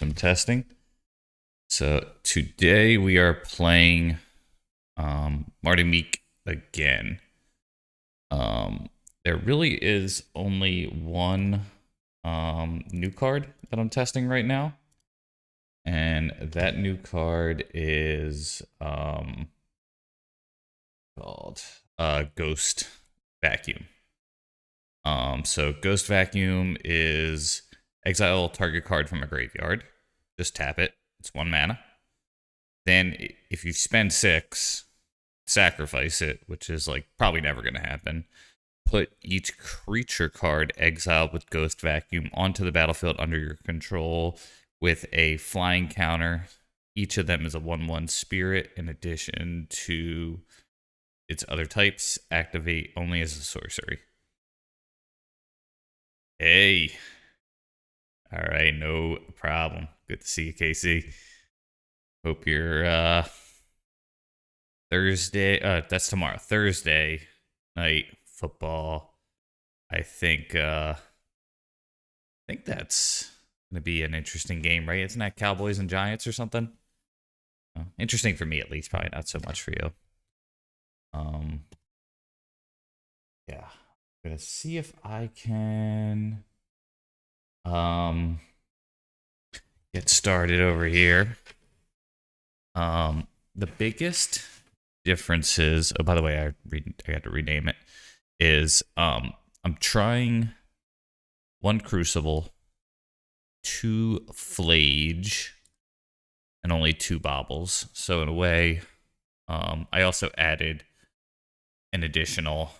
some testing. So today we are playing Marty Meek again. There really is only one new card that I'm testing right now. And that new card is called Ghost Vacuum. So Ghost Vacuum is exile target card from a graveyard. Just tap it. It's 1 mana. Then if you spend 6, sacrifice it, which is like probably never going to happen. Put each creature card exiled with Ghost Vacuum onto the battlefield under your control with a flying counter. Each of them is a 1/1 spirit in addition to its other types. Activate only as a sorcery. Hey. All right, no problem. Good to see you, Casey. Hope you're Thursday. That's tomorrow. Thursday night football. I think that's gonna be an interesting game, right? Isn't that Cowboys and Giants or something? Interesting for me at least, probably not so much for you. Yeah. I'm gonna see if I can get started over here. The biggest differences, oh by the way, I had to rename it, is I'm trying 1 Crucible, 2 Flage, and only 2 Baubles. So in a way, I also added an additional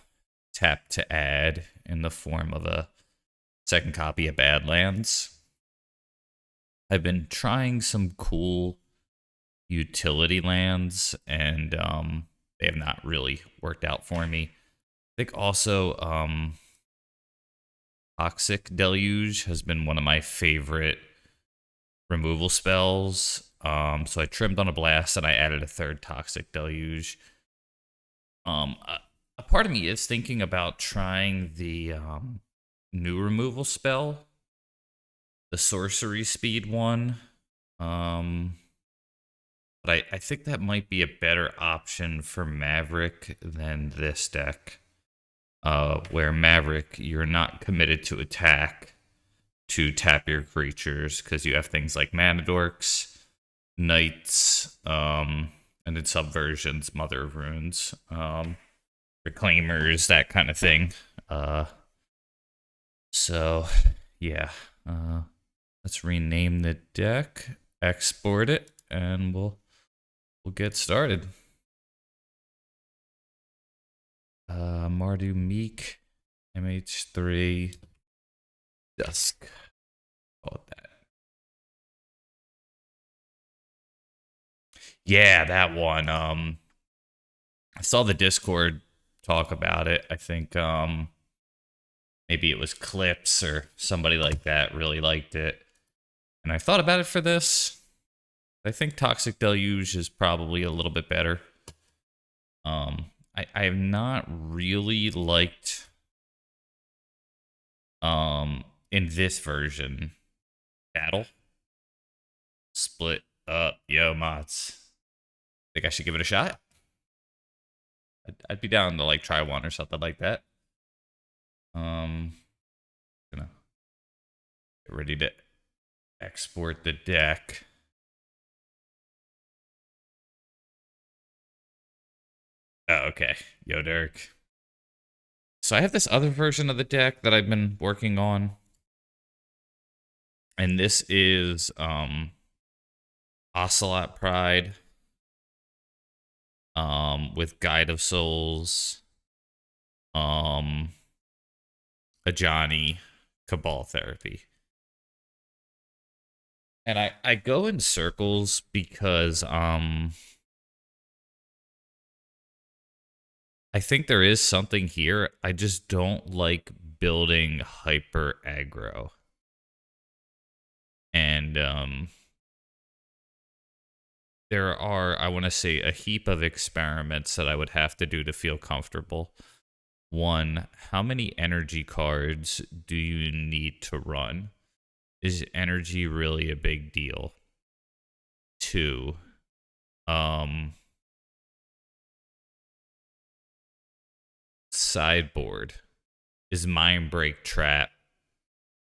tap to add in the form of a second copy of Badlands. I've been trying some cool utility lands, and they have not really worked out for me. I think also Toxic Deluge has been one of my favorite removal spells. So I trimmed on a blast and I added a 3rd Toxic Deluge. A part of me is thinking about trying the new removal spell, the sorcery speed one. But I think that might be a better option for Maverick than this deck. Where Maverick, you're not committed to attack to tap your creatures because you have things like Mana Dorks, Knights, and in Subversions, Mother of Runes, Reclaimers, that kind of thing. So, yeah. Let's rename the deck, export it, and we'll get started. Mardu Meek, MH3, Dusk. Call it that. Yeah, that one. I saw the Discord talk about it. I think maybe it was Clips or somebody like that really liked it. And I thought about it for this. I think Toxic Deluge is probably a little bit better. I have not really liked in this version Battle. Split up, yo mods. Think I should give it a shot? I'd be down to like try one or something like that. Gonna get ready to export the deck. Oh, okay. Yo, Dirk. So I have this other version of the deck that I've been working on. And this is Ocelot Pride with Guide of Souls, Ajani, Cabal Therapy. And I go in circles because I think there is something here. I just don't like building hyper aggro. And there are, I want to say, a heap of experiments that I would have to do to feel comfortable. One, how many energy cards do you need to run? is energy really a big deal? 2, sideboard, is Mind Break Trap.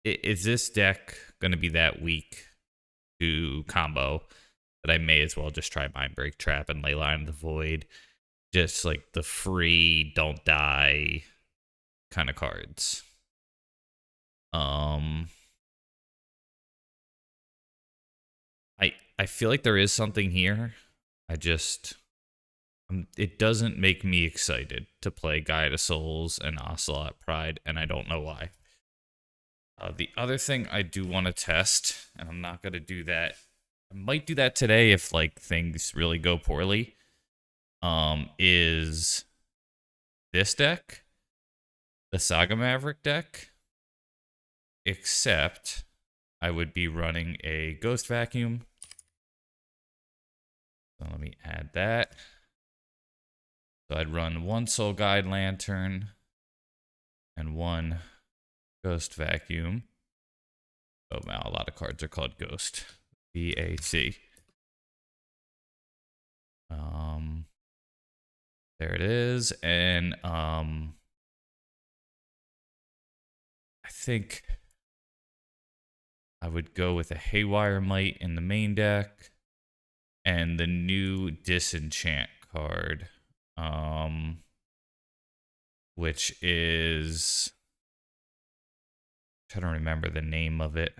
Is this deck going to be that weak to combo that I may as well just try Mind Break Trap and Leyline of the Void? Just like the free, don't die kind of cards. I feel like there is something here. It doesn't make me excited to play Guide of Souls and Ocelot Pride, and I don't know why. The other thing I do want to test, and I'm not going to do that. I might do that today if like things really go poorly. Is this deck, the Saga Maverick deck, except I would be running a Ghost Vacuum. So let me add that. So I'd run 1 Soul Guide Lantern and 1 Ghost Vacuum. Oh, wow, a lot of cards are called Ghost. VAC. There it is. And I think I would go with a Haywire Might in the main deck and the new Disenchant card, which is, I'm trying to remember the name of it.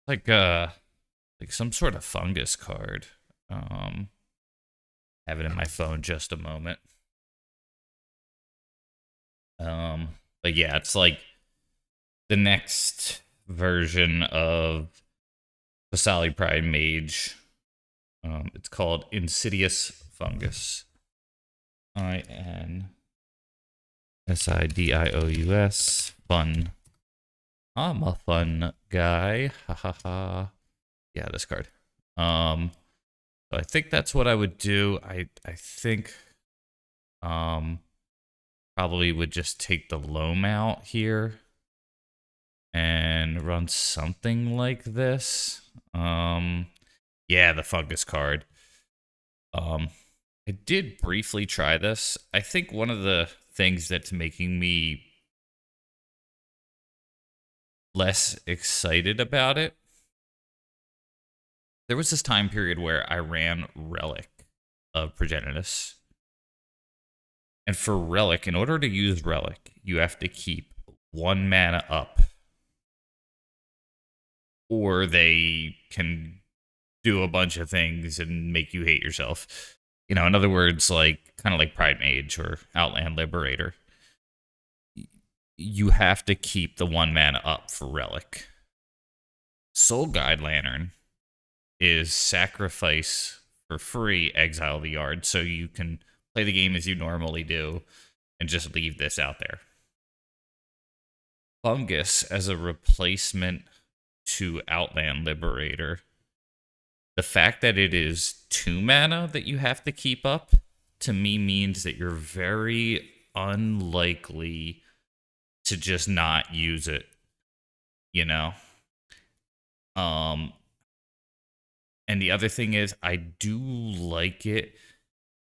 Like some sort of fungus card. Have it in my phone just a moment. But yeah, it's like the next version of Vasali Pride Mage. It's called Insidious Fungus. INSIDIOUS. Fun. I'm a fun guy. Ha ha ha. Yeah, this card. So I think that's what I would do. I think probably would just take the Loam out here and run something like this. Yeah, the fungus card. I did briefly try this. I think one of the things that's making me less excited about it, there was this time period where I ran Relic of Progenitus. And for Relic, in order to use Relic, you have to keep 1 mana up, or they can do a bunch of things and make you hate yourself. You know, in other words, like kind of like Pride Mage or Outland Liberator. You have to keep the 1 mana up for Relic. Soul Guide Lantern is sacrifice for free, exile the yard, so you can play the game as you normally do and just leave this out there. Fungus as a replacement to Outland Liberator. The fact that it is 2 mana that you have to keep up, to me means that you're very unlikely to just not use it, you know? And the other thing is, I do like it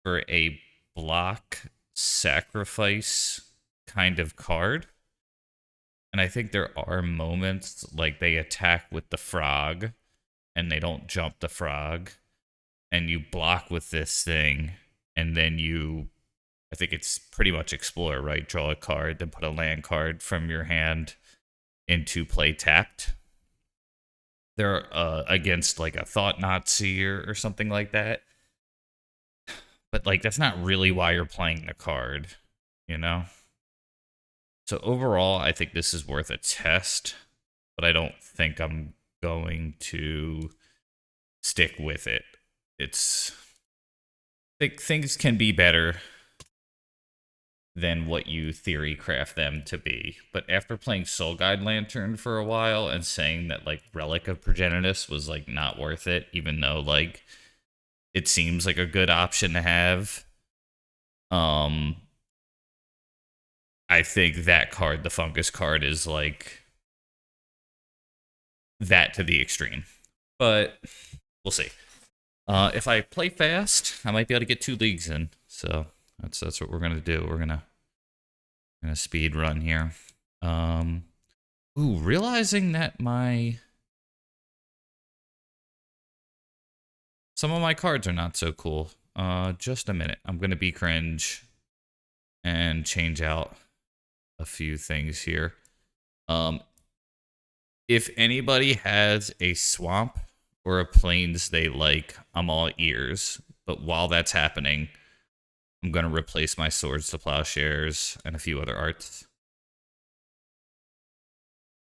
for a block sacrifice kind of card. And I think there are moments like they attack with the frog and they don't jump the frog, and you block with this thing, and then I think it's pretty much explore, right? Draw a card, then put a land card from your hand into play tapped. They're against like a Thought Knot Seer or something like that. But like that's not really why you're playing the card, you know? So overall, I think this is worth a test, but I don't think I'm going to stick with it. I think things can be better than what you theory craft them to be. But after playing Soul Guide Lantern for a while and saying that like Relic of Progenitus was like not worth it, even though like it seems like a good option to have, I think that card, the fungus card, is like that to the extreme. But we'll see. If I play fast, I might be able to get 2 leagues in. So that's what we're gonna do. We're gonna speed run here. Realizing that some of my cards are not so cool. Just a minute. I'm gonna be cringe and change out a few things here. If anybody has a swamp or a plains they like, I'm all ears. But while that's happening, I'm going to replace my swords to plowshares and a few other arts.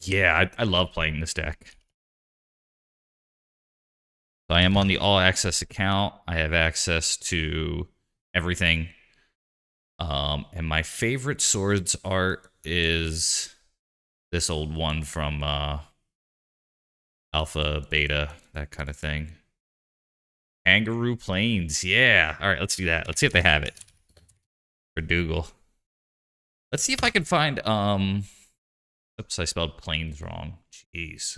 Yeah, I love playing this deck. So I am on the all access account. I have access to everything. And my favorite swords art is this old one from Alpha, Beta, that kind of thing. Kangaroo Plains, yeah. All right, let's do that. Let's see if they have it for Dougal. Let's see if I can find, oops, I spelled plains wrong. Jeez.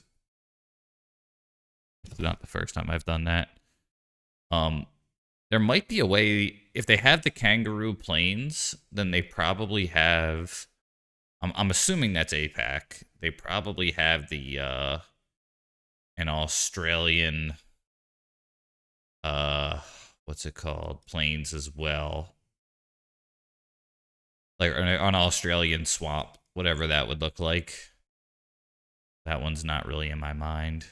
It's not the first time I've done that. There might be a way, if they have the Kangaroo Plains, then they probably have, I'm assuming that's APAC. They probably have the, an Australian, what's it called? Plains as well. Like an Australian swamp, whatever that would look like. That one's not really in my mind.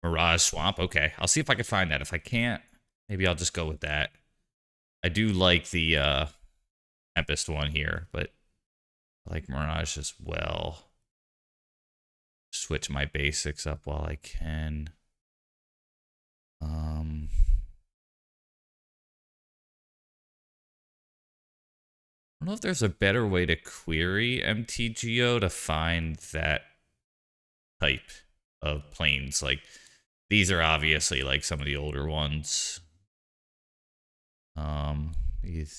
Mirage Swamp, okay. I'll see if I can find that. If I can't, maybe I'll just go with that. I do like the Tempest one here, but I like Mirage as well. Switch my basics up while I can. I don't know if there's a better way to query MTGO to find that type of planes. Like, these are obviously like some of the older ones.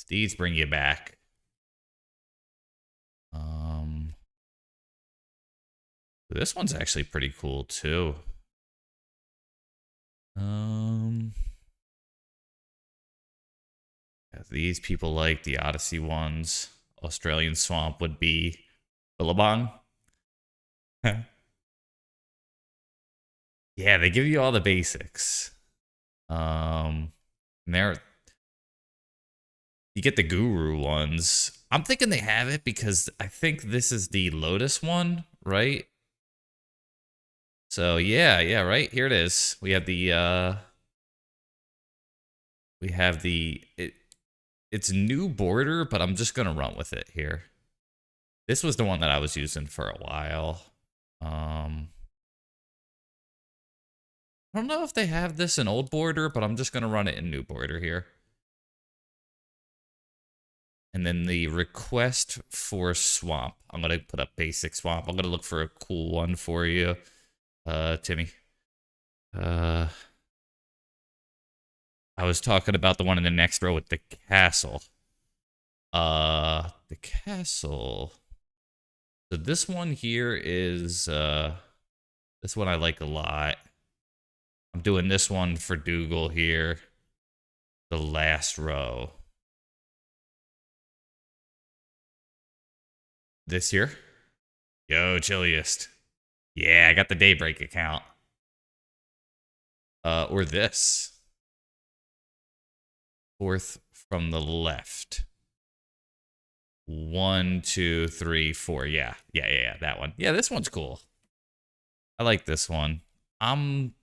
These bring you back. This one's actually pretty cool too. Yeah, these people like the Odyssey ones. Australian Swamp would be Billabong. Yeah, they give you all the basics. There, you get the Guru ones. I'm thinking they have it because I think this is the Lotus one, right? So yeah, right here it is. We have the it's new border, but I'm just gonna run with it here. This was the one that I was using for a while. I don't know if they have this in old border, but I'm just gonna run it in new border here. And then the request for swamp. I'm gonna put up basic swamp. I'm gonna look for a cool one for you, Timmy. I was talking about the one in the next row with the castle. The castle. So this one here is this one I like a lot. I'm doing this one for Dougal here. The last row. This here. Yo, chilliest. Yeah, I got the Daybreak account. Or this. Fourth from the left. 1, 2, 3, 4. Yeah, that one. Yeah, this one's cool. I like this one. I'm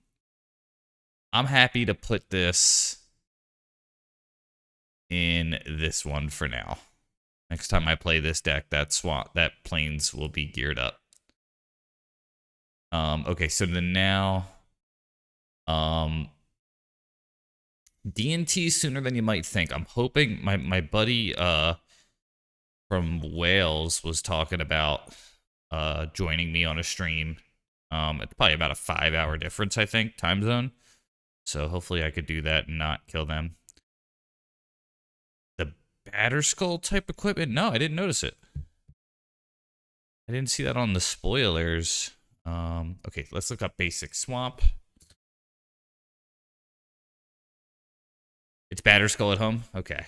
happy to put this in this one for now. Next time I play this deck, that plains will be geared up. Okay, so then now, D&T sooner than you might think. I'm hoping my buddy from Wales was talking about joining me on a stream. It's probably about a 5-hour difference, I think, time zone. So hopefully I could do that and not kill them. The Batterskull type equipment? No, I didn't notice it. I didn't see that on the spoilers. Okay, let's look up basic swamp. It's Batterskull at home? Okay.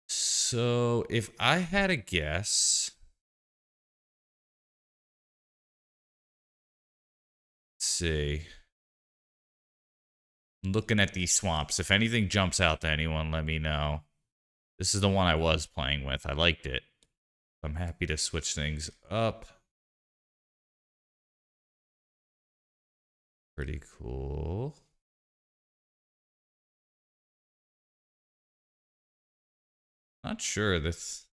So, if I had a guess... Let's see. I'm looking at these swamps. If anything jumps out to anyone, let me know. This is the one I was playing with. I liked it. I'm happy to switch things up. Pretty cool. Not sure. This.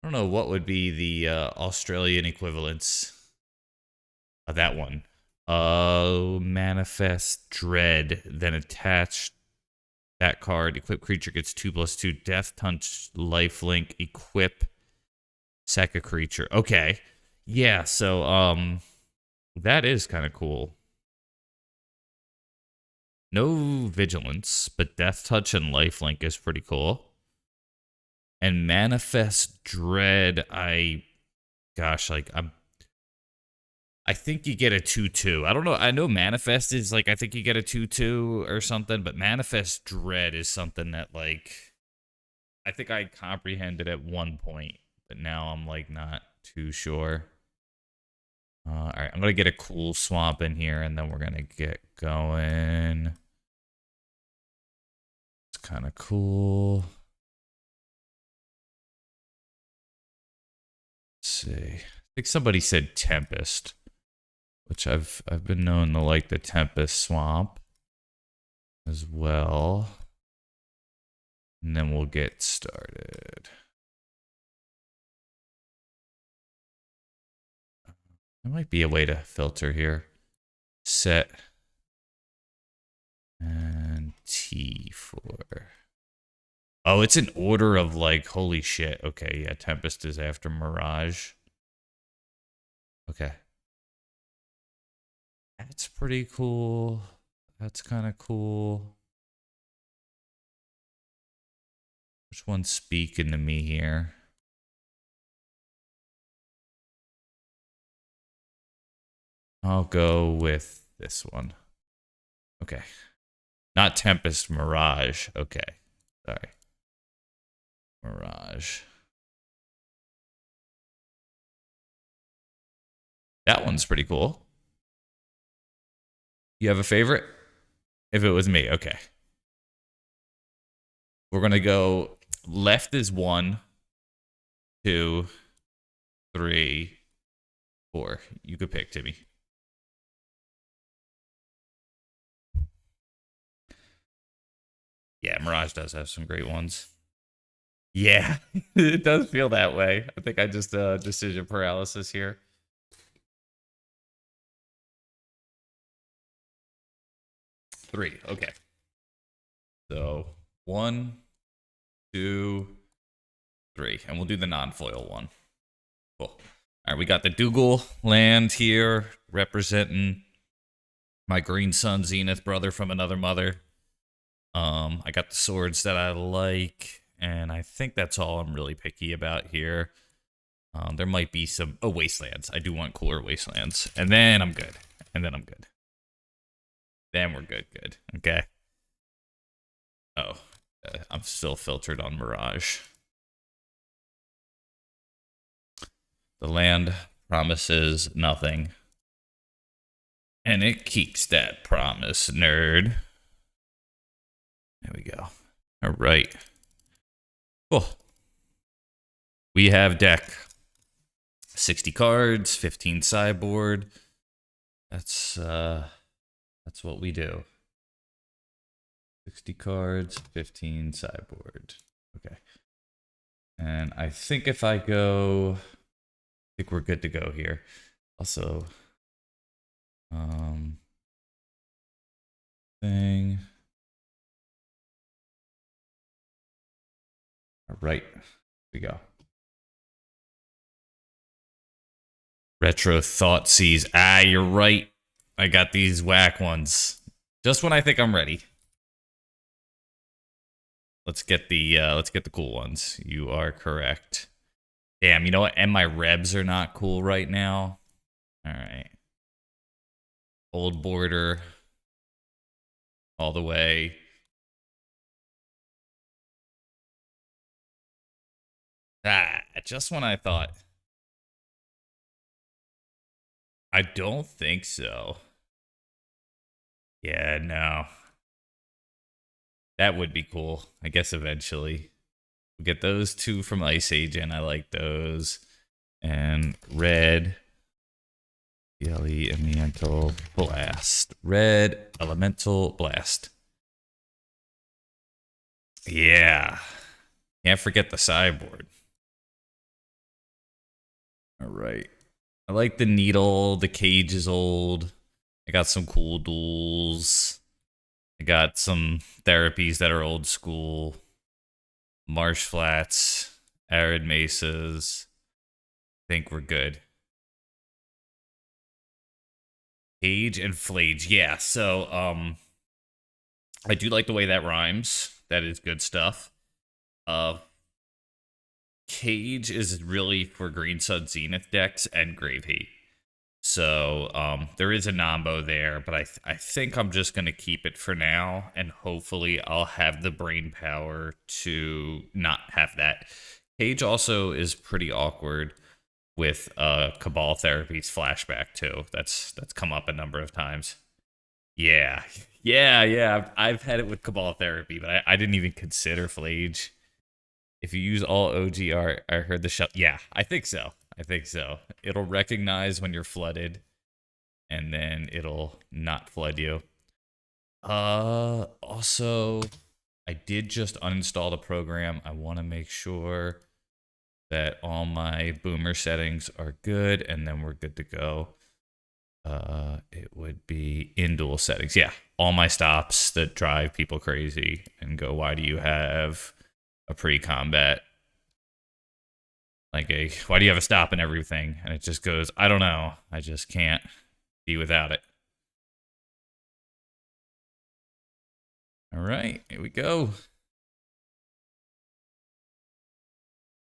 I don't know what would be the Australian equivalents of that one. Manifest Dread. Then attach that card. Equip creature gets 2/2. Death Touch, Lifelink. Equip. Sack a creature. Okay. Yeah, so, that is kind of cool. No Vigilance, but Death Touch and Lifelink is pretty cool. And Manifest Dread, I think you get a 2/2. I don't know. I know Manifest is like, I think you get a 2/2 or something, but Manifest Dread is something that, like, I think I comprehended at one point, but now I'm, like, not too sure. All right, I'm going to get a cool swamp in here, and then we're going to get going. It's kind of cool. Let's see. I think somebody said Tempest, which I've been known to like the Tempest swamp as well. And then we'll get started. There might be a way to filter here. Set and T4. Oh, it's an order of, like, holy shit. Okay, yeah, Tempest is after Mirage. Okay. That's pretty cool. That's kind of cool. Which one's speaking to me here? I'll go with this one. Okay. Not Tempest, Mirage. Okay. Sorry. Mirage. That one's pretty cool. You have a favorite? If it was me, okay. We're going to go left is 1, 2, 3, 4. You could pick, Timmy. Yeah, Mirage does have some great ones. Yeah, it does feel that way. I think I just decision paralysis here. Three, okay. So 1, 2, 3, and we'll do the non-foil one. Cool. All right, we got the Dougal land here representing my green sun Zenith brother from another mother. I got the swords that I like, and I think that's all I'm really picky about here. There might be some wastelands. I do want cooler wastelands, and then I'm good. Then we're good. Okay. Oh, I'm still filtered on Mirage. The land promises nothing, and it keeps that promise, nerd. There we go. All right. Cool. We have deck 60 cards, 15 sideboard. That's what we do. 60 cards, 15 sideboard. Okay. And I think if I go, I think we're good to go here. Also, thing. All right, here we go. Retro Thoughtseize. Ah, you're right. I got these whack ones. Just when I think I'm ready. let's get the cool ones. You are correct. Damn, you know what? And my rebs are not cool right now. All right. Old border all the way. Ah, just when I thought. I don't think so. Yeah, no. That would be cool. I guess eventually. We'll get those two from Ice Age, and I like those. And red, Yelly Elemental Blast. Red Elemental Blast. Yeah. Can't forget the sideboard. All right. I like the needle. The cage is old. I got some cool duels. I got some therapies that are old school. Marsh flats, arid mesas. Think we're good. Cage and flage. Yeah, so I do like the way that rhymes. That is good stuff. Uh Cage is really for Green Sun Zenith decks and Grave Hate. So there is a Nombo there, but I think I'm just gonna keep it for now, and hopefully I'll have the brain power to not have that. Cage also is pretty awkward with Cabal Therapy's flashback too. That's come up a number of times. Yeah, yeah. I've had it with Cabal Therapy, but I didn't even consider Flage. If you use all OGR, I heard the shell. Yeah, I think so. I think so. It'll recognize when you're flooded, and then it'll not flood you. Also, I did just uninstall the program. I want to make sure that all my boomer settings are good, and then we're good to go. It would be in dual settings. Yeah, all my stops that drive people crazy and go, why do you have a pre-combat? Why do you have a stop and everything? And it just goes, I don't know. I just can't be without it. All right, here we go.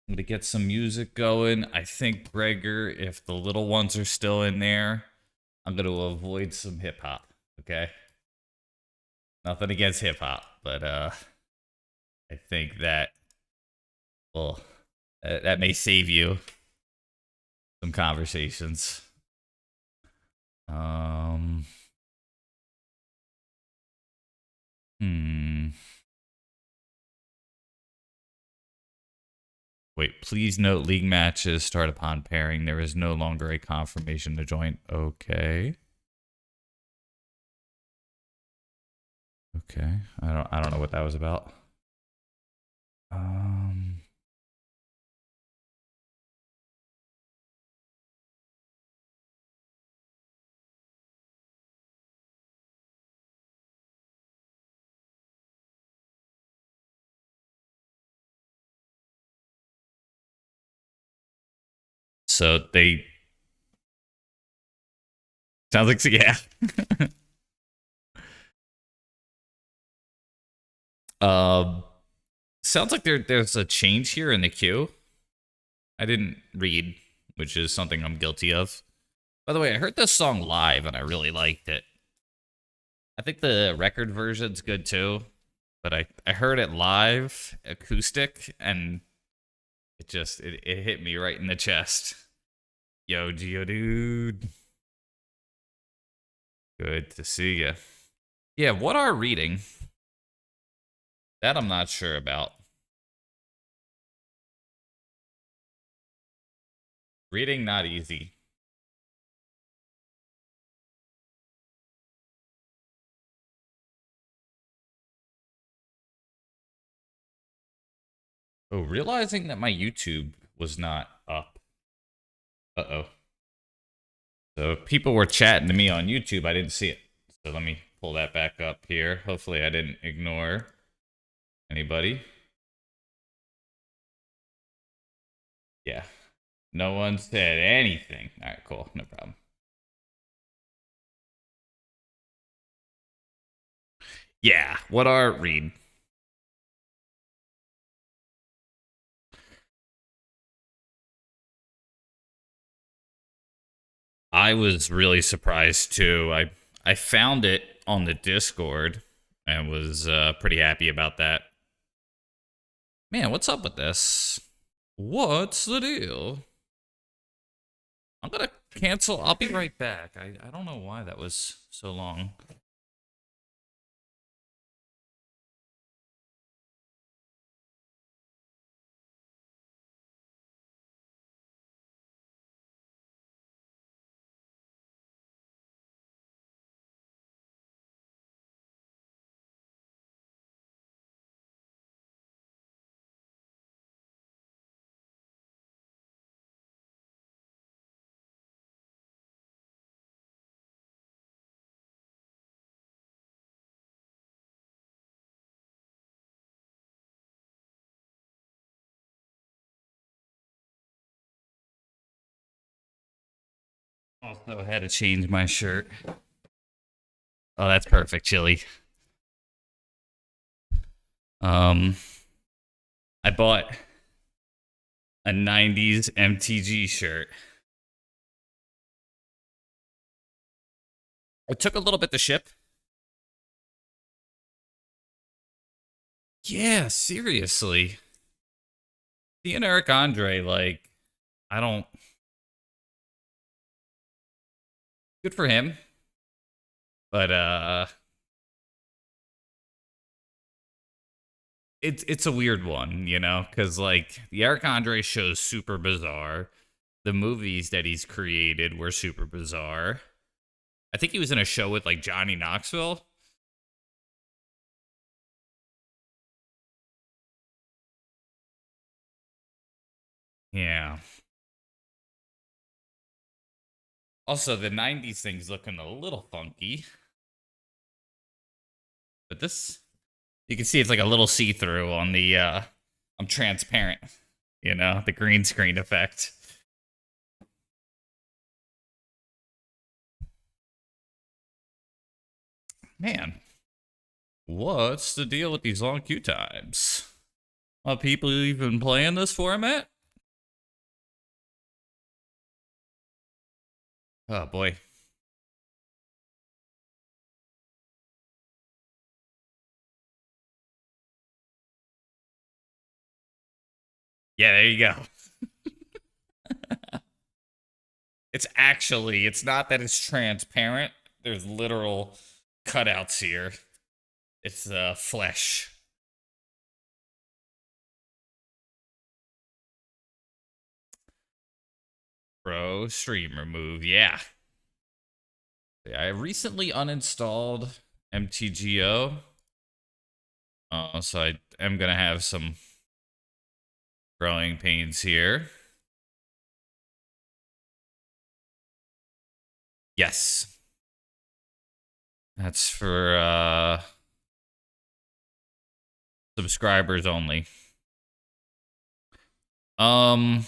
I'm gonna get some music going. I think, Gregor, if the little ones are still in there, I'm gonna avoid some hip hop. Okay. Nothing against hip hop, but I think that well, that may save you some conversations. Um. Hmm. Wait, please note league matches start upon pairing. There is no longer a confirmation to join. Okay. Okay. I don't know what that was about. Um so they sounds like yeah. um Sounds like there's a change here in the queue. I didn't read, which is something I'm guilty of. By the way, I heard this song live and I really liked it. I think the record version's good too, but I heard it live, acoustic, and it hit me right in the chest. Yo, Geodude. Good to see you. Yeah, what are reading? That I'm not sure about. Reading not easy. Oh, realizing that my YouTube was not up. Uh-oh. So people were chatting to me on YouTube. I didn't see it. So let me pull that back up here. Hopefully I didn't ignore anybody. Yeah. No one said anything. All right, cool. No problem. Yeah. What are read? I was really surprised too. I found it on the Discord and was pretty happy about that. Man, what's up with this? What's the deal? I'm gonna cancel. I'll be right back. I don't know why that was so long. Also, I had to change my shirt. Oh, that's perfect, Chili. Um, I bought a 90s MTG shirt. It took a little bit to ship. Yeah, seriously. The and Eric Andre, like, I don't. Good for him. But it's a weird one, you know, because like the Eric Andre show's super bizarre. The movies that he's created were super bizarre. I think he was in a show with like Johnny Knoxville. Yeah. Also, the 90s thing's looking a little funky. But this, you can see it's like a little see through on the, I'm transparent, you know, the green screen effect. Man, what's the deal with these long queue times? Are people even playing this format? Oh boy. Yeah, there you go. It's not that it's transparent. There's literal cutouts here. It's flesh. Bro, stream remove. Yeah. I recently uninstalled MTGO. So I am going to have some growing pains here. Yes. That's for subscribers only. Um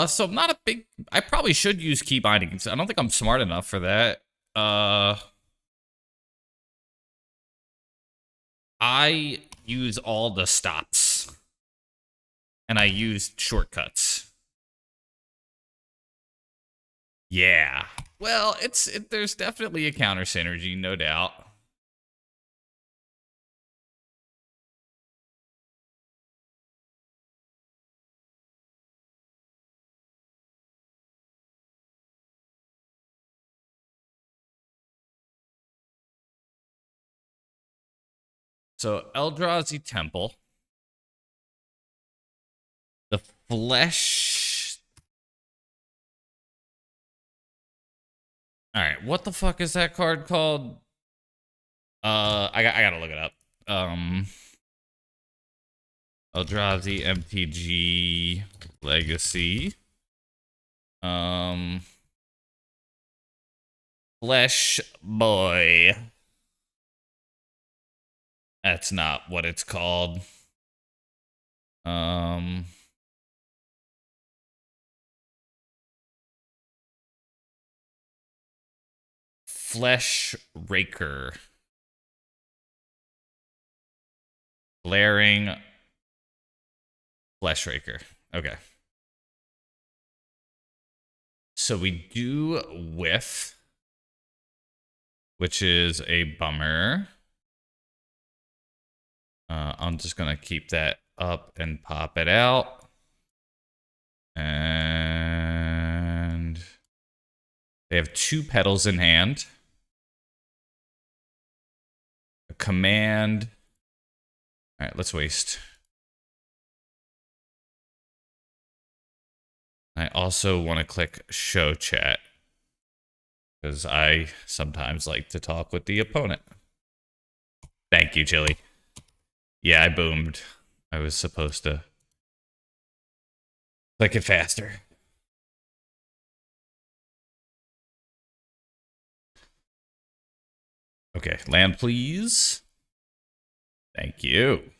so I'm not a big I probably should use key bindings. I don't think I'm smart enough for that. I use all the stops. And I use shortcuts. Yeah. Well, there's definitely a counter synergy, no doubt. So Eldrazi Temple. The Flesh. Alright, what the fuck is that card called? I gotta look it up. Eldrazi MTG Legacy. Flesh Boy. That's not what it's called. Flesh Raker. Glaring Flesh Raker. Okay. So we do whiff, which is a bummer. I'm just going to keep that up and pop it out. And they have 2 petals in hand. A command. All right, let's waste. I also want to click show chat because I sometimes like to talk with the opponent. Thank you, Chili. Yeah, I boomed. I was supposed to click it faster. Okay, land, please. Thank you.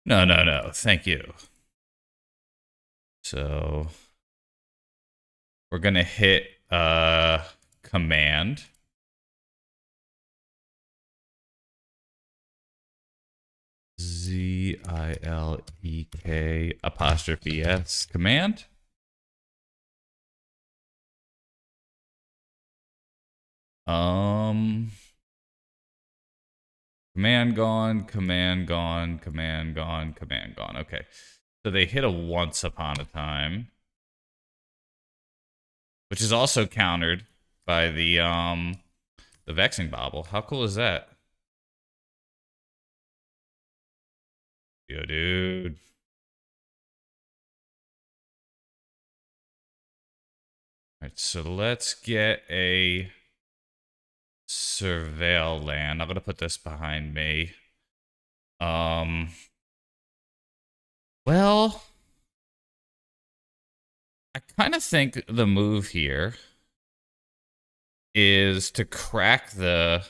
No, no, no. Thank you. So we're going to hit command. ZILEK command. Command gone, command gone, command gone, command gone. Okay. So they hit a once upon a time, which is also countered by the Vexing Bauble. How cool is that? Yo, dude. All right, so let's get a Surveil land. I'm gonna put this behind me. Well, I kind of think the move here is to crack the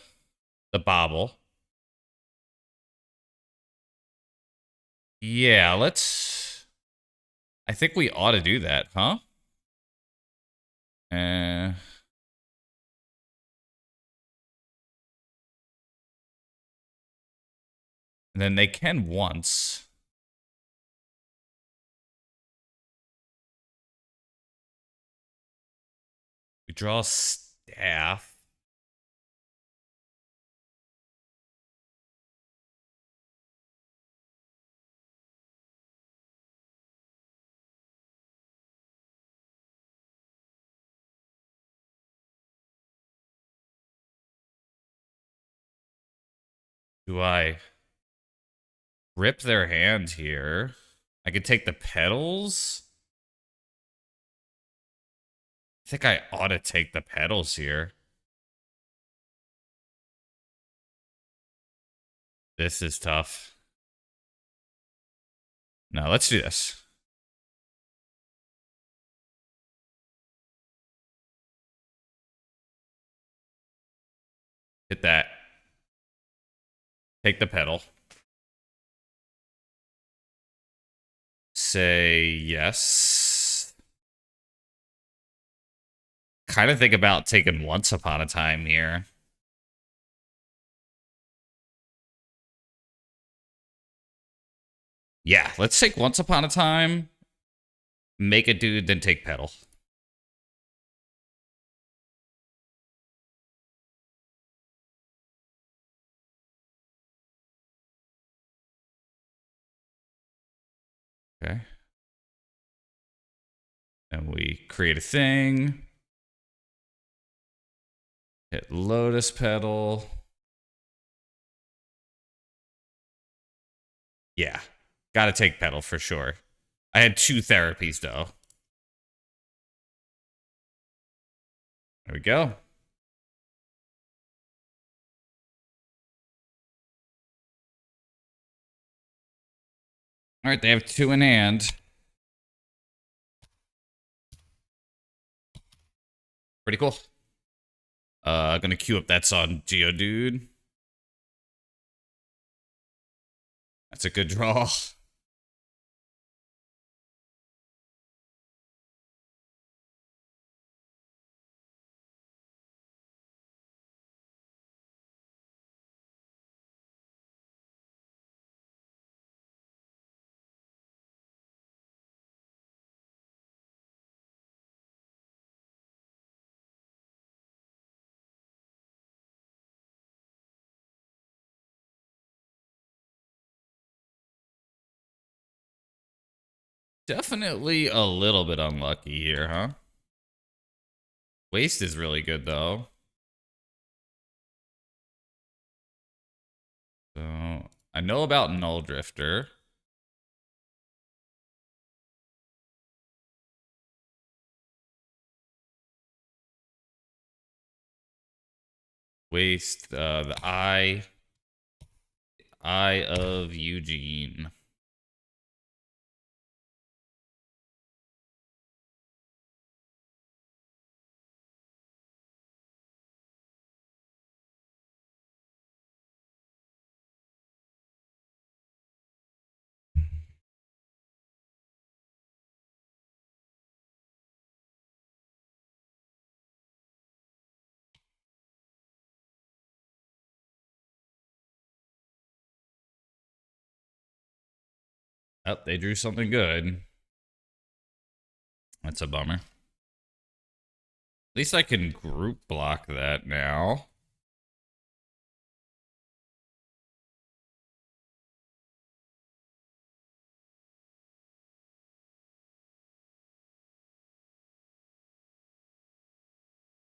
bauble. Yeah, let's. I think we ought to do that, huh? And then they can once. We draw staff. Do I rip their hand here? I could take the petals. I think I ought to take the petals here. This is tough. No, let's do this. Hit that. Take the petal. Say yes. Kind of think about taking Once Upon a Time here. Yeah, let's take Once Upon a Time. Make a dude, then take petal. Okay. And we create a thing. Hit Lotus Petal. Yeah. Gotta take petal for sure. I had 2 therapies, though. There we go. All right, they have 2 in hand. Pretty cool. Gonna queue up that song, Geodude. That's a good draw. Definitely a little bit unlucky here, huh? Waste is really good, though. So, I know about Null Drifter. Waste the Eye of Eugene. Oh, they drew something good. That's a bummer. At least I can group block that now.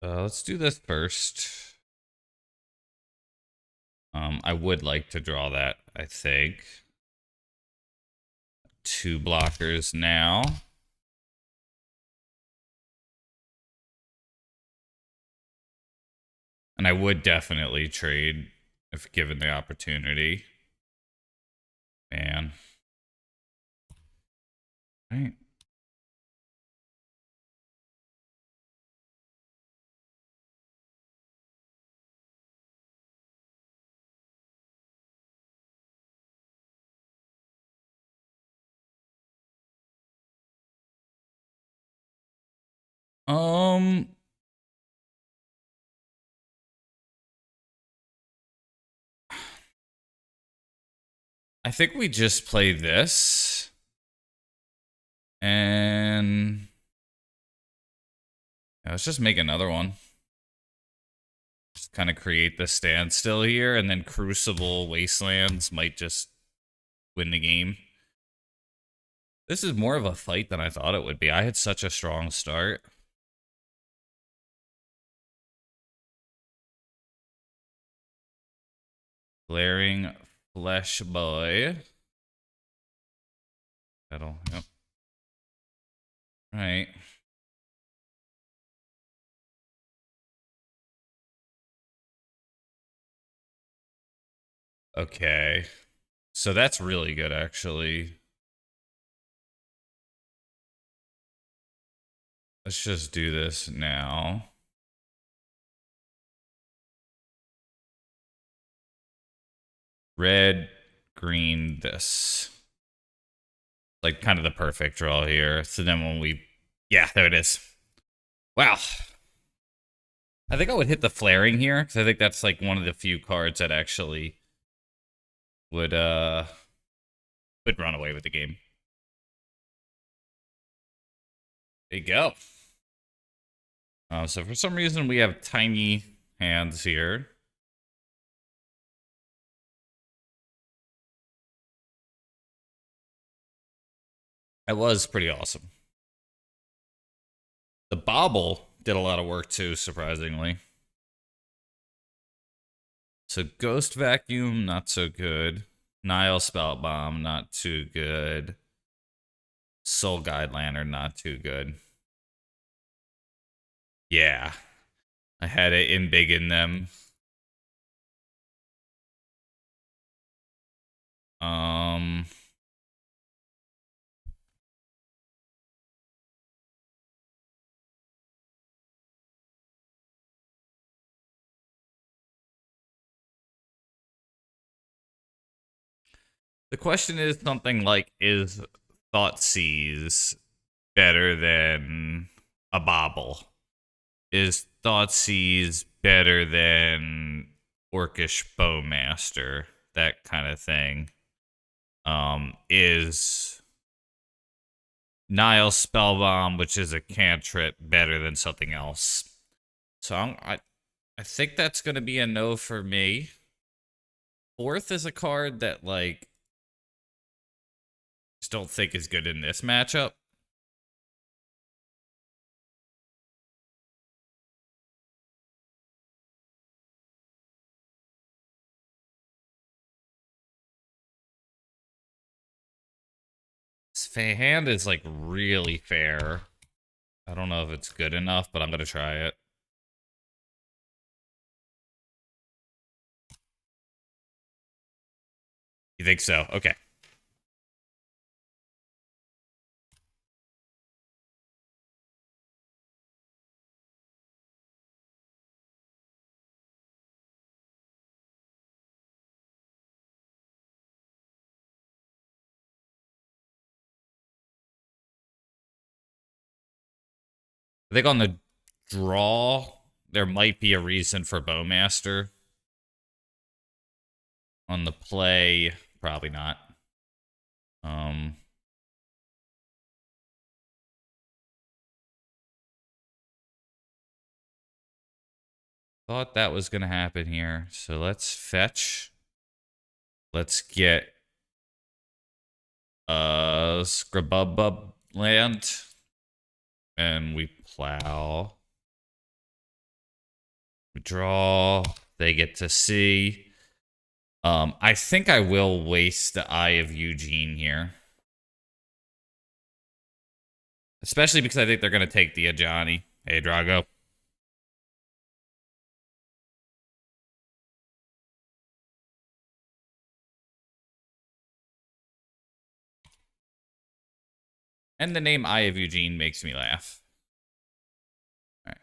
Let's do this first. I would like to draw that, I think. 2 blockers now. And I would definitely trade if given the opportunity. Man. All right. I think we just play this. And yeah, let's just make another one. Just kind of create the standstill here, and then Crucible Wastelands might just win the game. This is more of a fight than I thought it would be. I had such a strong start. Glaring Flesh Boy. That'll, yep. All right. Okay. So that's really good, actually. Let's just do this now. Red, green, this. Like, kind of the perfect draw here. So then when we... Yeah, there it is. Wow. I think I would hit the flaring here, because I think that's, like, one of the few cards that actually would run away with the game. There you go. So for some reason, we have tiny hands here. That was pretty awesome. The Bobble did a lot of work too, surprisingly. So Ghost Vacuum, not so good. Nile Spout Bomb, not too good. Soul Guide Lantern, not too good. Yeah. I had it in big in them. The question is something like, is Thoughtseize better than a Bobble? Is Thoughtseize better than Orcish Bowmaster? That kind of thing. Is Nile Spellbomb, which is a cantrip, better than something else? So I think that's gonna be a no for me. Fourth is a card that, like, Just don't think is good in this matchup. This hand is like really fair. I don't know if it's good enough, but I'm gonna try it. You think so? Okay. I think on the draw, there might be a reason for Bowmaster. On the play, probably not. Thought that was gonna happen here. So let's fetch. Let's get Scrububub land. And we plow. We draw. They get to see. I think I will waste the Eye of Eugene here. Especially because I think they're going to take the Ajani. Hey, Drago. And the name Eye of Eugene makes me laugh. All right.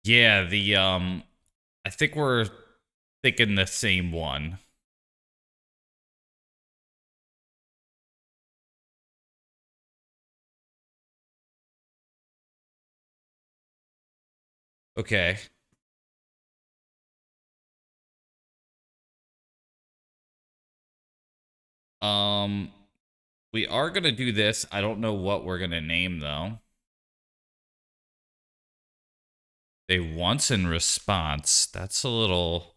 Yeah, I think we're thinking the same one. Okay. We are gonna do this. I don't know what we're gonna name though. They once in response. That's a little.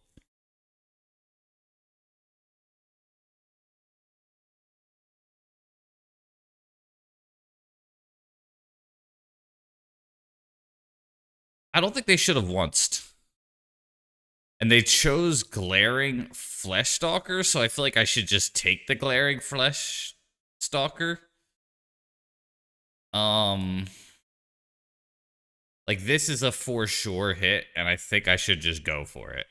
I don't think they should have once. And they chose Glaring Flesh Stalker, so I feel like I should just take the Glaring Flesh Stalker. Like this is a for sure hit, and I think I should just go for it.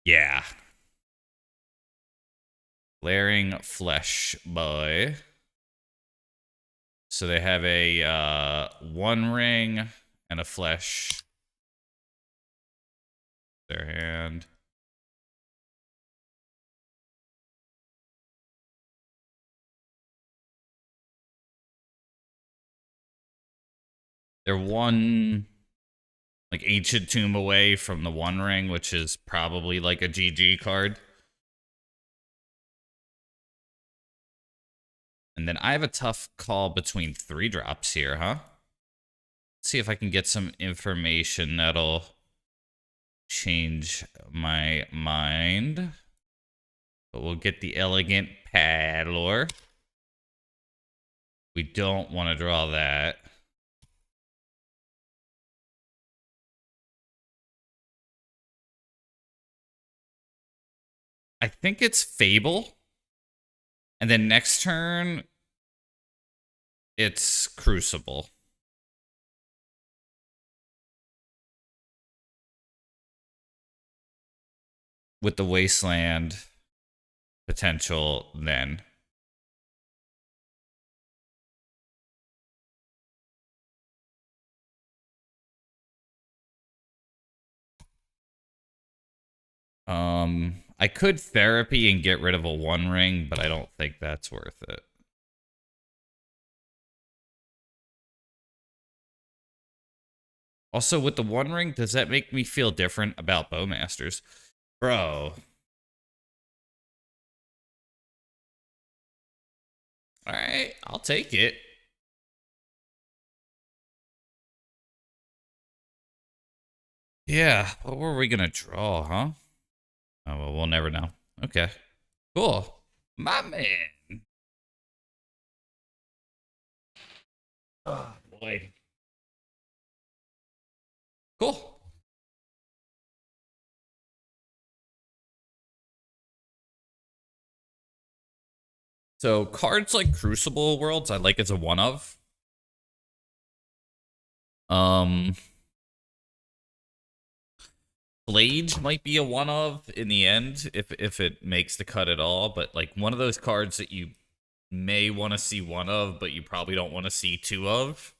Yeah. Glaring Flesh Boy. So they have a one ring and a flesh. Their hand. They're one like Ancient Tomb away from the one ring, which is probably like a GG card. And then I have a tough call between 3-drops here, huh? Let's see if I can get some information that'll change my mind. But we'll get the Elegant Paddler. We don't want to draw that. I think it's Fable. And then next turn, it's Crucible. With the Wasteland potential then. I could Therapy and get rid of a one ring, but I don't think that's worth it. Also, with the one ring, does that make me feel different about Bowmasters? Bro, Alright, I'll take it. Yeah, what were we gonna draw, huh? Oh, well, we'll never know. Okay, cool. My man. Oh, boy. Cool. So cards like Crucible Worlds, I like as a one of. Um, Blade might be a one of in the end if it makes the cut at all, but like one of those cards that you may want to see one of, but you probably don't want to see two of.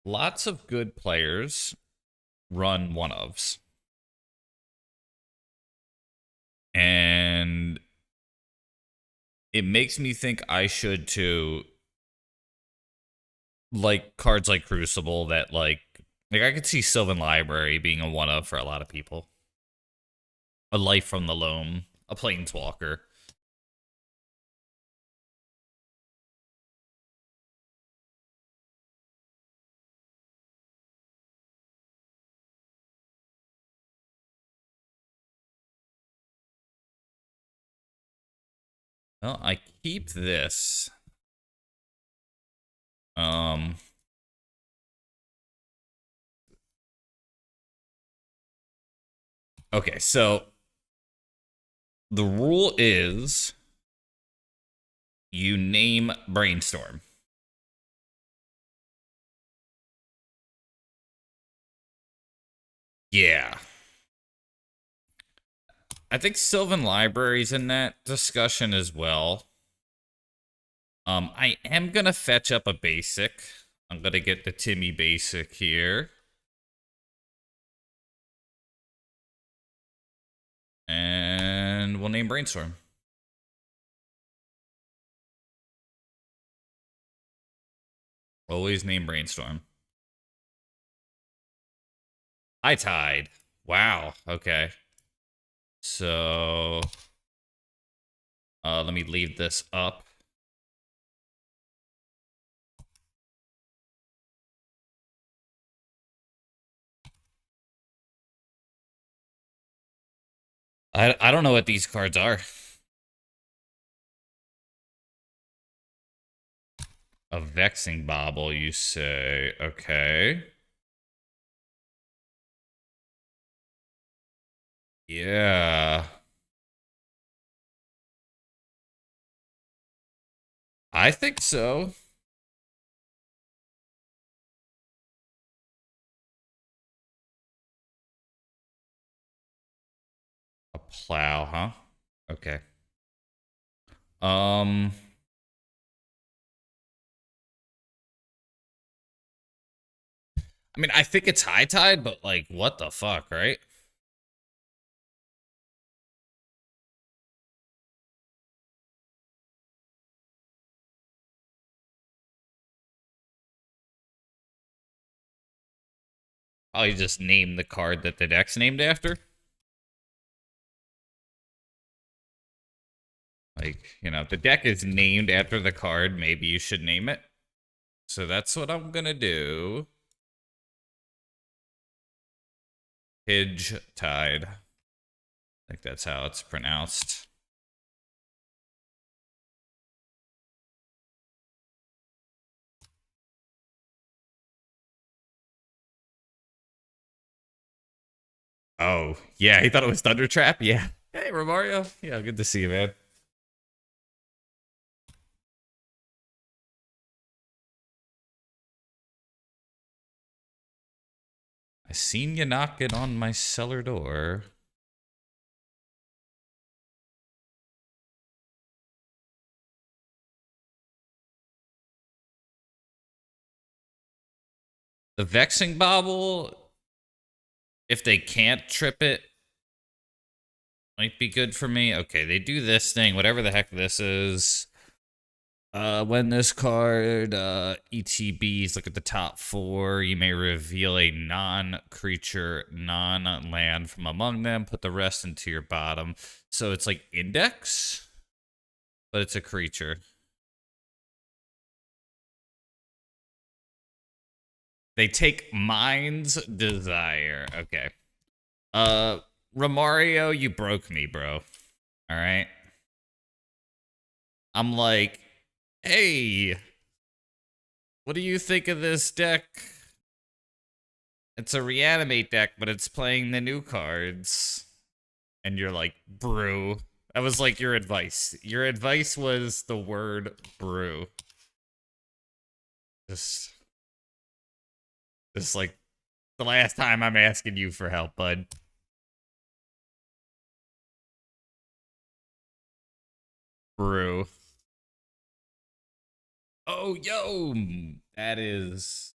Lots of good players run one ofs. And it makes me think I should too, like cards like Crucible that like I could see Sylvan Library being a one of for a lot of people. A Life from the Loam, a Planeswalker. Well, I keep this. Um Okay, so the rule is you name Brainstorm. Yeah. I think Sylvan Library's in that discussion as well. I am gonna fetch up a basic. I'm gonna get the Timmy basic here. And we'll name Brainstorm. Always name Brainstorm. Hightide. Wow. Okay. So let me leave this up. I don't know what these cards are. A Vexing Bauble, you say. Okay. Yeah. I think so. A plow, huh? Okay. Um I mean, I think it's Hightide, but like what the fuck, right? Oh, you just named the card that the deck's named after? Like, you know, if the deck is named after the card, maybe you should name it. So that's what I'm gonna do. Hightide. I think that's how it's pronounced. Oh, yeah, he thought it was Thunder Trap? Yeah. Hey, Romario. Yeah, good to see you, man. I seen you knocking on my cellar door. The Vexing Bauble, if they can't trip it, might be good for me. Okay, they do this thing, whatever the heck this is. When this card, ETBs, look at the top four, you may reveal a non-creature, non-land from among them, put the rest into your bottom. So it's like index? but it's a creature. They take Mind's Desire. Okay. Romario, you broke me, bro. All right. I'm like, hey, what do you think of this deck? It's a reanimate deck, but it's playing the new cards. And you're like, brew. That was like your advice. Your advice was the word brew. Just like the last time I'm asking you for help, bud. Brew. Oh, yo. That is.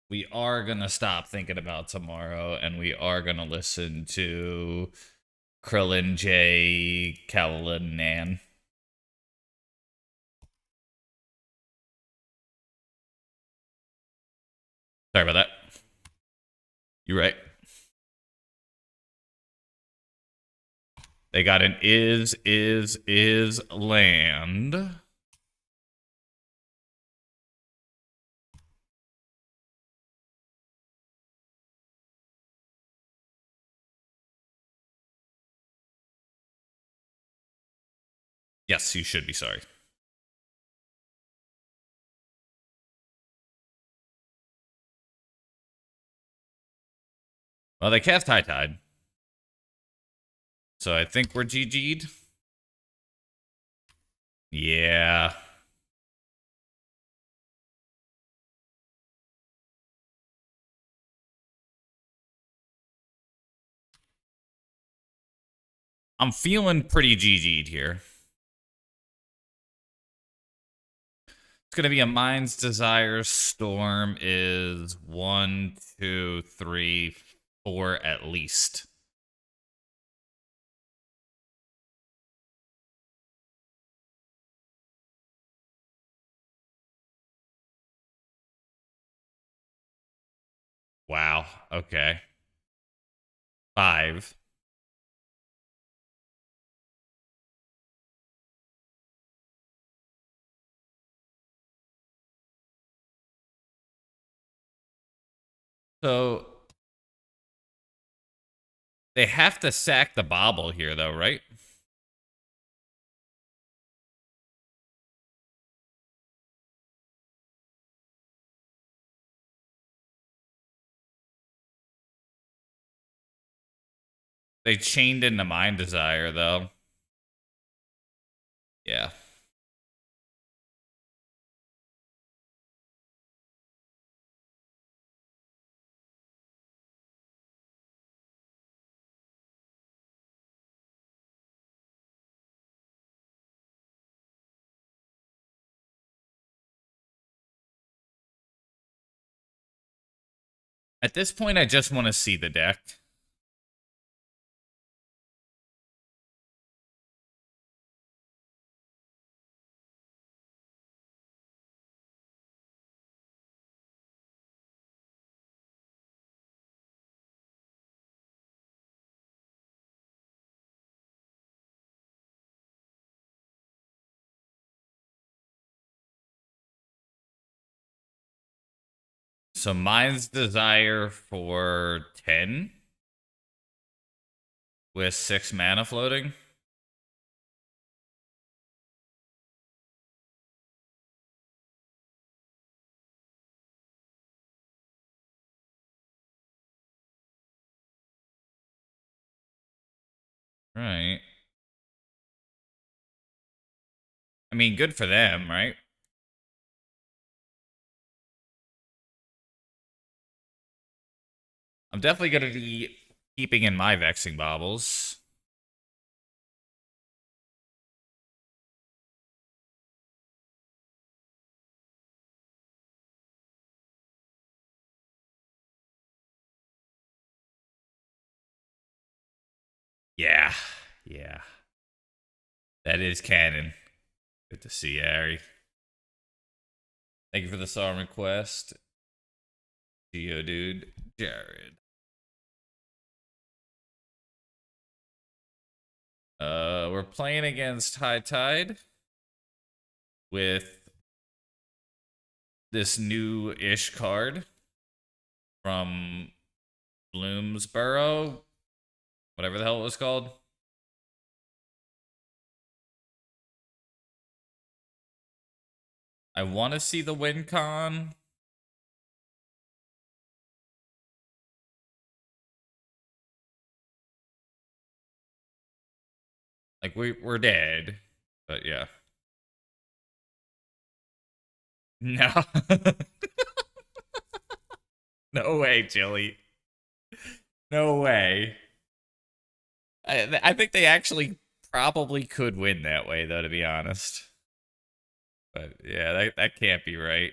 We are going to stop thinking about tomorrow and we are going to listen to Krillin J. Kowalin Nan. Sorry about that. You're right. They got an is land. Yes, you should be sorry. Well, they cast Hightide. So I think we're GG'd. Yeah. I'm feeling pretty GG'd here. It's going to be a Mind's Desire. Storm is 1, 2, 3, 4 at least. Wow. Okay. 5. So they have to sack the bobble here, though, right? They chained into Mind Desire, though. Yeah. At this point, I just want to see the deck. So Mind's Desire for 10 with 6 mana floating. Right. I mean, good for them, right? I'm definitely going to be keeping in my Vexing Baubles. Yeah. Yeah. That is canon. Good to see you, Harry. Thank you for the song request. Geodude, Jared. We're playing against Hightide. with this new-ish card from Bloomsboro, whatever the hell it was called. I want to see the win con. Like, we're dead. But yeah. No. No way, Chili. No way. I think they actually probably could win that way, though, to be honest. But yeah, that can't be right.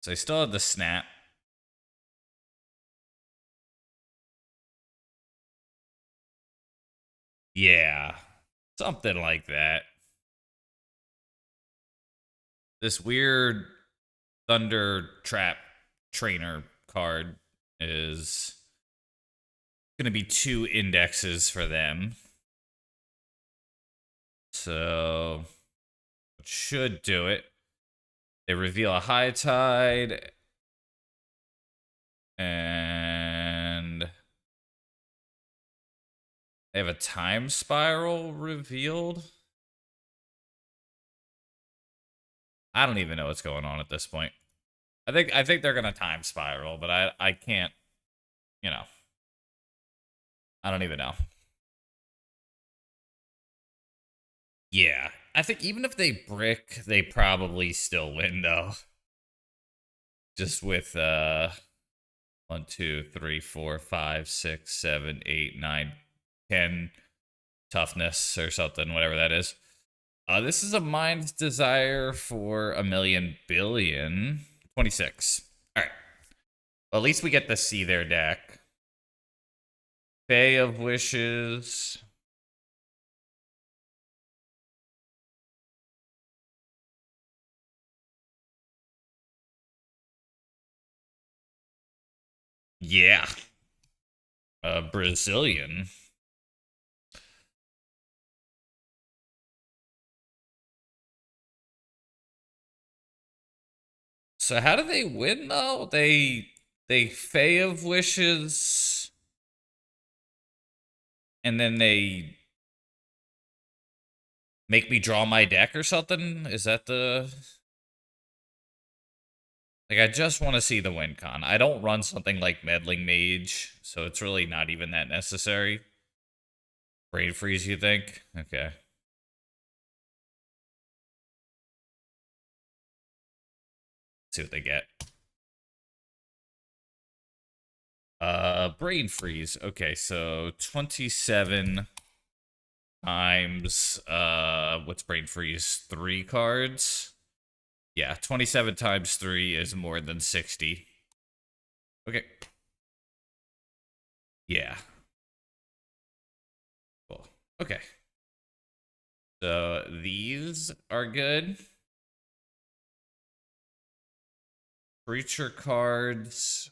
So I still have the snap. Yeah. Something like that. This weird Thunder Trap Trainer card is going to be 2 indexes for them. So, it should do it. They reveal a Hightide. And they have a Time Spiral revealed. I don't even know what's going on at this point. I think they're gonna Time Spiral, but I can't, you know. I don't even know. Yeah. I think even if they brick, they probably still win though. Just with 1, 2, 3, 4, 5, 6, 7, 8, 9, 10 toughness or something, whatever that is. This is a Mind's Desire for a million billion. 26. All right. Well, at least we get to see their deck. Bay of Wishes. Yeah. Brazilian. So how do they win though? They Fey of Wishes, and then they make me draw my deck or something? Is that the... Like, I just want to see the win con. I don't run something like Meddling Mage, so it's really not even that necessary. Brain freeze, you think? Okay. See what they get. Brain freeze. Okay, so 27 times, what's brain freeze? 3 cards? Yeah, 27 times 3 is more than 60. Okay. Yeah. Cool. Okay. So these are good. Creature cards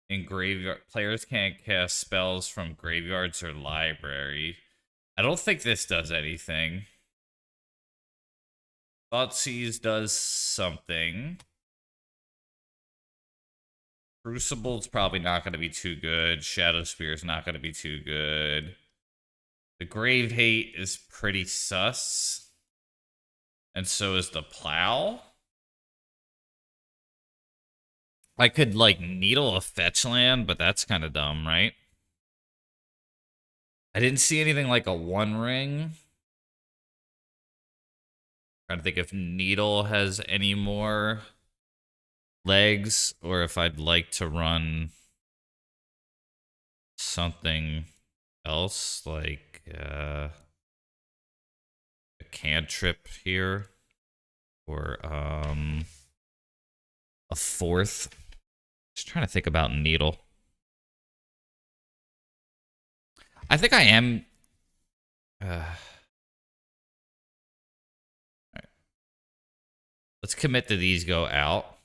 in graveyard. Players can't cast spells from graveyards or library. I don't think this does anything. Thoughtseize does something. Crucible's probably not going to be too good. Shadow Spear's not going to be too good. The Grave Hate is pretty sus. And so is the Plow. I could, like, needle a fetch land, but that's kind of dumb, right? I didn't see anything like a One Ring. Trying to think if Needle has any more legs, or if I'd like to run something else, like a cantrip here, or a 4th. Just trying to think about Needle. I think I am. Right. Let's commit to these go out.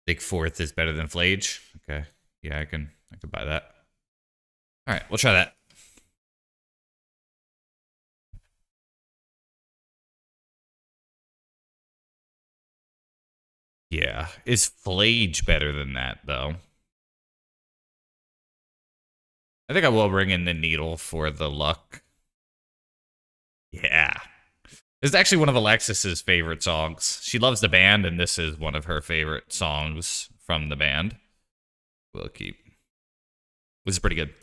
Think fourth is better than Flage. Okay. Yeah, I can buy that. All right, we'll try that. Yeah. Is Flage better than that, though? I think I will bring in the needle for the luck. Yeah. This is actually one of Alexis's favorite songs. She loves the band, and this is one of her favorite songs from the band. We'll keep. This is pretty good.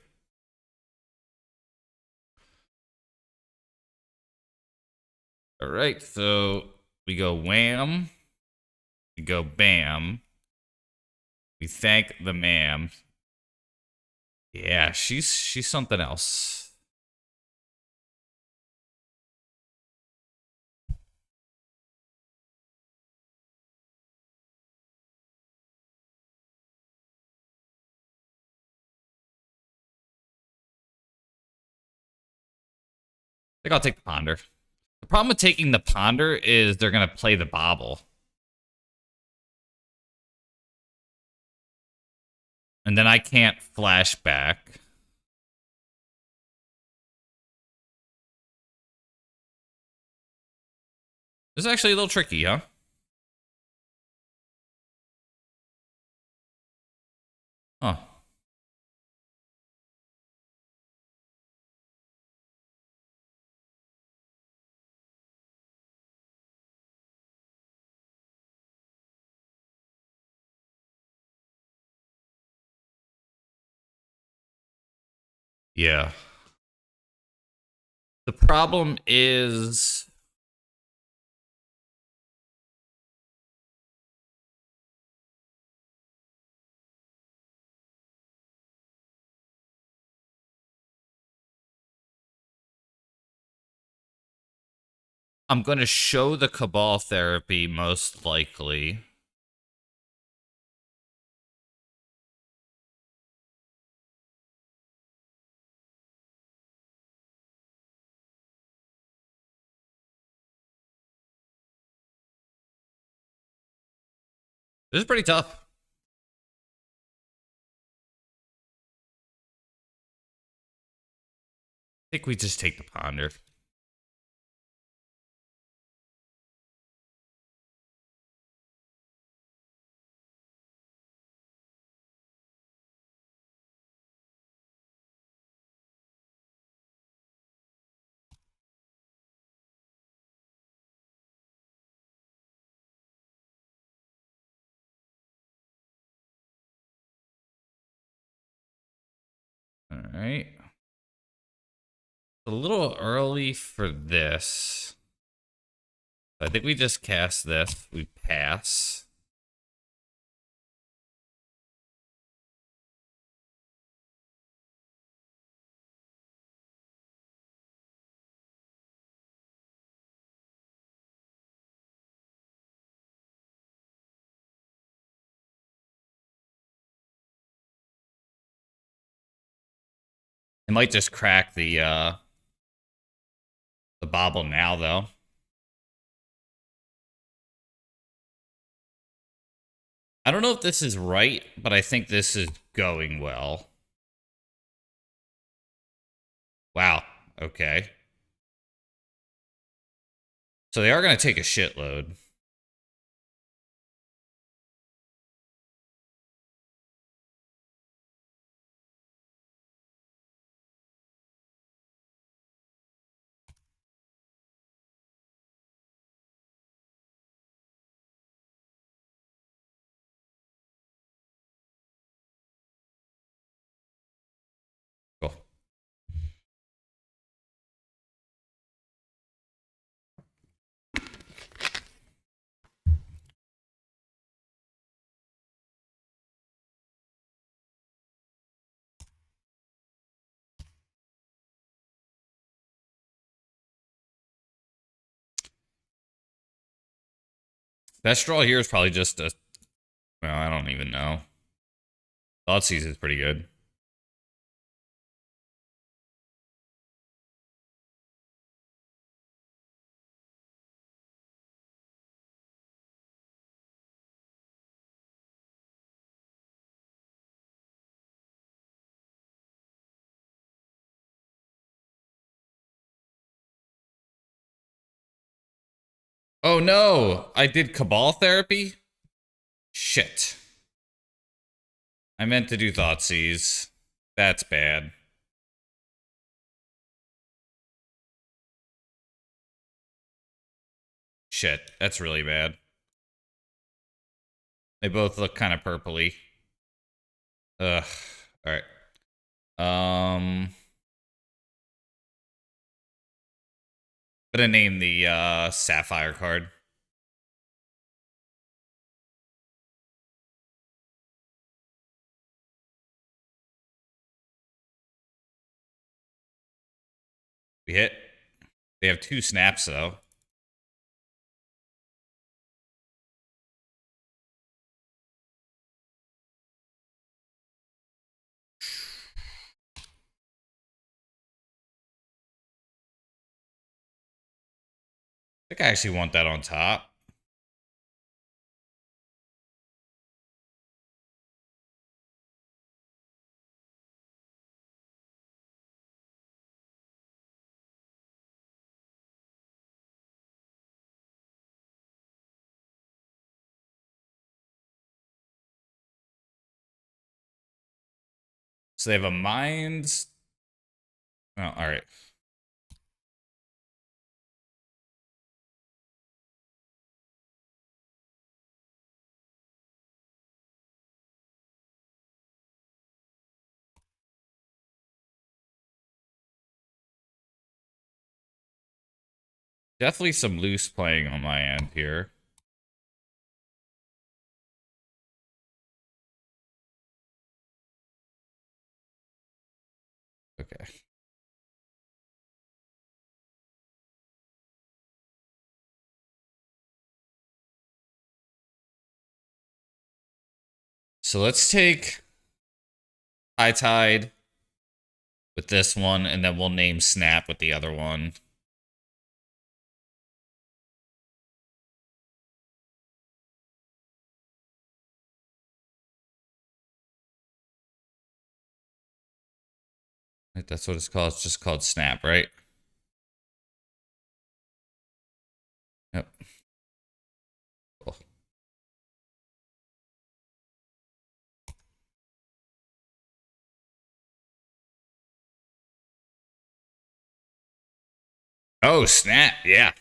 All right, so we go wham. We go bam. We thank the ma'am. Yeah, she's something else. I think I'll take the ponder. The problem with taking the ponder is they're gonna play the bobble. And then I can't flash back. This is actually a little tricky, huh? Huh. Yeah. The problem is I'm going to show the Cabal therapy most likely. This is pretty tough. I think we just take the ponder. All right. A little early for this. I think we just cast this. We pass. It might just crack the bobble now, though. I don't know if this is right, but I think this is going well. Wow. Okay. So they are going to take a shitload. Cool. Best draw here is probably just a... Well, I don't even know. Thoughtseize is pretty good. Oh no! I did Cabal therapy? Shit. I meant to do Thoughtseize. That's bad. Shit, that's really bad. They both look kind of purpley. Ugh. Alright. Gonna name the Sapphire card. We hit. They have 2 snaps though. I think I actually want that on top. So they have a Minds. Oh, alright. Definitely some loose playing on my end here. Okay. So let's take Hightide with this one, and then we'll name Snap with the other one. That's what it's called. It's just called Snap, right? Yep. Cool. Oh, Snap. Yeah.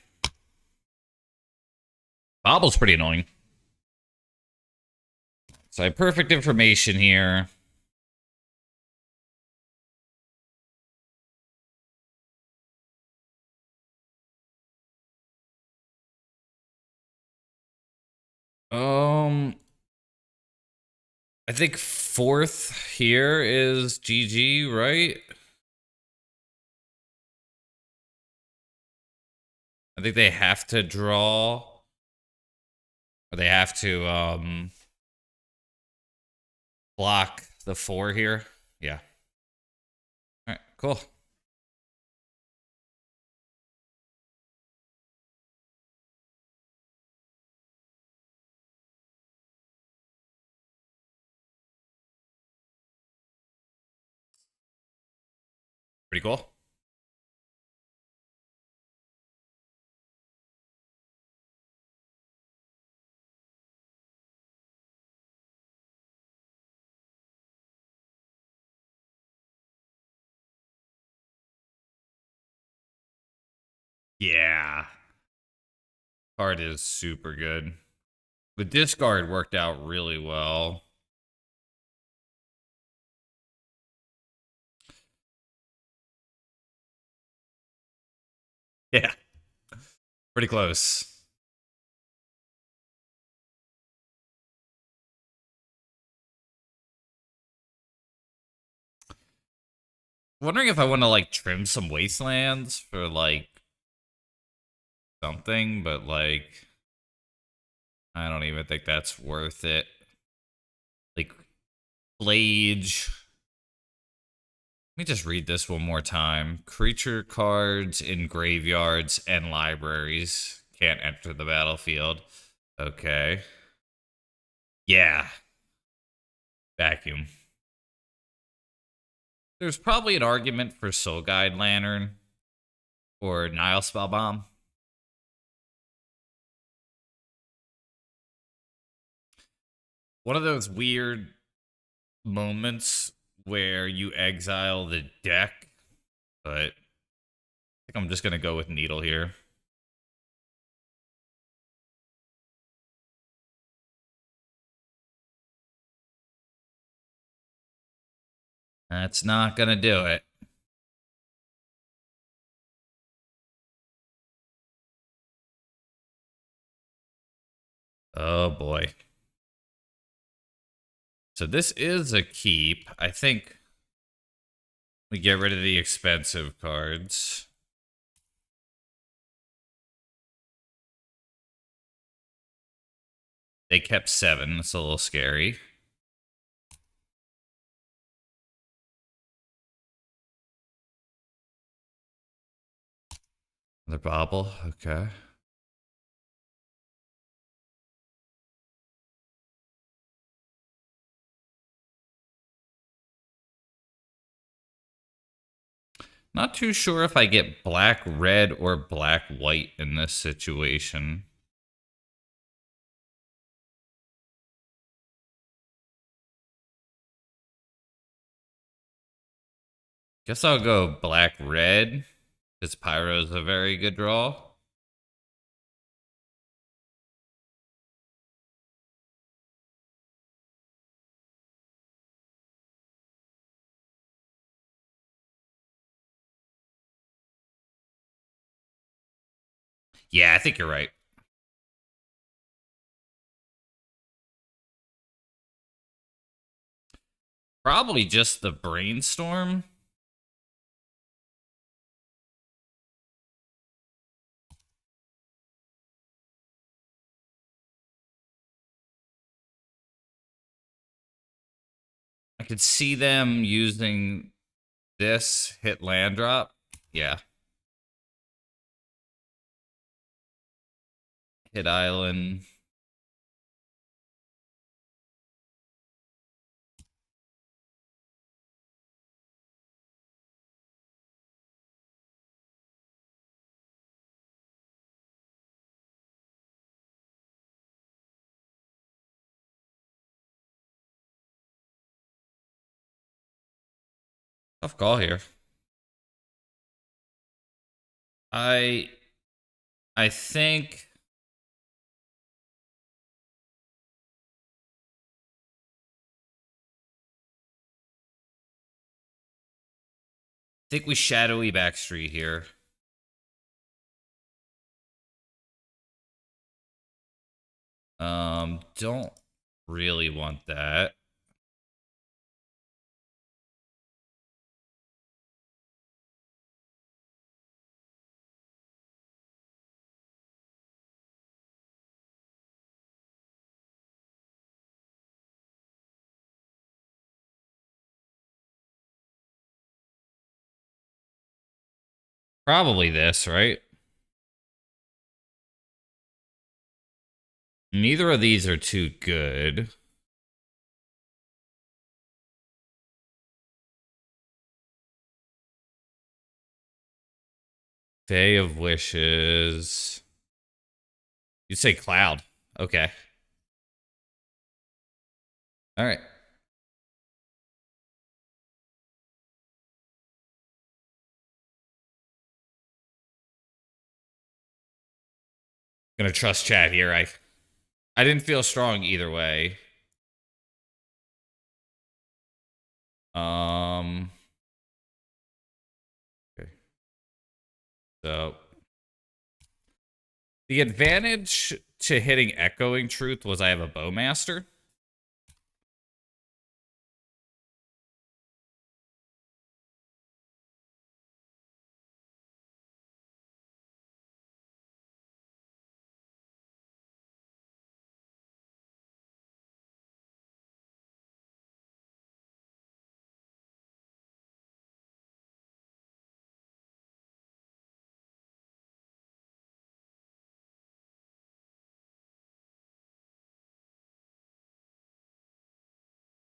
Bobble's pretty annoying. So I have perfect information here. Um, I think 4th here is GG, right? I think they have to draw, or they have to block the 4 here. Yeah. All right, cool. Pretty cool. Yeah. Card is super good. The discard worked out really well. Yeah. Pretty close. Wondering if I want to like trim some wastelands for like something, but like I don't even think that's worth it. Like Blage. Let me just read this one more time. Creature cards in graveyards and libraries can't enter the battlefield. Okay. Yeah. Vacuum. There's probably an argument for Soul Guide Lantern or Nile Spellbomb. one of those weird moments where you exile the deck, but I think I'm just gonna go with Needle here. That's not gonna do it. Oh boy. So this is a keep. I think we get rid of the expensive cards. They kept 7. That's a little scary. Another bobble. Okay. Not too sure if I get black, red, or black, white in this situation. Guess I'll go black, red, because Pyro's a very good draw. Yeah, I think you're right. Probably just the brainstorm. I could see them using this hit land drop. Yeah. Hit island. Tough call here. I think we shadowy backstreet here. Don't really want that. Probably this, right? Neither of these are too good. Day of Wishes. You'd say Cloud. Okay. All right. Gonna trust chat here. I didn't feel strong either way. Okay. So the advantage to hitting Echoing Truth was I have a Bowmaster.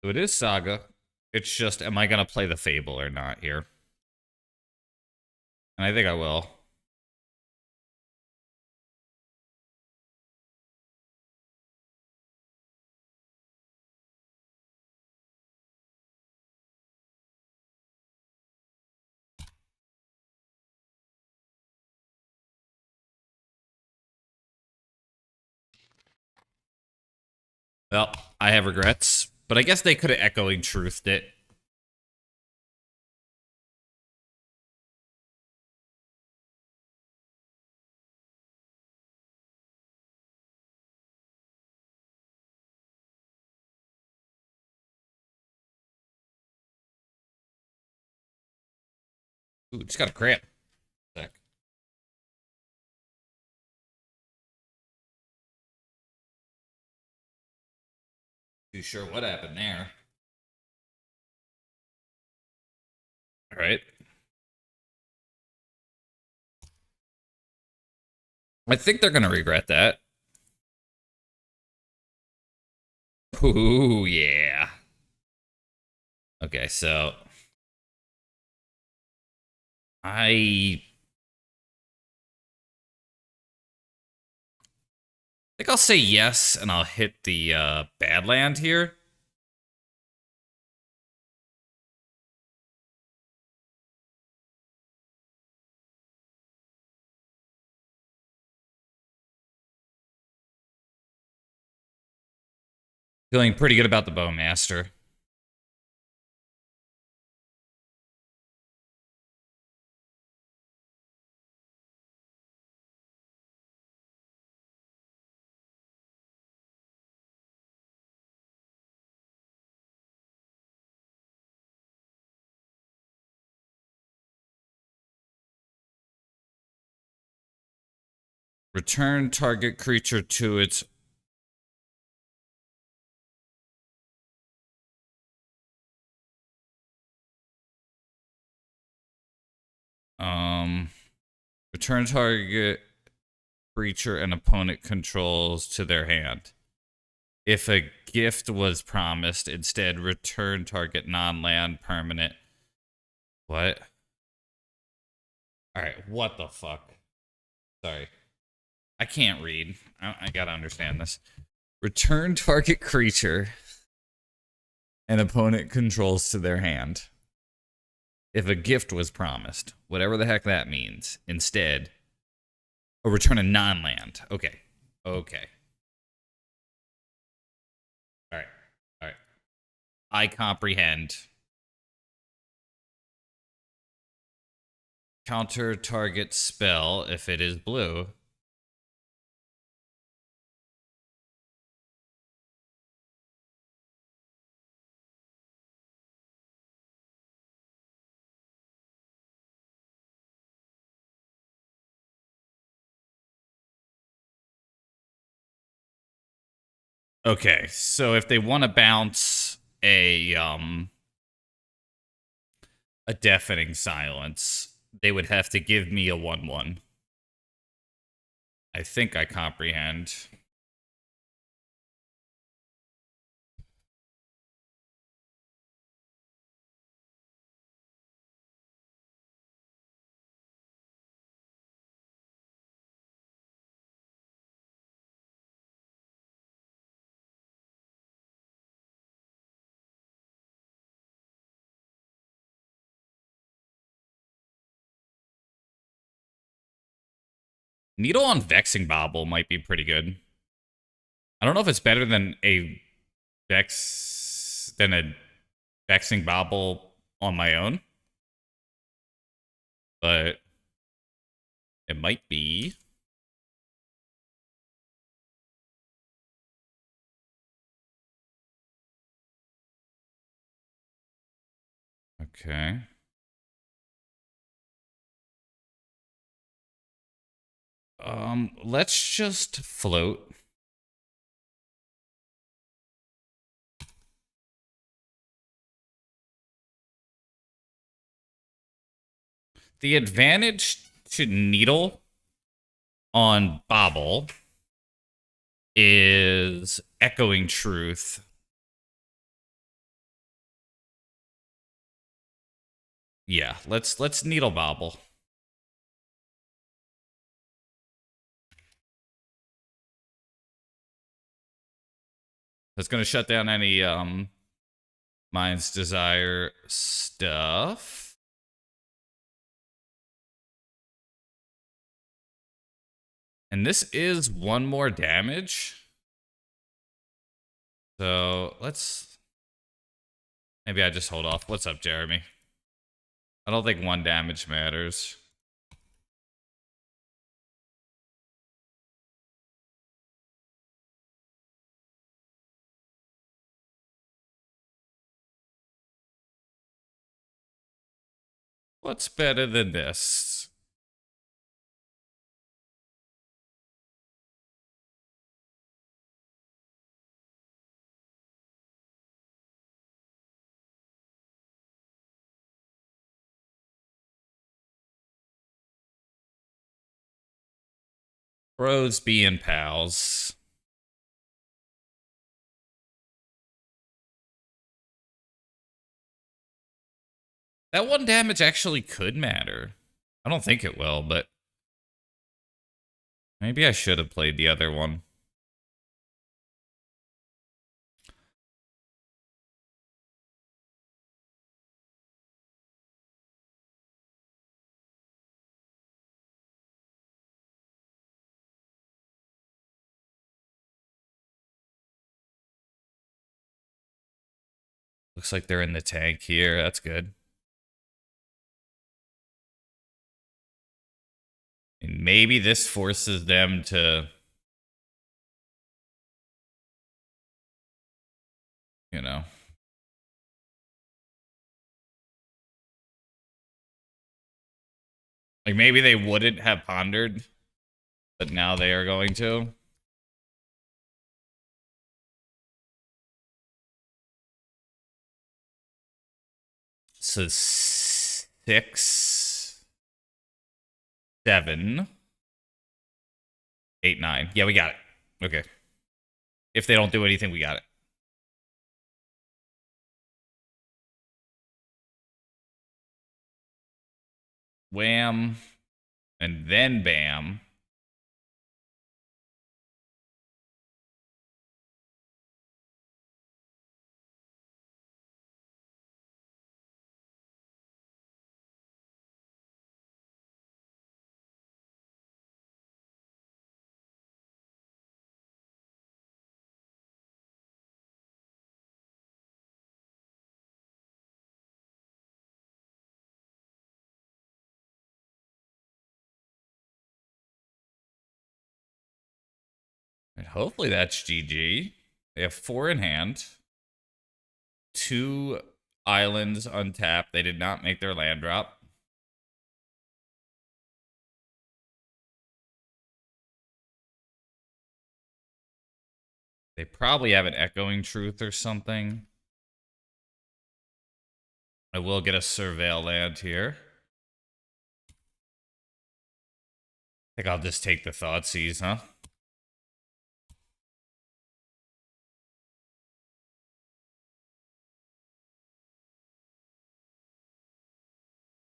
So it is Saga. It's just, am I gonna play the Fable or not here? And I think I will. Well, I have regrets, but I guess they could have echoing truthed it. Ooh, just got a cramp. Sec. Too sure what happened there. All right. I think they're gonna regret that. Ooh, yeah. Okay, so I think I'll say yes, and I'll hit the Badland here. Feeling pretty good about the Bowmaster. Return target creature to its return target creature and opponent controls to their hand. If a gift was promised, instead return target non-land permanent. What? All right, what the fuck? Sorry. I can't read. I gotta understand this. Return target creature and opponent controls to their hand. If a gift was promised, whatever the heck that means, instead, a return a non-land. Okay. Okay. All right. All right. I comprehend. Counter target spell if it is blue. Okay, so if they want to bounce a deafening silence, they would have to give me a 1/1. I think I comprehend. Needle on Vexing Bobble might be pretty good. I don't know if it's better than a Vexing Bobble on my own, but it might be. Okay. Let's just float. The advantage to Needle on Bobble is Echoing Truth. Yeah, let's Needle Bobble. That's gonna shut down any Mind's Desire stuff. And this is one more damage. So maybe I just hold off. What's up, Jeremy? I don't think 1 damage matters. What's better than this? Bros being pals. That 1 damage actually could matter. I don't think it will, but maybe I should have played the other one. Looks like they're in the tank here. That's good. And maybe this forces them to, you know. Like maybe they wouldn't have pondered, but now they are going to. So 6, 7, 8, 9. Yeah, we got it. Okay. If they don't do anything, we got it. Wham. And then bam. And hopefully that's GG. They have 4 in hand. 2 islands untapped. They did not make their land drop. They probably have an Echoing Truth or something. I will get a Surveil land here. I think I'll just take the Thoughtseize, huh?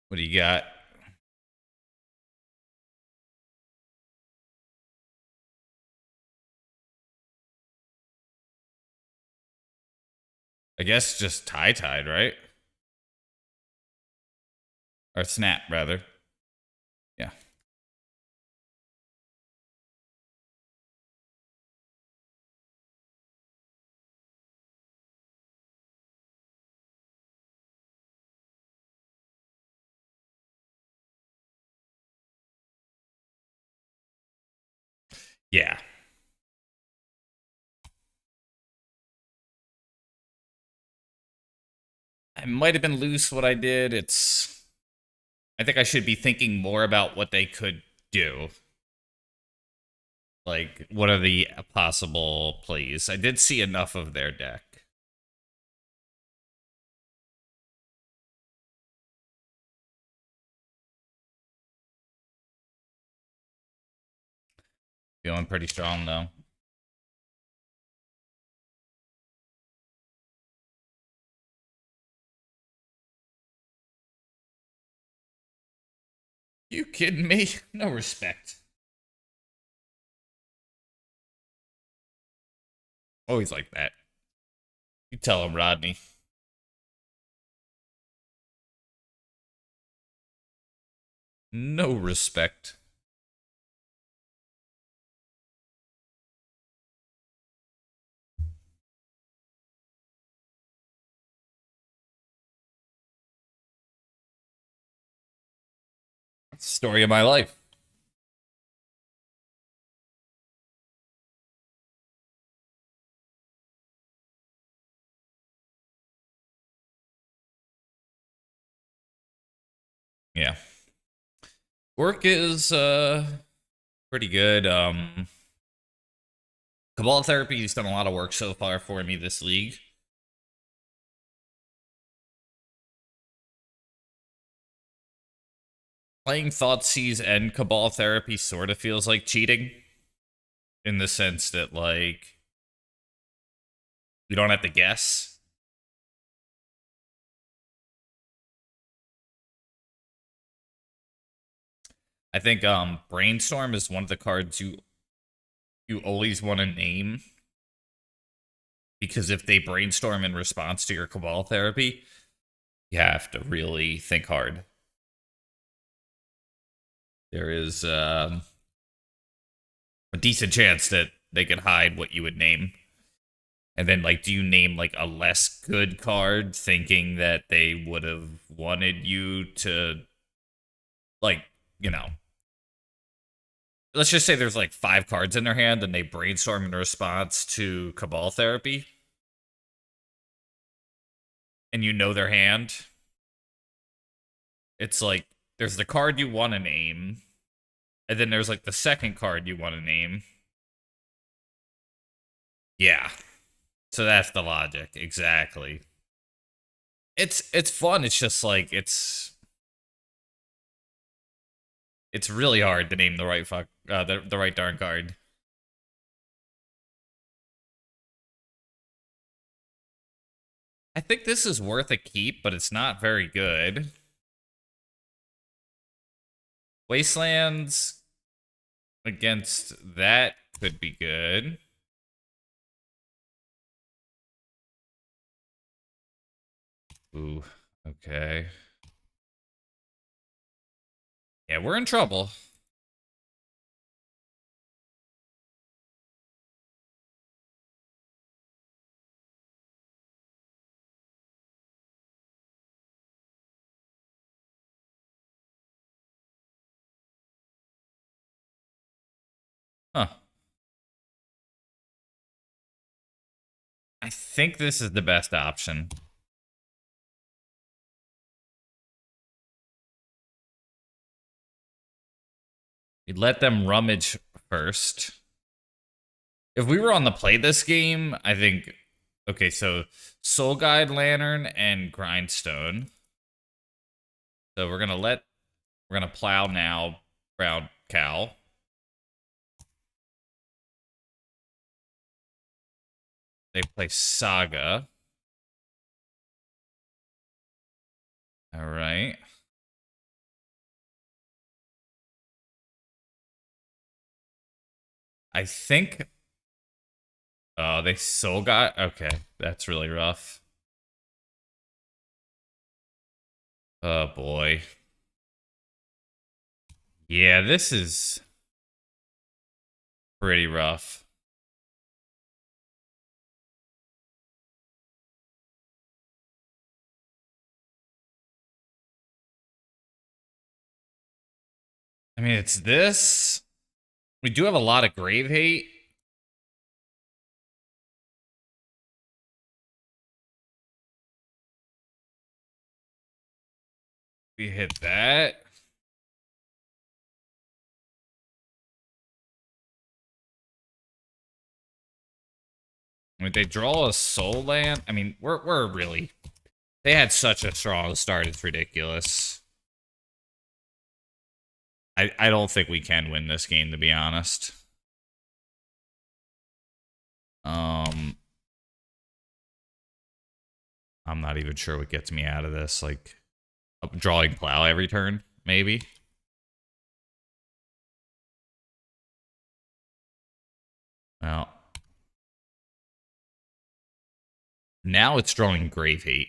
What do you got? I guess just Hightide, right? Or Snap, rather. Yeah. Yeah. I might have been loose what I did. I think I should be thinking more about what they could do. Like, what are the possible plays? I did see enough of their deck. Feeling pretty strong, though. You kidding me? No respect. Always like that. You tell him, Rodney. No respect. Story of my life. Yeah. Work is pretty good. Cabal Therapy has done a lot of work so far for me this league. Playing Thoughtseize and Cabal Therapy sort of feels like cheating. In the sense that, like, you don't have to guess. I think Brainstorm is one of the cards you always want to name. Because if they brainstorm in response to your Cabal Therapy, you have to really think hard. There is a decent chance that they could hide what you would name. And then, like, do you name, like, a less good card thinking that they would have wanted you to, like, you know, let's just say there's, like, 5 cards in their hand and they brainstorm in response to Cabal Therapy. And you know their hand. It's like, there's the card you want to name. And then there's, like, the second card you want to name. Yeah. So that's the logic. Exactly. It's fun. It's just like it's really hard to name the right the right darn card. I think this is worth a keep, but it's not very good. Wastelands against that could be good. Ooh, okay. Yeah, we're in trouble. Huh. I think this is the best option. We let them rummage first. If we were on the play this game, I think... Okay, so Soul Guide Lantern and Grindstone. So we're gonna plow now, Brown Cow. They play Saga. All right. I think... Oh, they Soul got... Okay, that's really rough. Oh, boy. Yeah, this is pretty rough. I mean, it's this. We do have a lot of grave hate. We hit that. I mean, they draw a soul land. I mean, we're really... They had such a strong start, it's ridiculous. I don't think we can win this game, to be honest. I'm not even sure what gets me out of this. Like, drawing plow every turn, maybe. Well, now it's drawing grave hate.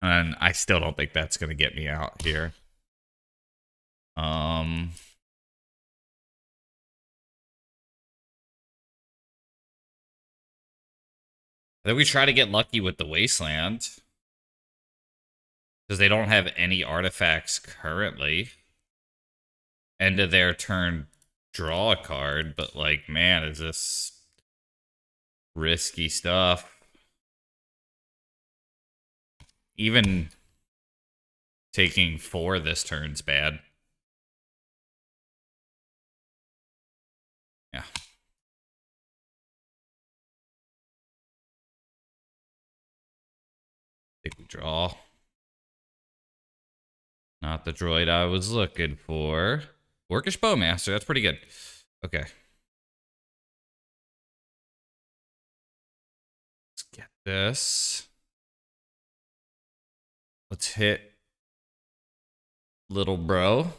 And I still don't think that's going to get me out here. I think we try to get lucky with the Wasteland. Because they don't have any artifacts currently. End of their turn, draw a card, but like, man, is this risky stuff? Even taking 4 this turn's bad. Yeah. Think we draw. Not the droid I was looking for. Orcish Bowmaster, that's pretty good. Okay. Let's get this. Let's hit little bro.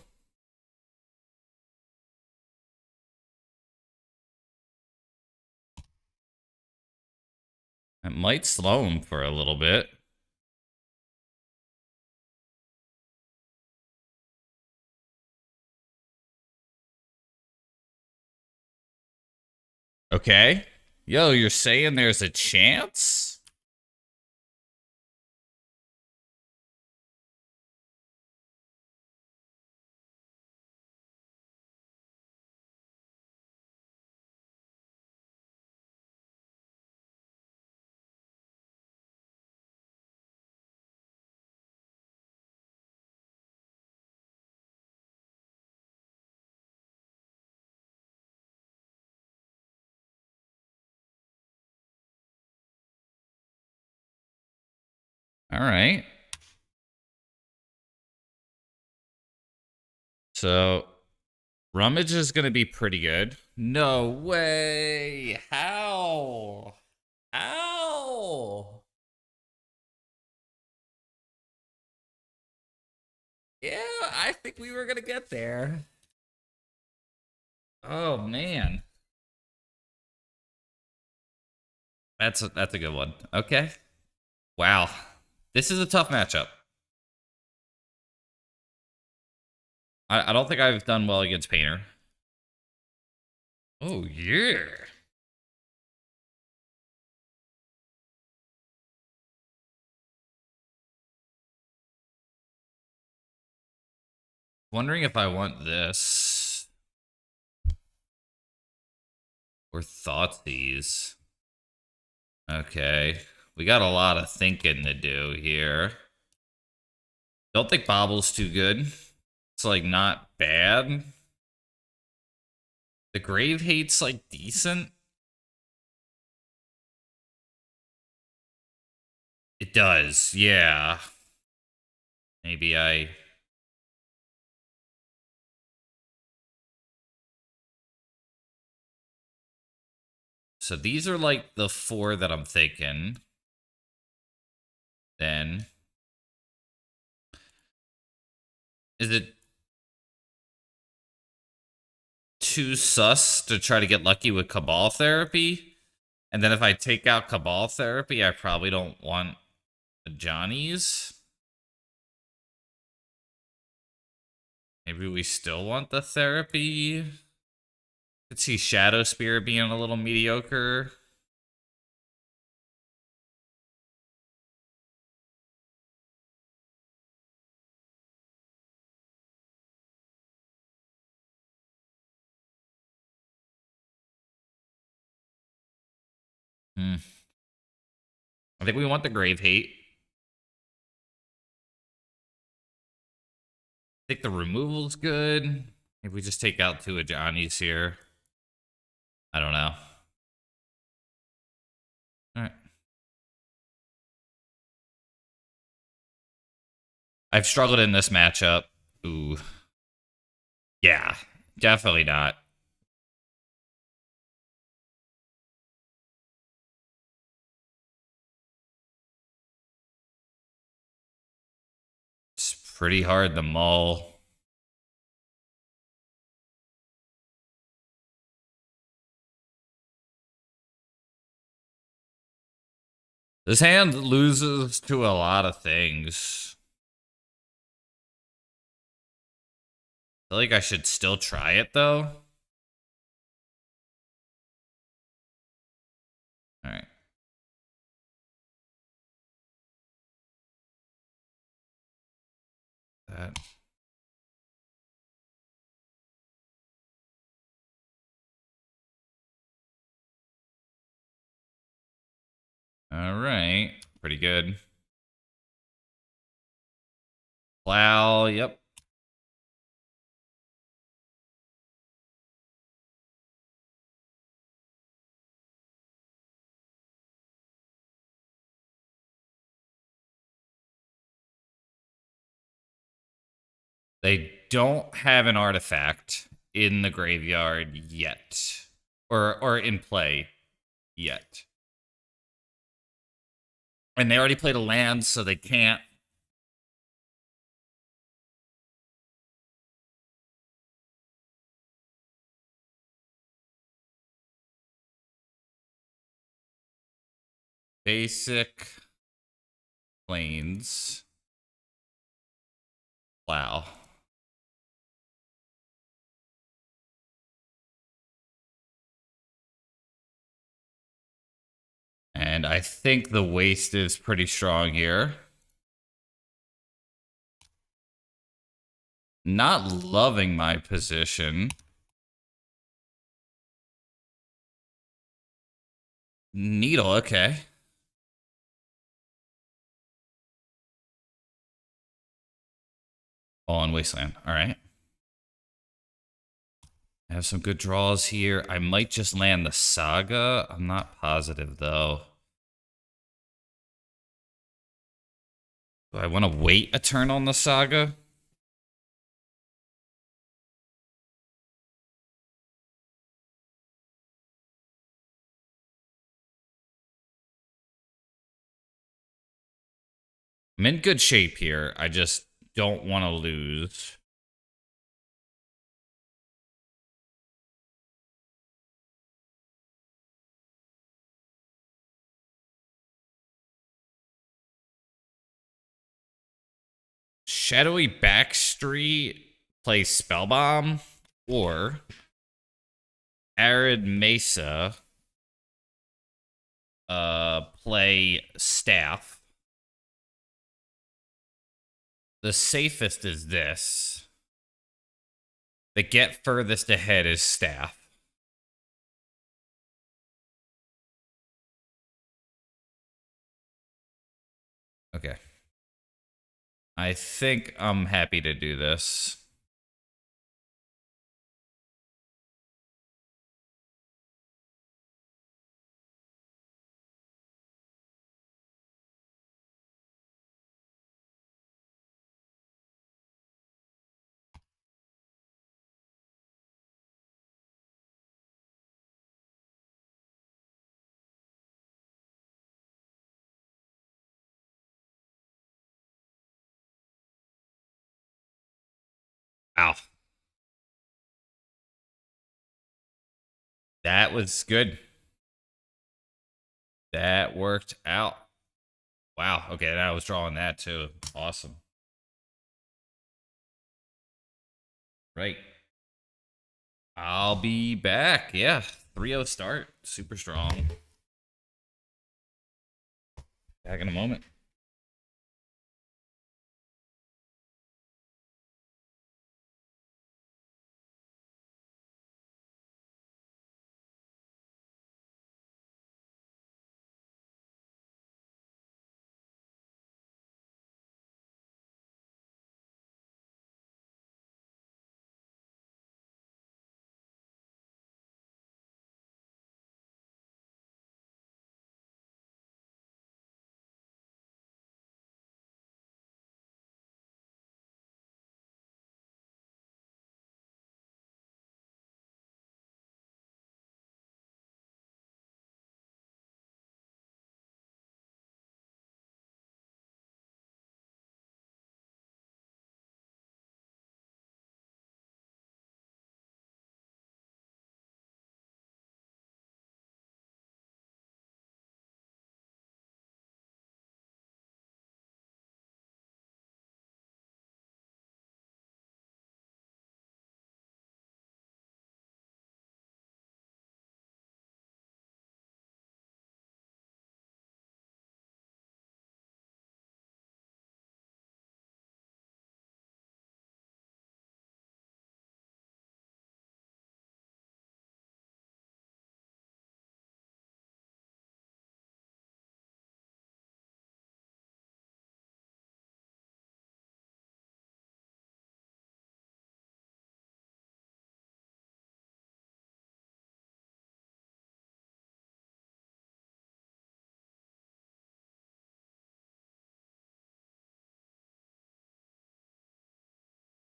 It might slow him for a little bit. Okay. Yo, you're saying there's a chance? All right. So, Rummage is going to be pretty good. No way. How? How? Yeah, I think we were going to get there. Oh, man. That's a good one. Okay. Wow. This is a tough matchup. I don't think I've done well against Painter. Oh, yeah. Wondering if I want this or Thoughtseize. Okay. We got a lot of thinking to do here. Don't think Bobble's too good. It's like not bad. The Grave Hate's like decent. It does, yeah. Maybe I... So these are like the 4 that I'm thinking. Then... Is it too sus to try to get lucky with Cabal Therapy? And then if I take out Cabal Therapy, I probably don't want Johnny's. Maybe we still want the Therapy. Could see Shadow Spear being a little mediocre. I think we want the Grave Hate. I think the removal's good. If we just take out 2 of Johnny's here. I don't know. All right. I've struggled in this matchup. Ooh. Yeah, definitely not. It's pretty hard to mull. This hand loses to a lot of things. I feel like I should still try it, though. All right. All right. Pretty good. Plow, yep. They don't have an artifact in the graveyard yet. Or in play yet. And they already played a land, so they can't. Basic planes. Wow. And I think the waste is pretty strong here. Not loving my position. Needle, okay. Oh, on Wasteland. All right. I have some good draws here. I might just land the Saga. I'm not positive, though. Do I want to wait a turn on the Saga? I'm in good shape here. I just don't want to lose. Shadowy Backstreet plays Spellbomb, or Arid Mesa play Staff. The safest is this. The get furthest ahead is Staff. Okay. I think I'm happy to do this. Ow. That was good. That worked out. Wow. Okay, I was drawing that too. Awesome. Right. I'll be back. Yeah. 3-0 start. Super strong. Back in a moment.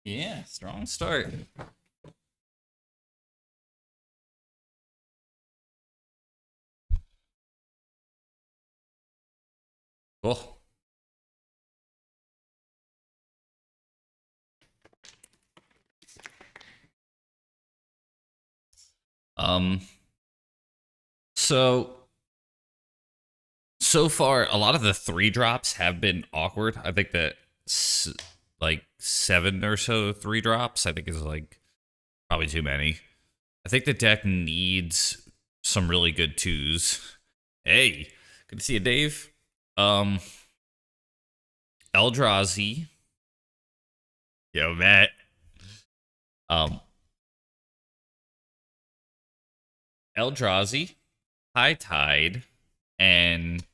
Yeah, strong start. Cool. Um, so so far, a lot of the 3 drops have been awkward. I think that like 7 or so 3 drops, I think is like probably too many. I think the deck needs some really good 2s. Hey, good to see you, Dave. Um, Eldrazi. Yo, Matt. Um, Eldrazi, Hightide, and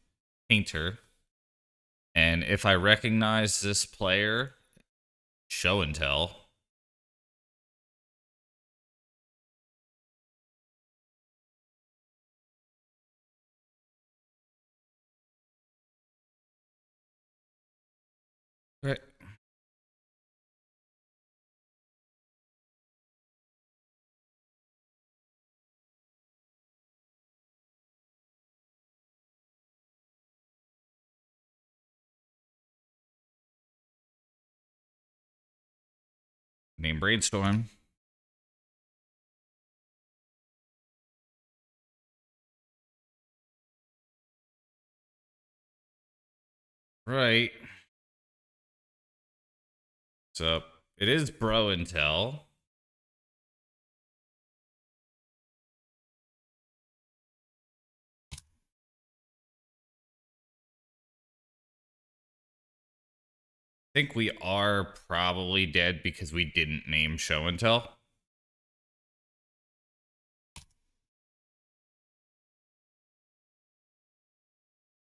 Painter. And if I recognize this player, show and tell. Right. Name Brainstorm. Right. So it is Bro and Tell. I think we are probably dead because we didn't name Show and Tell.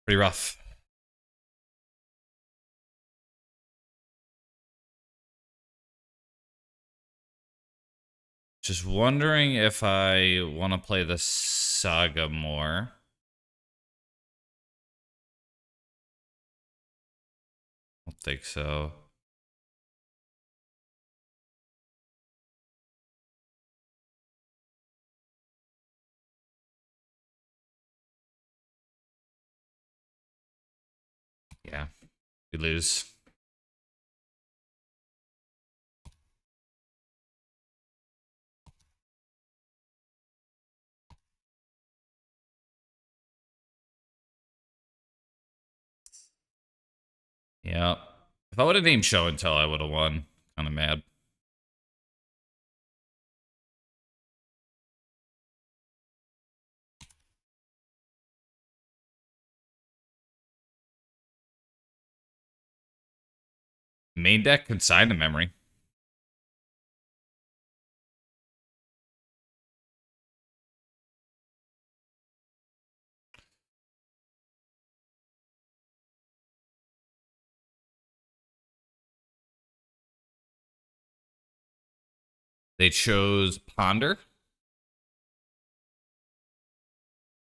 Pretty rough. Just wondering if I want to play the Saga more. I don't think so. Yeah, we lose. Yeah. If I would have named Show and Tell, I would have won. Kind of mad. Main deck consign to memory. They chose Ponder.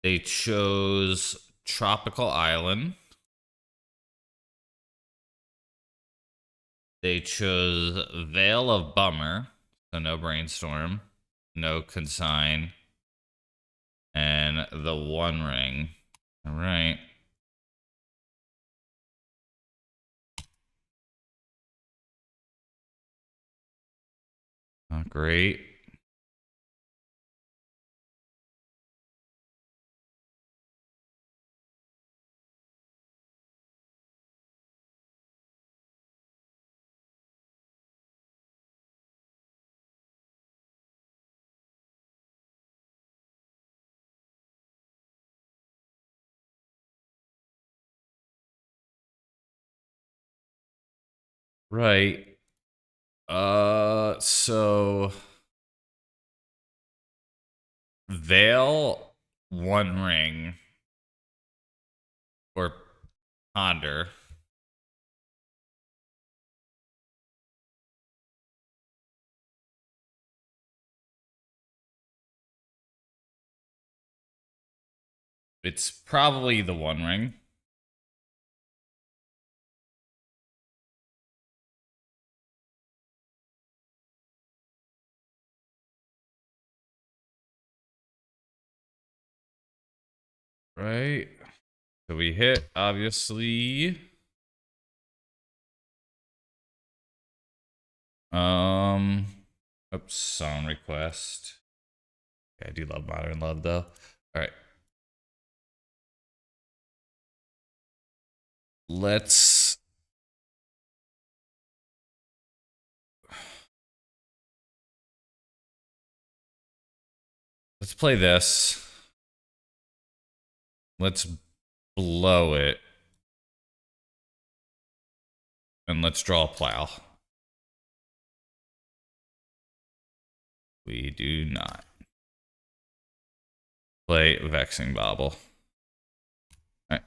They chose Tropical Island. They chose Veil of Bummer. So no Brainstorm. No Consign. And the One Ring. All right. Not great. Right. So Veil, One Ring, or Ponder. It's probably the One Ring. Right. So we hit, obviously. Oops, song request. Yeah, I do love Modern Love though. All right. Let's play this. Let's blow it. And let's draw a plow. We do not. Play Vexing Bobble. All right.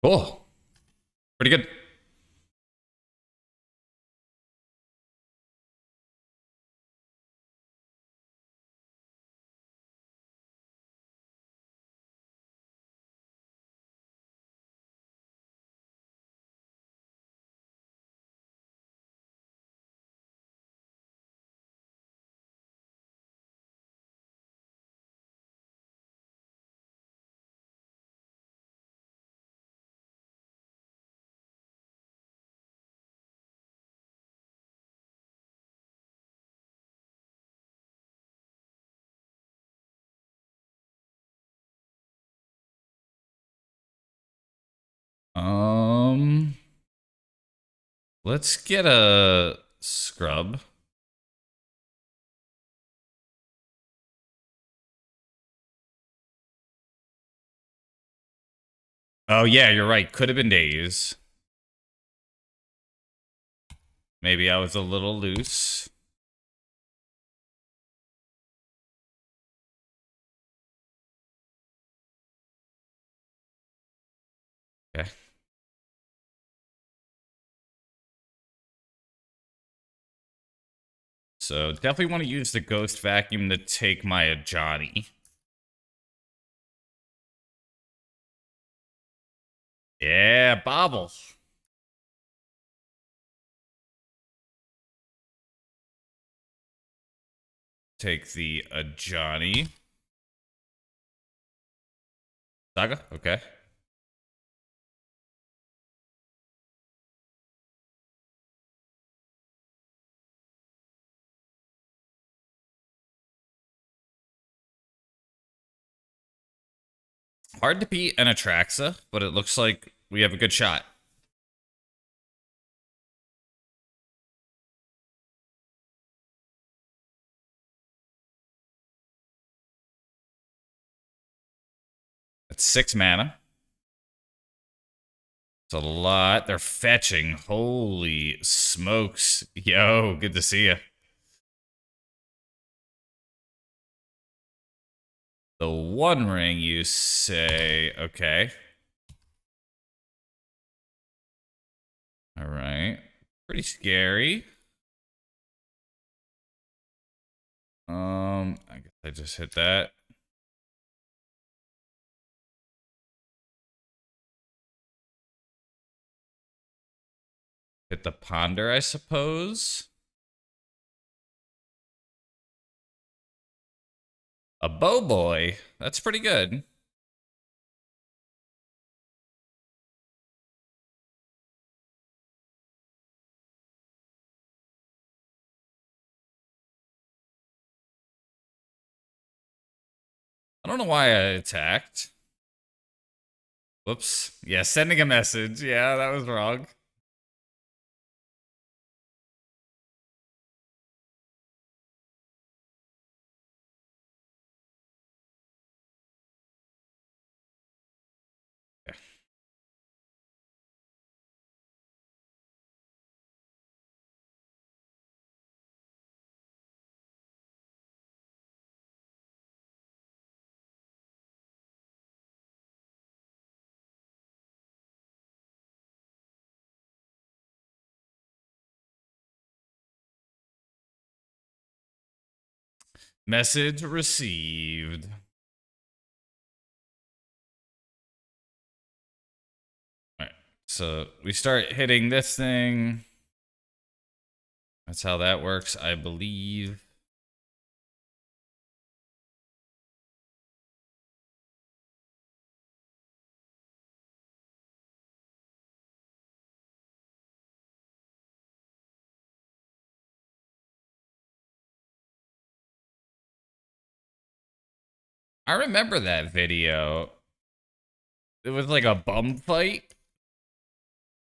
Cool. Pretty good. Let's get a scrub. Oh yeah, you're right. Could have been days. Maybe I was a little loose. Okay. So definitely want to use the ghost vacuum to take my Johnny. Yeah, bobble. Take the Johnny. Saga? Okay. Hard to beat an Atraxa, but it looks like we have a good shot. That's 6 mana. It's a lot. They're fetching. Holy smokes. Yo, good to see you. The One Ring, you say. Okay. All right. Pretty scary. I guess I just hit that. Hit the Ponder, I suppose. A Bow Boy. That's pretty good. I don't know why I attacked. Whoops. Yeah, sending a message. Yeah, that was wrong. Message received. All right. So we start hitting this thing. That's how that works, I believe. I remember that video. It was like a bum fight.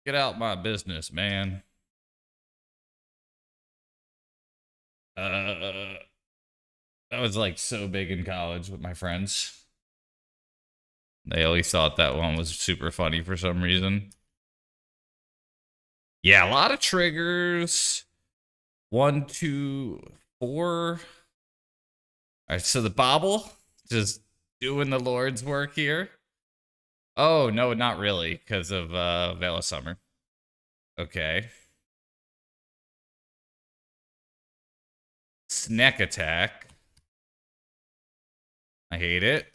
Get out my business, man. That was like so big in college with my friends. They always thought that one was super funny for some reason. Yeah, a lot of triggers. 1, 2, 4. All right, so the bobble, just doing the Lord's work here. Oh, no, not really, because of Veil of Summer. Okay. Snack attack. I hate it.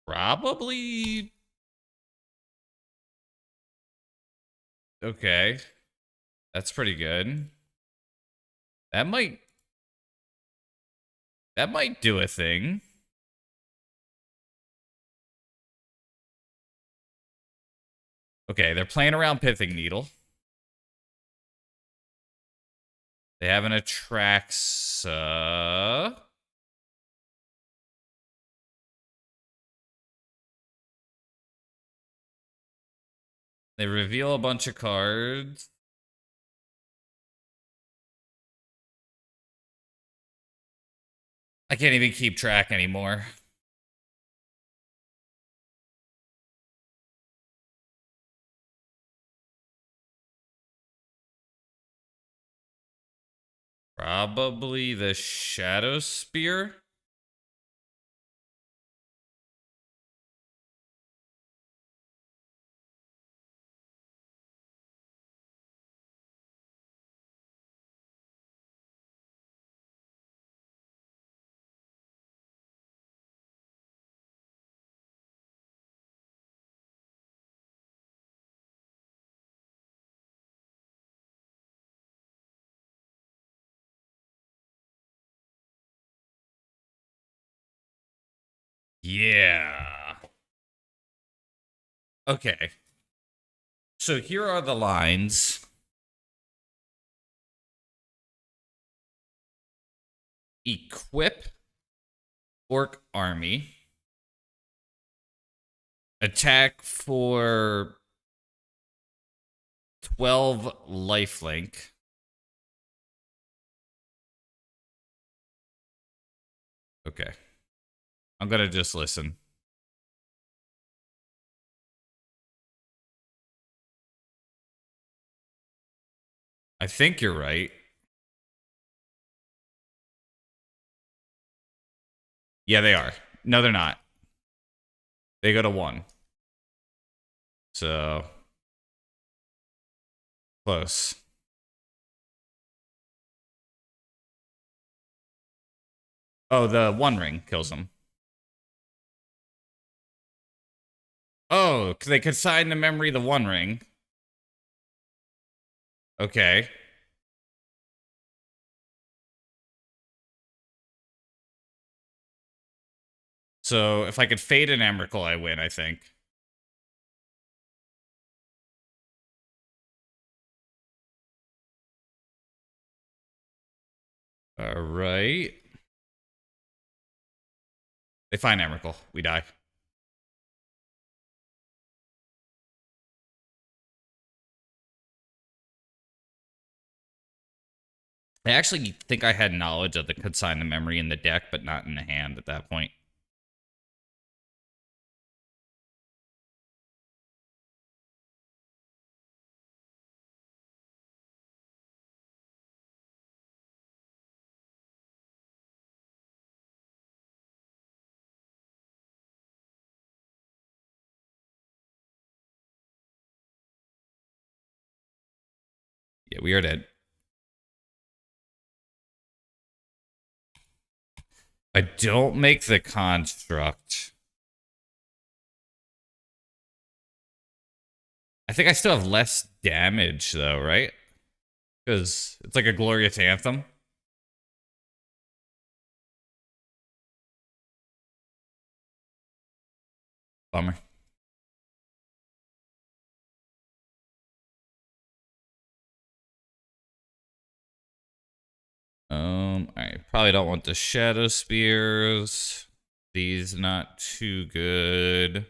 Probably. Okay. That's pretty good. That might do a thing. Okay, they're playing around Pithing Needle. They have an Atraxa. They reveal a bunch of cards. I can't even keep track anymore. Probably the Shadow Spear. Yeah. Okay. So here are the lines. Equip Orc Army. Attack for 12 lifelink. Okay. I'm going to just listen. I think you're right. Yeah, they are. No, they're not. They go to 1. So, close. Oh, the One Ring kills them. Oh, because they consign to memory the One Ring. Okay. So if I could fade an Emrakul, I win, I think. All right. They find Emrakul. We die. I actually think I had knowledge of the consign to memory in the deck, but not in the hand at that point. Yeah, we are dead. I don't make the construct. I think I still have less damage though, right? Because it's like a glorious anthem. Bummer. I probably don't want the shadow spears. These not too good.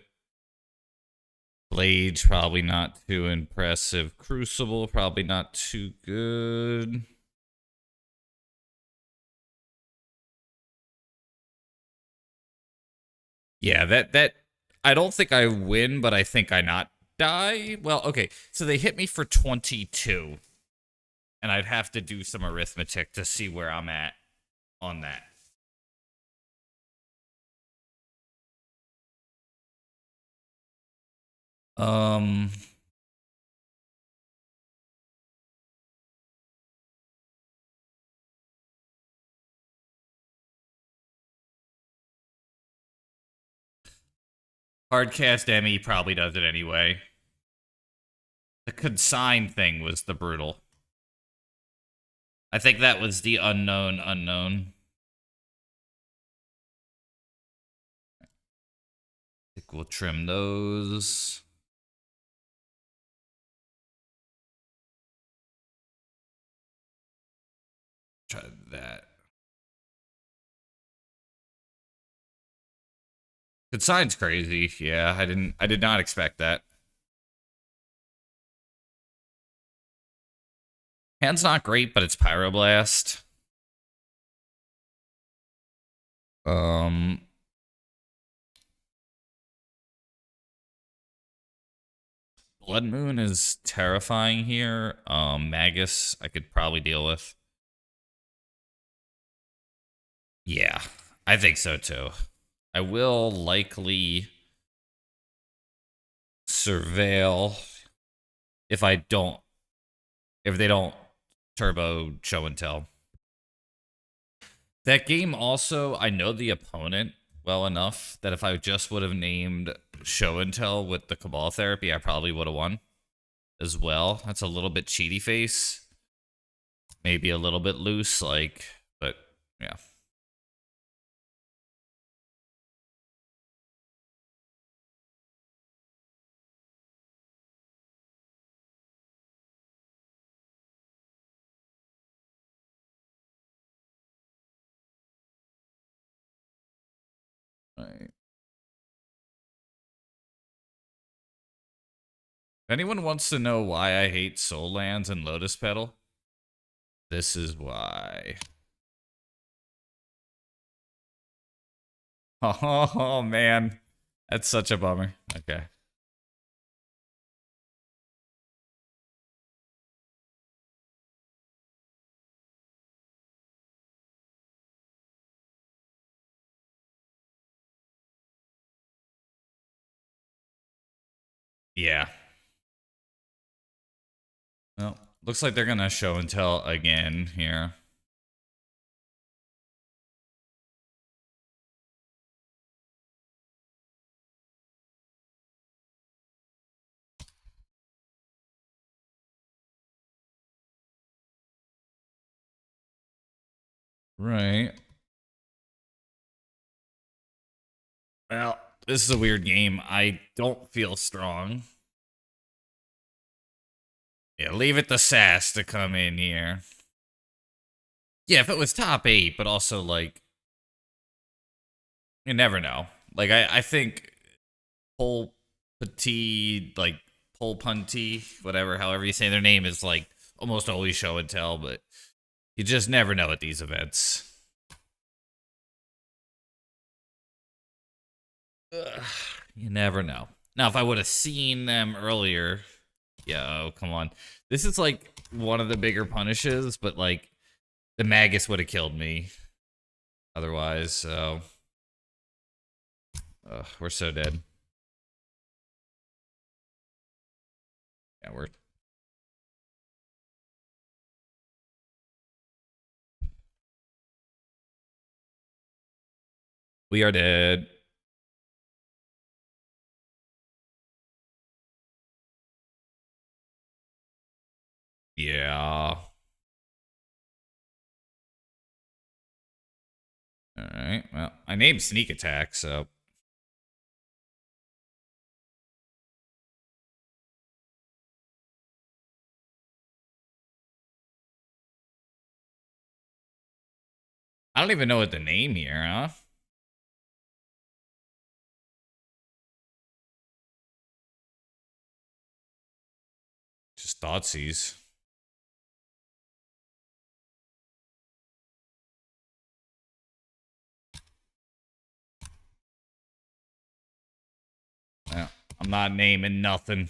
Blade probably not too impressive. Crucible probably not too good. Yeah, that I don't think I win, but I think I not die. Well, okay. So they hit me for 22, and I'd have to do some arithmetic to see where I'm at on that. Um Hardcast ME probably does it anyway. The consign thing was the brutal. I think that was the unknown unknown. I think we'll trim those. Try that. Consign's crazy. Yeah, I did not expect that. Hand's not great, but it's Pyroblast. Um Blood Moon is terrifying here. Magus I could probably deal with. Yeah, I think so too. I will likely surveil if I don't if they don't turbo show and tell. That game also, I know the opponent well enough that if I just would have named show and tell with the Cabal therapy, I probably would have won as well. That's a little bit cheaty face. Maybe a little bit loose, like, but yeah. Right. If anyone wants to know why I hate Soul Lands and Lotus Petal, this is why. Oh, man. That's such a bummer. Okay. Yeah. Well, looks like they're going to show and tell again here. Right. Well, this is a weird game. I don't feel strong. Yeah, leave it to Sass to come in here. Yeah, if it was top 8, but also, like, you never know. Like, I think Pol Petit, like, Pol Punty, whatever, however you say their name, is, like, almost always show and tell, but you just never know at these events. Ugh, you never know. Now, if I would have seen them earlier, yo, come on. This is like one of the bigger punishes, but like the Magus would have killed me otherwise. So we're so dead. Yeah, we're We are dead. Yeah. Alright, well, I named Sneak Attack, so... I don't even know what to name here, huh? Just Thoughtseize. Yeah, I'm not naming nothing.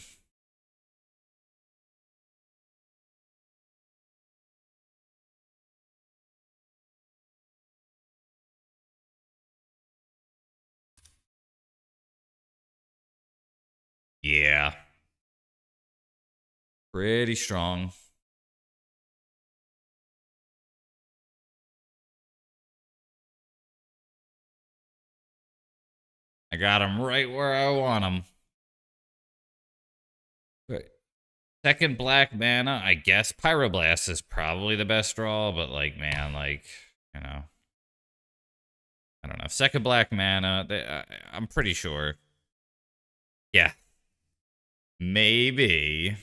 Yeah. Pretty strong. I got him right where I want him. Right. Second black mana, I guess Pyroblast is probably the best draw, but like, man, like, you know. I don't know. Second black mana, I'm pretty sure. Yeah. Maybe.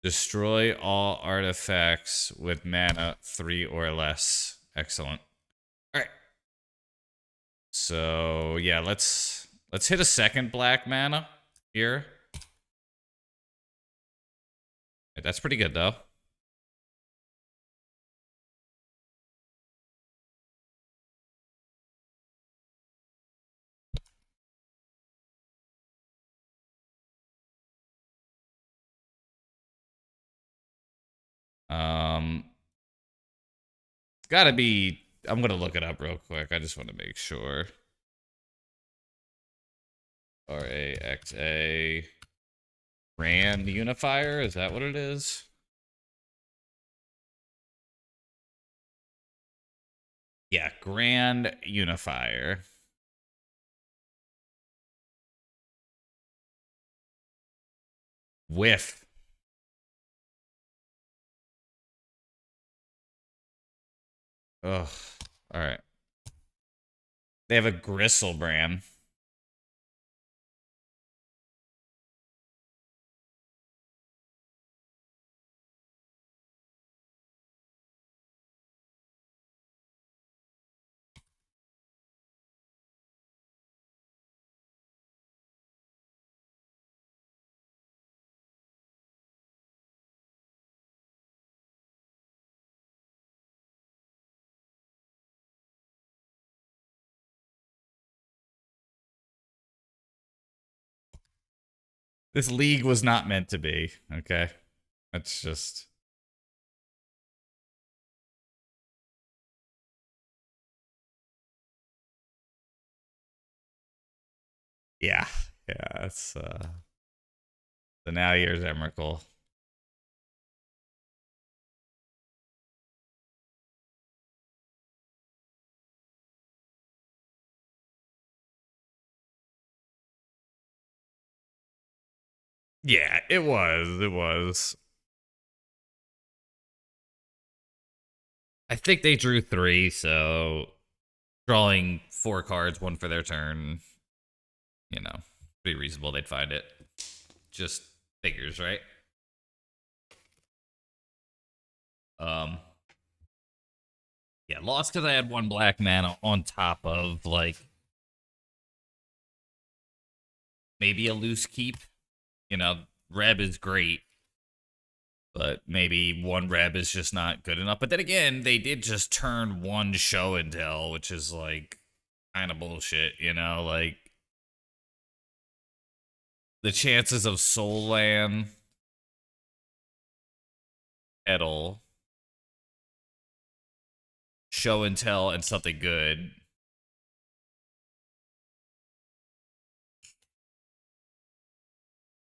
Destroy all artifacts with mana 3 or less. Excellent. All right. So, yeah, let's hit a second black mana here. That's pretty good though. It's got to be, I'm going to look it up real quick. I just want to make sure. RAXA Grand Unifier, is that what it is? Yeah, Grand Unifier. Whiff. Ugh. All right. They have a Gristlebrand. This league was not meant to be, okay? That's just... Yeah. Yeah, it's, So now here's Emrakul. Yeah, it was. It was. I think they drew 3, so drawing 4 cards, one for their turn, you know, pretty reasonable they'd find it. Just figures, right? Um, yeah, lost because I had 1 black mana on top of, like, maybe a loose keep. You know, Reb is great, but maybe 1 Reb is just not good enough. But then again, they did just turn 1 show and tell, which is, like, kind of bullshit, you know? Like, the chances of Soul Land, Edel, show and tell, and something good.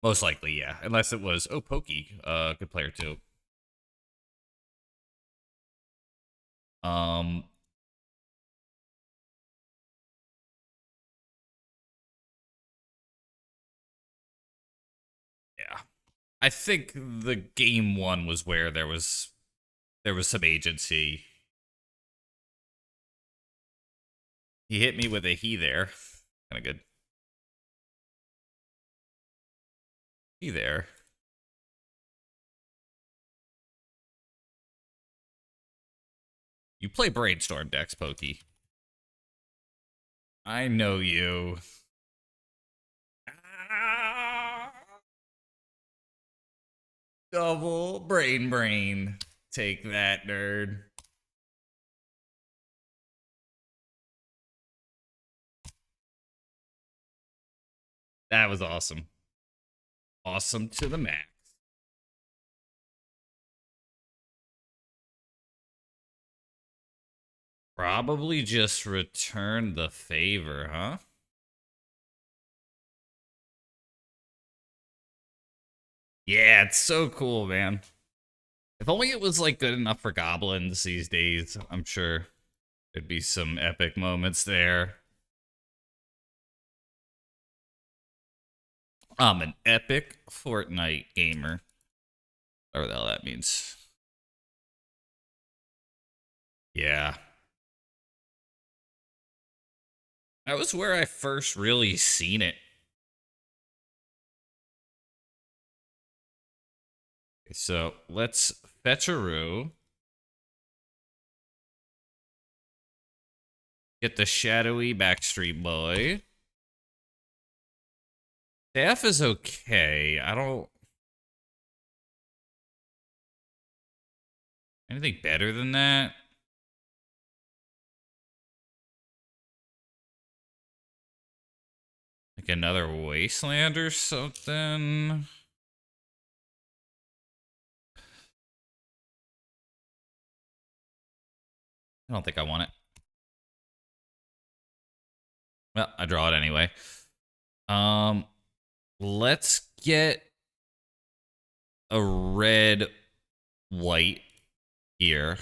Most likely, yeah. Unless it was, oh, Pokey, good player too. Um, yeah. I think the game one was where there was some agency. He hit me with a he there. Kind of good. He there. You play Brainstorm decks, Pokey. I know you. Ah, double brain. Take that, nerd. That was awesome. Awesome to the max. Probably just return the favor, huh? Yeah, it's so cool, man. If only it was like good enough for goblins these days, I'm sure there'd be some epic moments there. I'm an epic Fortnite gamer. Whatever the hell that means. Yeah. That was where I first really seen it. So let's fetcheroo. Get the shadowy backstreet boy. Staff is okay. I don't. Anything better than that? Like another wasteland or something? I don't think I want it. Well, I draw it anyway. Let's get a red white here.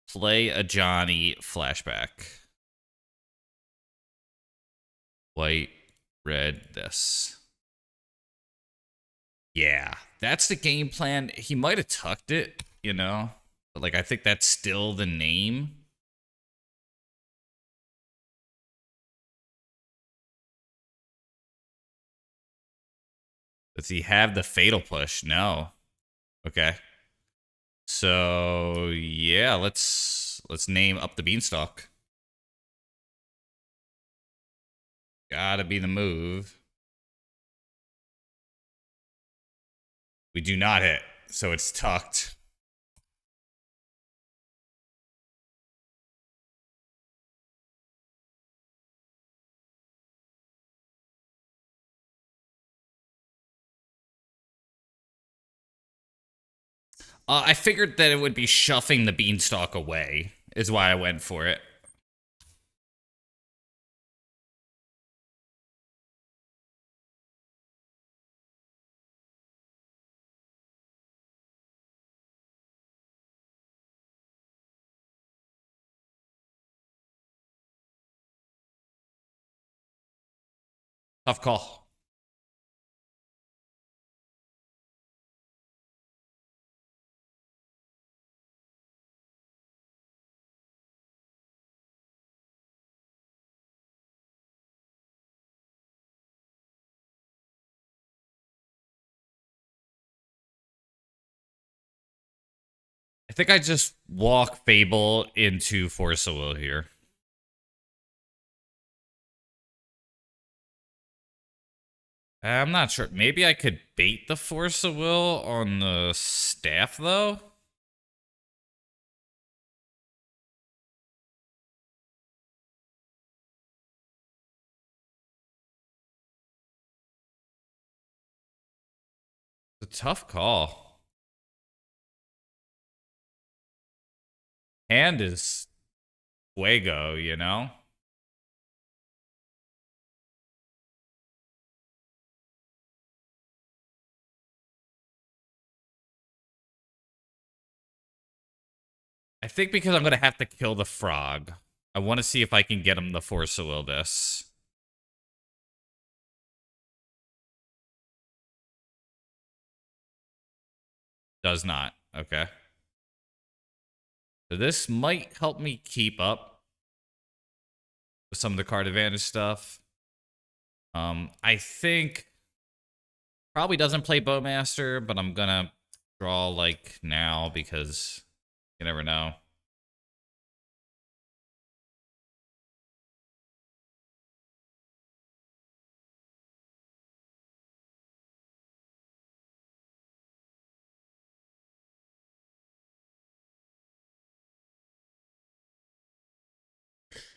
Play a Johnny flashback. White, red, this. Yeah, that's the game plan. He might have tucked it, you know? But, like, I think that's still the name. Does he have the fatal push? No. Okay. So, yeah, let's name up the beanstalk. Gotta be the move. We do not hit, so it's tucked. I figured that it would be shuffling the beanstalk away, is why I went for it. Tough call. I think I just walk Fable into Force of Will here. I'm not sure. Maybe I could bait the Force of Will on the staff, though? It's a tough call. Hand is fuego, you know? I think because I'm going to have to kill the frog. I want to see if I can get him the Force of Will this. Does not. Okay. So this might help me keep up with some of the card advantage stuff. I think probably doesn't play Bowmaster, but I'm gonna draw like now because you never know.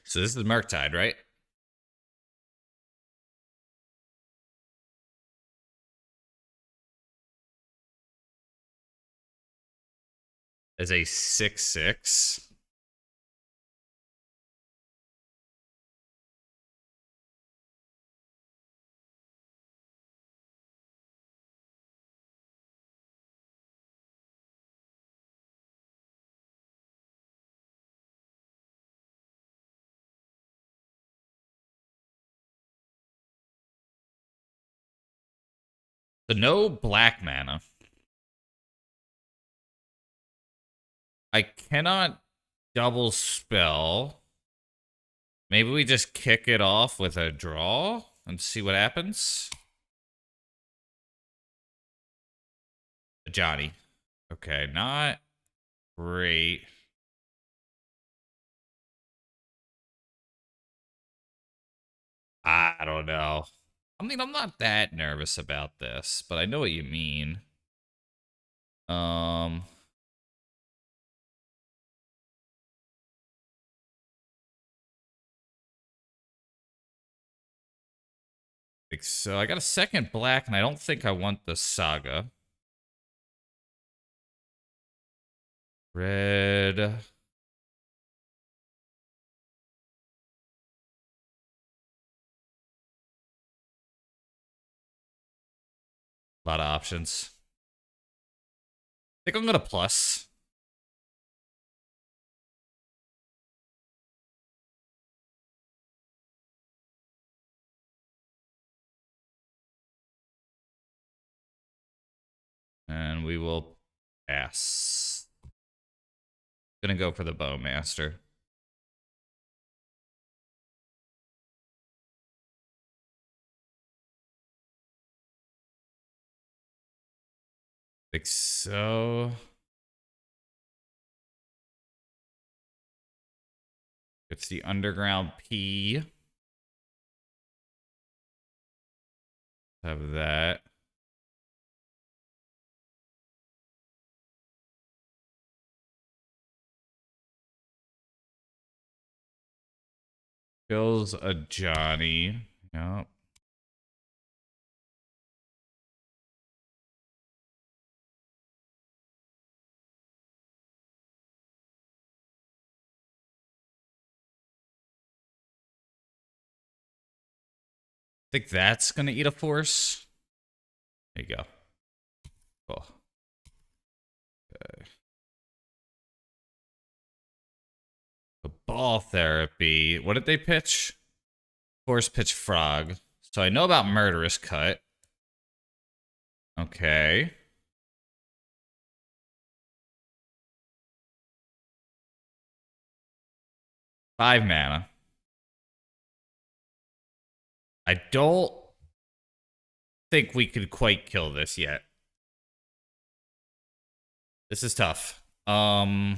So this is Murktide, right? As a 6/6. So no black mana. I cannot double spell. Maybe we just kick it off with a draw and see what happens. Johnny. Okay, not great. I don't know. I mean, I'm not that nervous about this, but I know what you mean. Um, so I got a second black, and I don't think I want the Saga. Red. A lot of options. I think I'm gonna plus. And we will pass. Gonna go for the Bowmaster. Think so. It's the Underground P. Have that. Kills a Johnny. Yep. I think that's gonna eat a force. There you go. Cool. Okay. The ball therapy. What did they pitch? Force pitch frog. So I know about murderous cut. Okay. Five mana. I don't think we could quite kill this yet. This is tough. I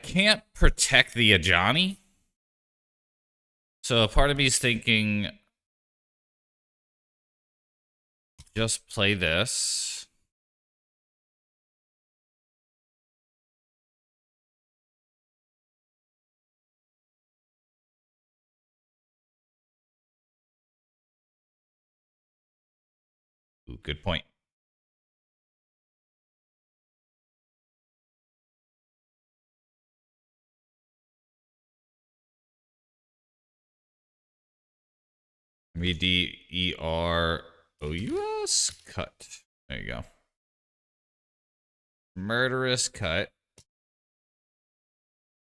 can't protect the Ajani. So a part of me is thinking just play this. Ooh, good point. Murderous cut. There you go. Murderous cut.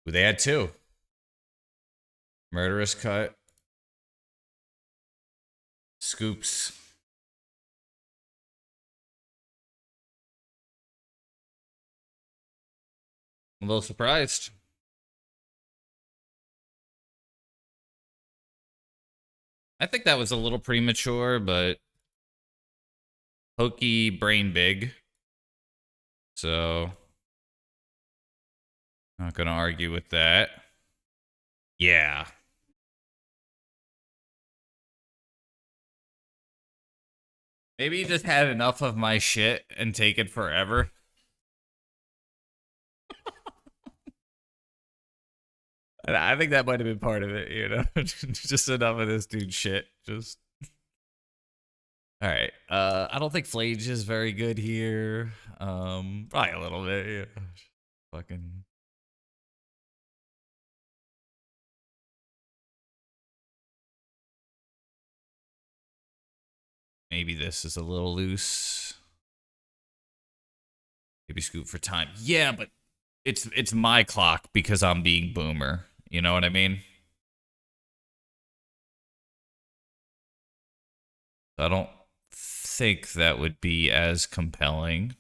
Ooh, they had two. Murderous cut. Scoops. I'm a little surprised. I think that was a little premature, but Pokey brain big. So not gonna argue with that. Yeah. Maybe you just had enough of my shit and taken forever. And I think that might have been part of it, you know? Just enough of this dude's shit. Just all right. I don't think Flage is very good here. Probably a little bit, yeah. Fucking maybe this is a little loose. Maybe scoop for time. Yeah, but it's my clock because I'm being boomer. You know what I mean? I don't think that would be as compelling.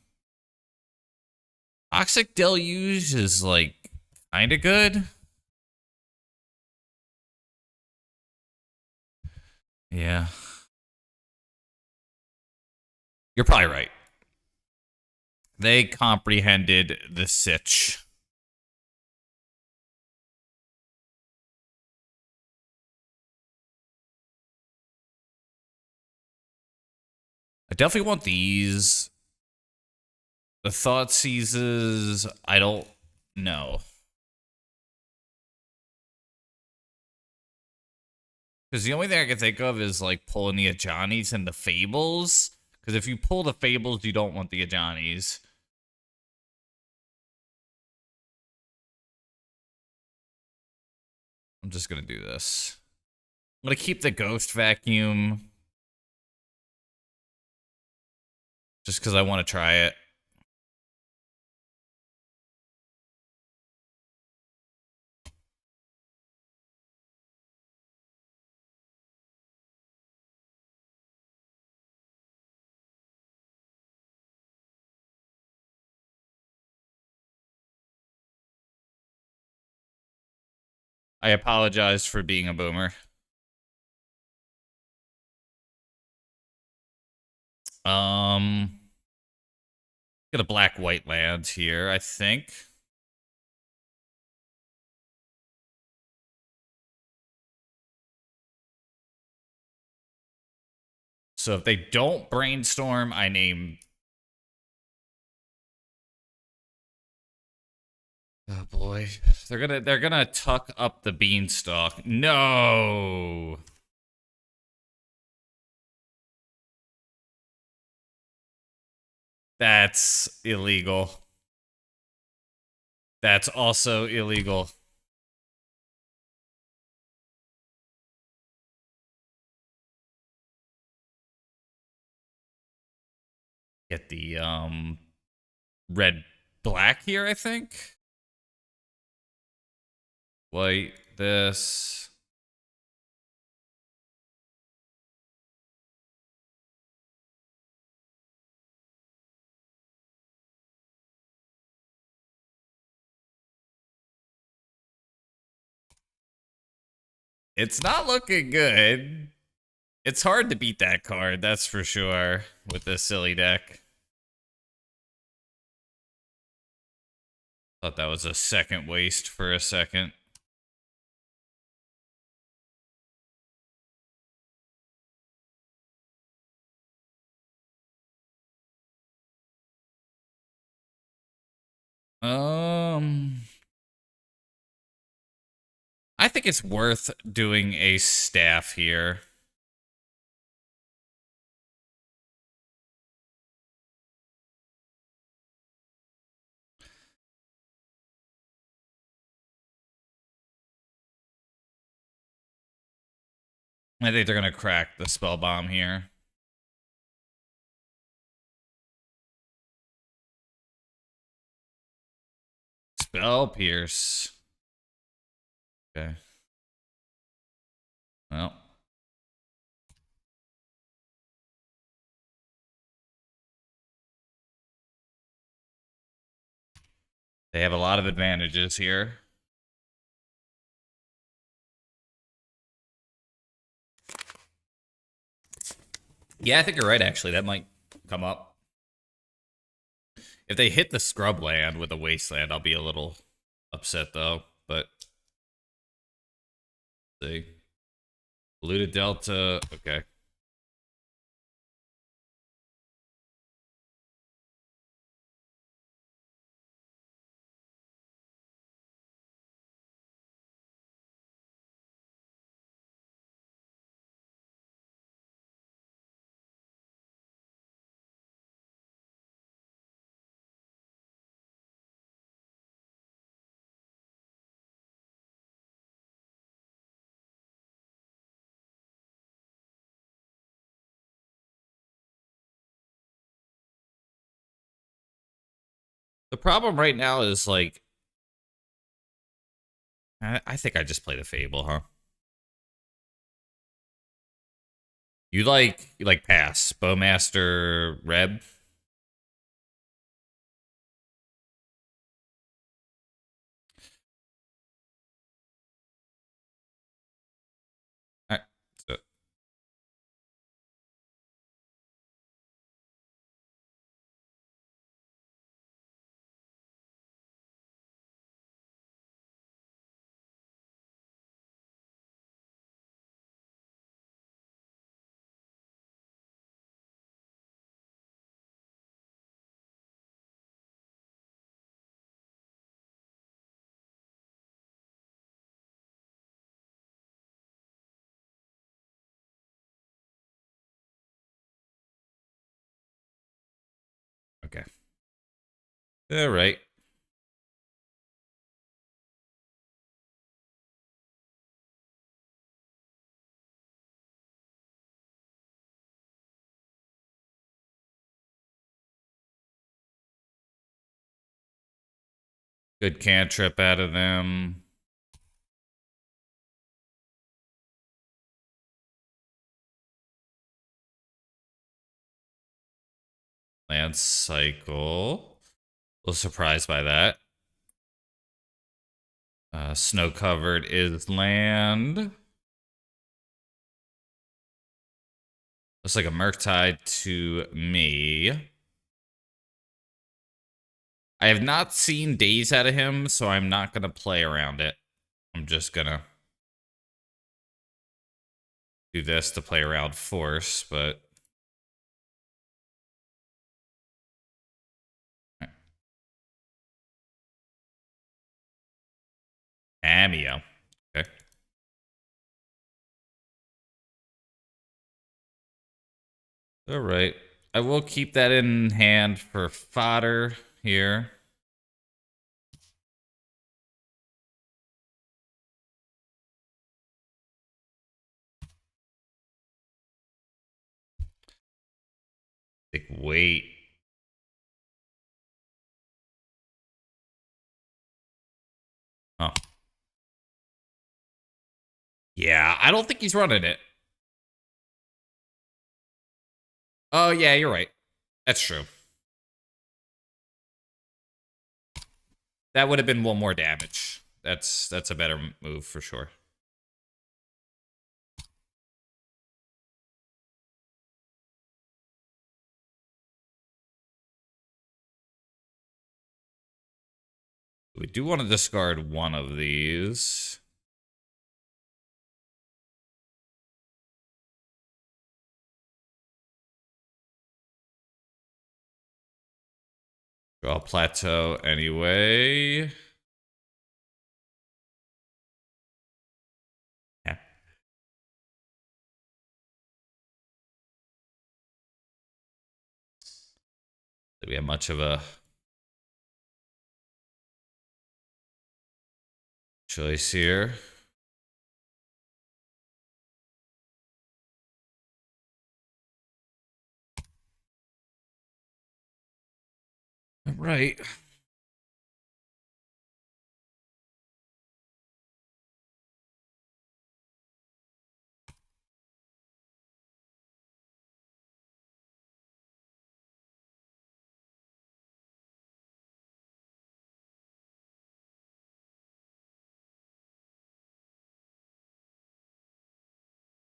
Toxic Deluge is like kind of good. Yeah. You're probably right. They comprehended the sitch. I definitely want these. The Thought Seizes, I don't know. Because the only thing I can think of is like pulling the Ajanis and the Fables. Because if you pull the Fables, you don't want the Ajanis. I'm just going to do this. I'm going to keep the Ghost Vacuum. Just because I want to try it. I apologize for being a boomer. Get a black-white land here, I think. So if they don't brainstorm, I name. Oh boy, they're gonna tuck up the beanstalk. No. That's illegal. That's also illegal. Get the red black here, I think. White this. It's not looking good. It's hard to beat that card, that's for sure, with this silly deck. Thought that was a second waste for a second. I think it's worth doing a staff here. I think they're gonna crack the spell bomb here. Spell pierce. Okay. Well. They have a lot of advantages here. Yeah, I think you're right, actually. That might come up. If they hit the scrub land with a wasteland, I'll be a little upset, though. But, see. Polluted Delta. Okay. The problem right now is, like, I think I just play the Fable, huh? You like pass. Bowmaster Reb. Alright. So, okay. Alright. Good cantrip out of them. Land cycle. A little surprised by that. Snow covered is land. Looks like a Murktide to me. I have not seen days out of him, so I'm not going to play around it. I'm just going to do this to play around force, but... Cameo. Okay. All right. I will keep that in hand for fodder here. Wait. Oh. Yeah, I don't think he's running it. Oh, yeah, you're right. That's true. That would have been one more damage. That's a better move for sure. We do want to discard one of these. Draw plateau anyway. Yeah. Do we have much of a choice here? Right.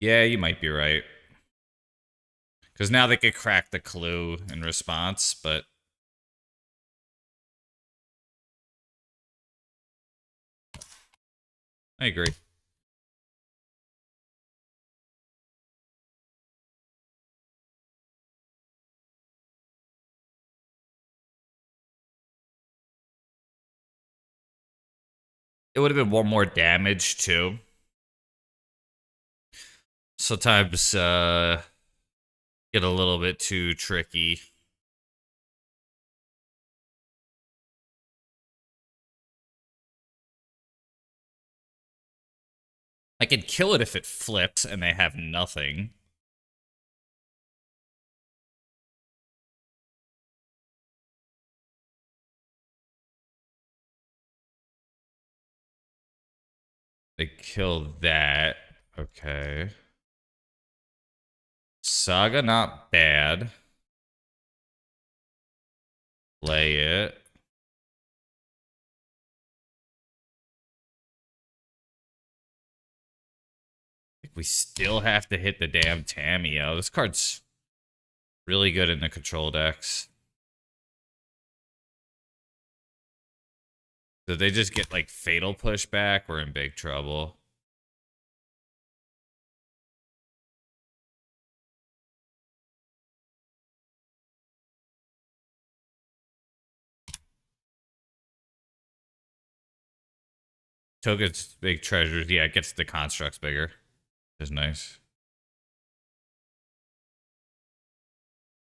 Yeah, you might be right. Because now they could crack the clue in response, but I agree. It would have been one more damage too. Sometimes get a little bit too tricky. I could kill it if it flips and they have nothing. They kill that. Okay. Saga, not bad. Play it. I think we still have to hit the damn Tamio. This card's really good in the control decks. Did they just get like fatal pushback? We're in big trouble. Toga's big treasures. Yeah, it gets the constructs bigger. Is nice.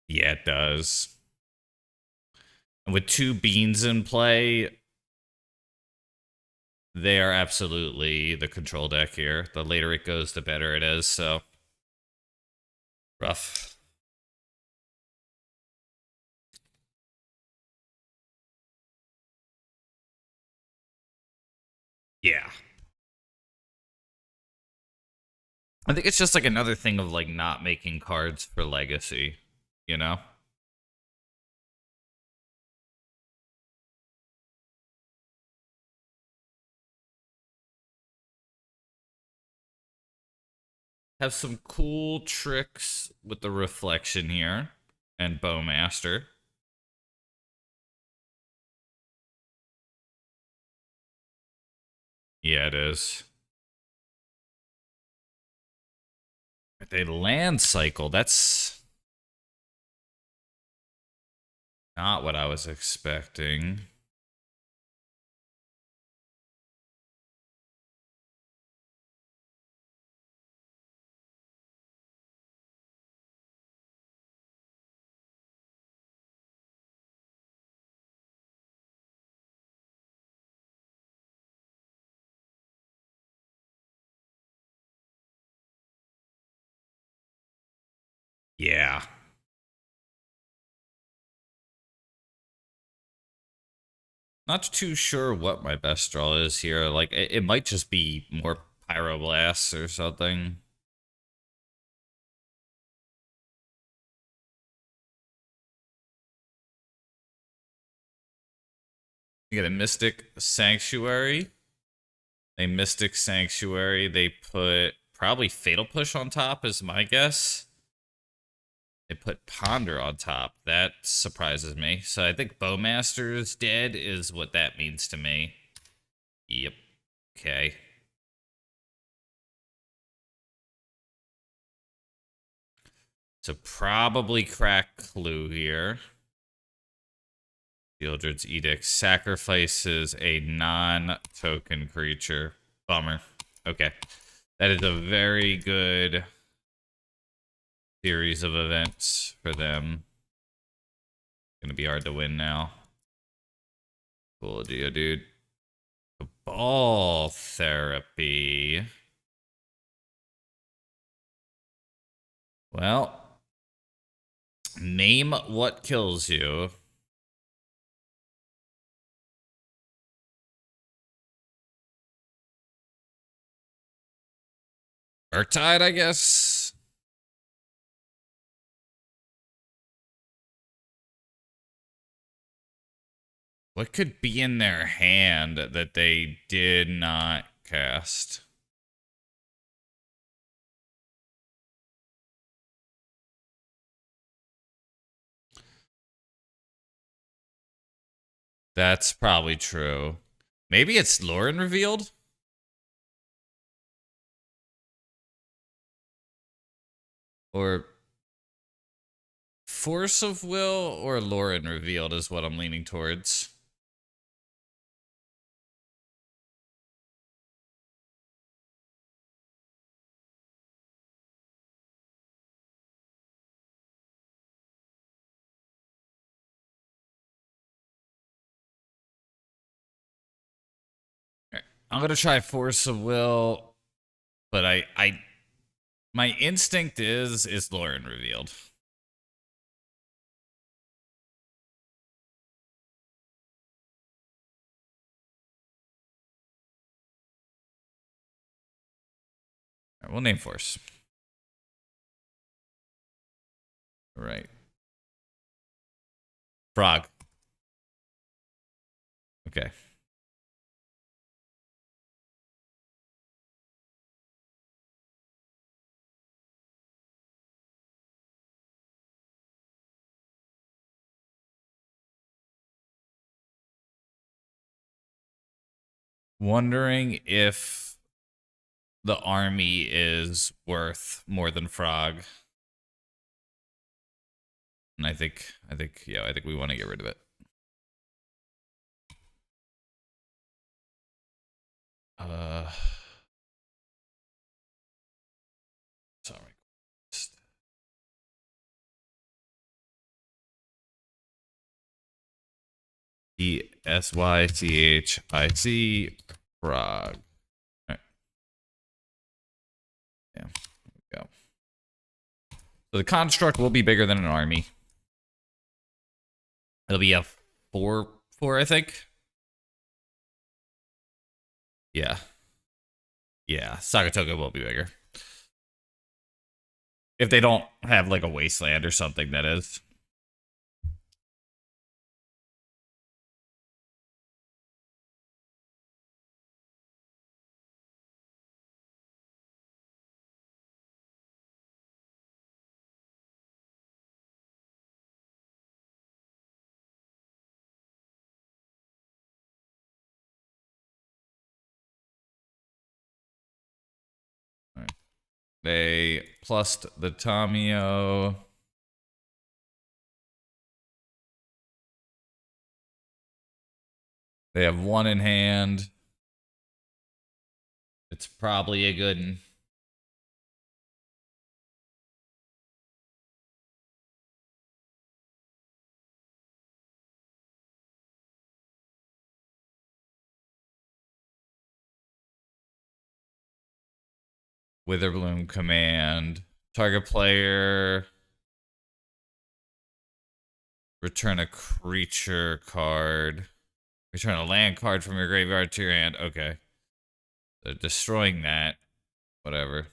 Yeah, it does. And with two beans in play, they are absolutely the control deck here. The later it goes, the better it is, so rough. Yeah. I think it's just like another thing of like not making cards for legacy, you know? Have some cool tricks with the reflection here and Bowmaster. Yeah, it is. They land cycle. That's not what I was expecting. Yeah. Not too sure what my best draw is here. Like, it might just be more Pyroblasts or something. You get a Mystic Sanctuary. A Mystic Sanctuary. They put probably Fatal Push on top, is my guess. They put Ponder on top. That surprises me. So I think Bowmaster's dead is what that means to me. Yep. Okay. So probably crack Clue here. Eldred's Edict sacrifices a non-token creature. Bummer. Okay. That is a very good series of events for them. Gonna be hard to win now. Cool deal, dude. Ball therapy. Well, name what kills you. Hightide, I guess. What could be in their hand that they did not cast? That's probably true. Maybe it's Lauren revealed? Or Force of Will or Lauren revealed is what I'm leaning towards. I'm gonna try Force of Will, but my instinct is Lauren revealed. All right, we'll name Force. All right. Frog. Okay. Wondering if the army is worth more than Frog. And I think we want to get rid of it. Sorry. ESYCHIC Frog. All right. Yeah. There we go. So the construct will be bigger than an army. It'll be a 4/4, I think. Yeah. Yeah. Sagatoga will be bigger. If they don't have like a wasteland or something, that is. All right. They plussed the Tamio. They have one in hand. It's probably a good one. Witherbloom command. Target player. Return a creature card. Return a land card from your graveyard to your hand. Okay. They're destroying that. Whatever.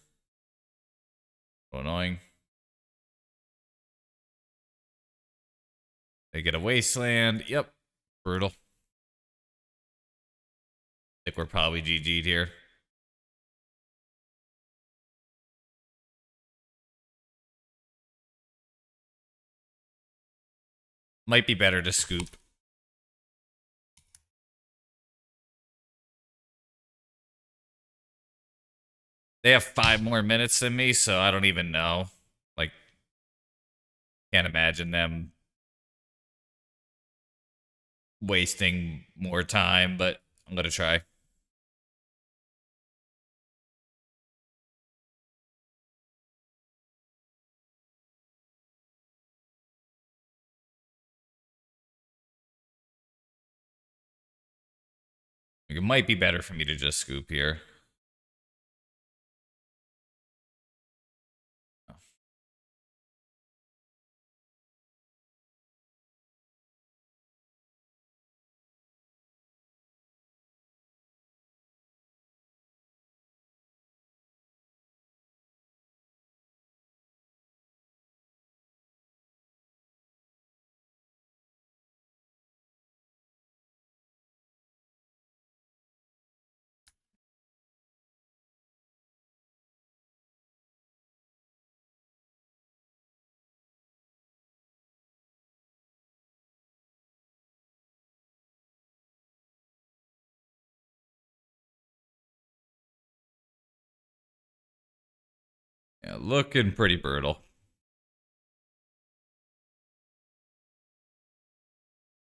So annoying. They get a wasteland. Yep. Brutal. I think we're probably GG'd here. Might be better to scoop. They have 5 more minutes than me, so I don't even know. Like, can't imagine them wasting more time, but I'm gonna try. It might be better for me to just scoop here. Yeah, looking pretty brutal.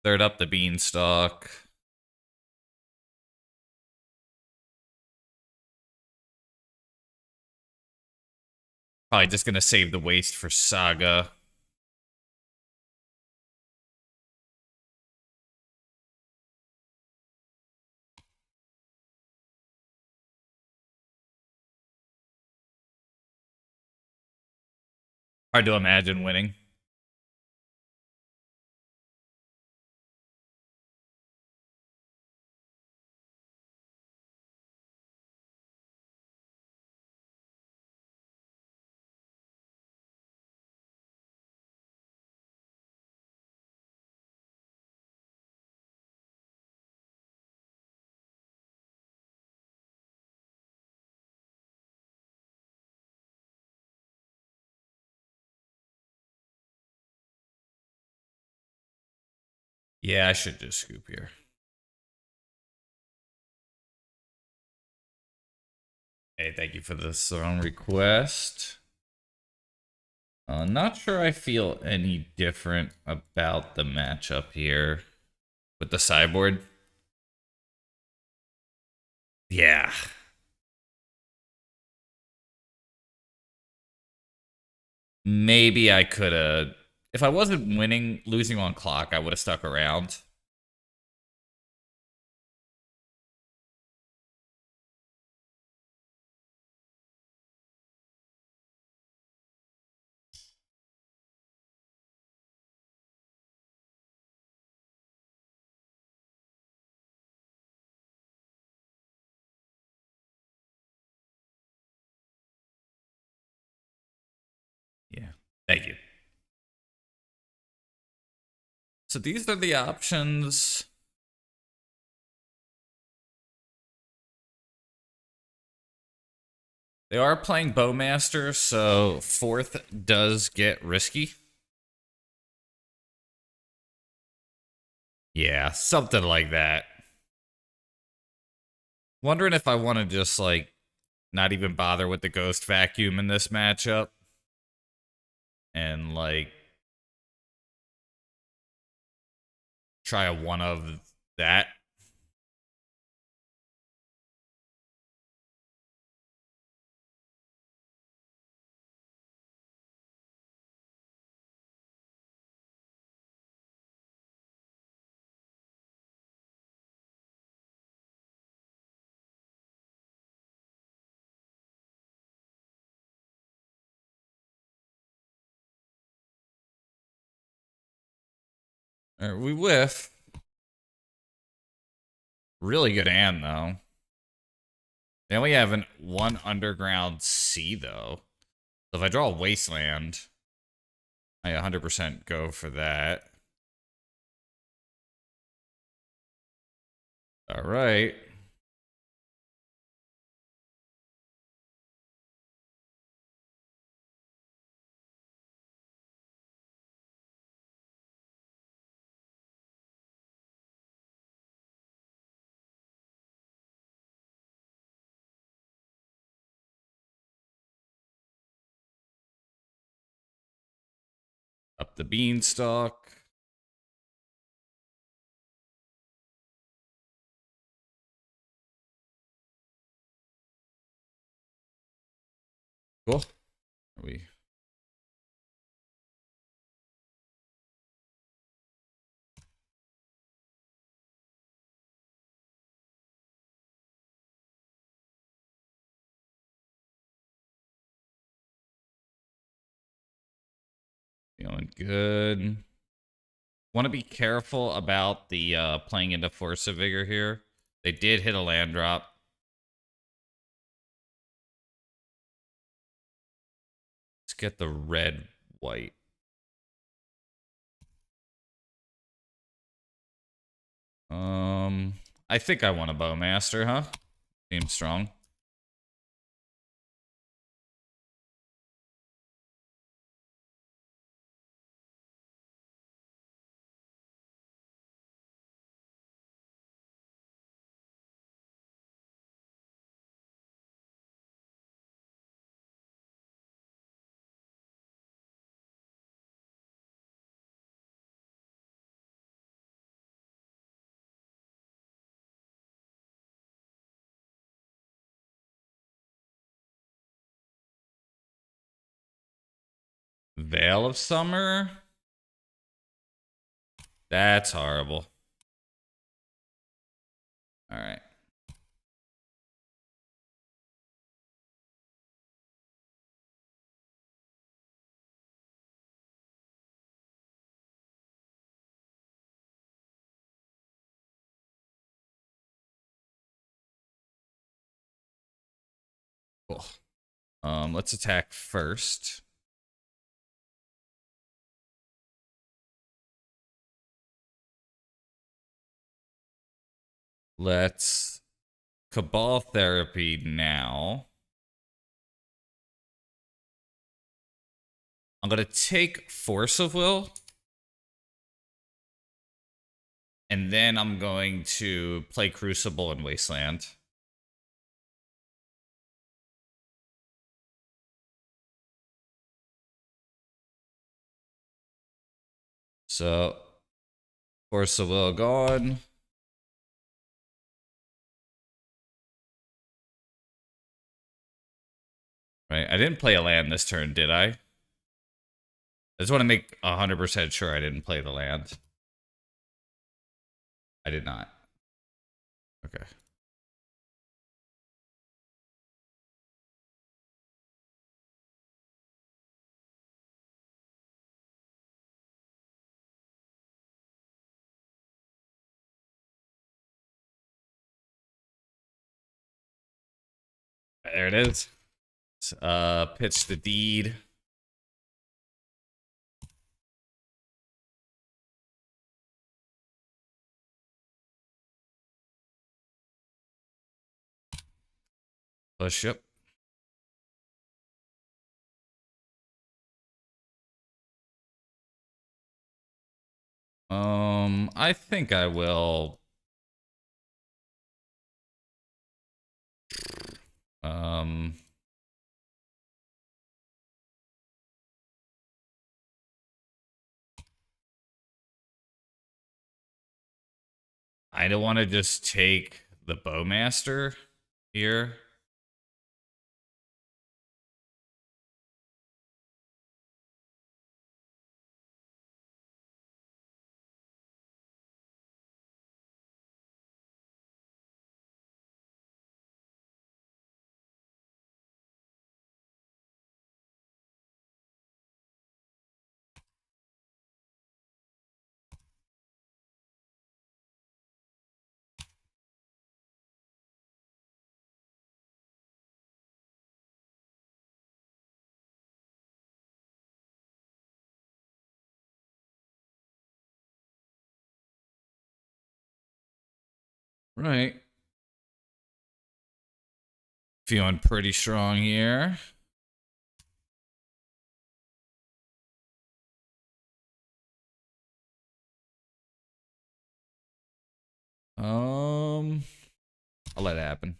Third up the beanstalk. Probably just gonna save the waste for Saga. Hard to imagine winning. Yeah, I should just scoop here. Hey, thank you for the song request. Not sure I feel any different about the matchup here with the sideboard. Yeah. Maybe I could have. If I wasn't losing on clock, I would have stuck around. Yeah. Thank you. So these are the options. They are playing Bowmaster, so fourth does get risky. Yeah, something like that. Wondering if I want to just, like, not even bother with the Ghost Vacuum in this matchup. And, like, try a one of that. We whiff. Really good hand, though. Then we have one underground sea, though. So if I draw a Wasteland, I 100% go for that. All right. Up the beanstalk. Cool. Are we feeling good? Want to be careful about the playing into Force of Vigor here. They did hit a land drop. Let's get the red white. I think I want a Bowmaster, huh? Seems strong. Veil of Summer? That's horrible. Alright. Cool. Let's attack first. Let's Cabal Therapy now. I'm going to take Force of Will. And then I'm going to play Crucible and Wasteland. So, Force of Will gone. Right, I didn't play a land this turn, did I? I just want to make 100% sure I didn't play the land. I did not. Okay. There it is. Pitch the deed. Push up. I think I will. I don't want to just take the Bowmaster here. Right. Feeling pretty strong here. I'll let it happen.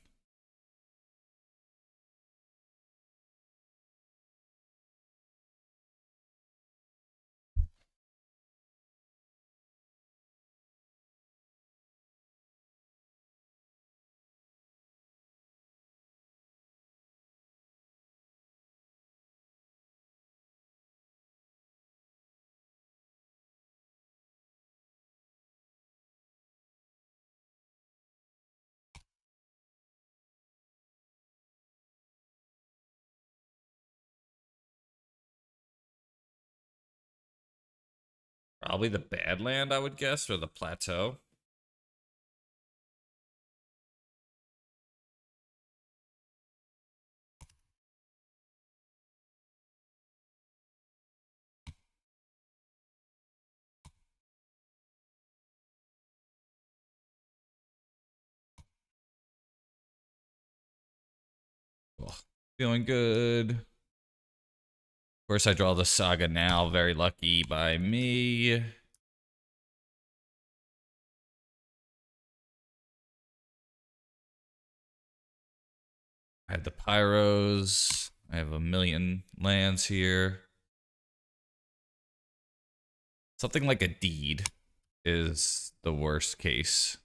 Probably the Badland, I would guess, or the Plateau. Oh, feeling good. Of course, I draw the Saga now. Very lucky by me. I have the Pyros. I have a million lands here. Something like a deed is the worst case.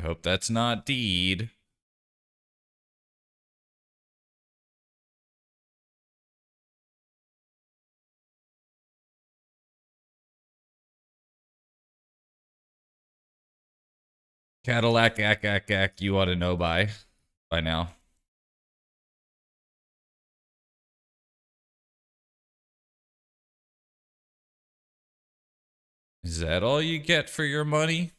hope that's not deed. Cadillac, you ought to know by now. Is that all you get for your money?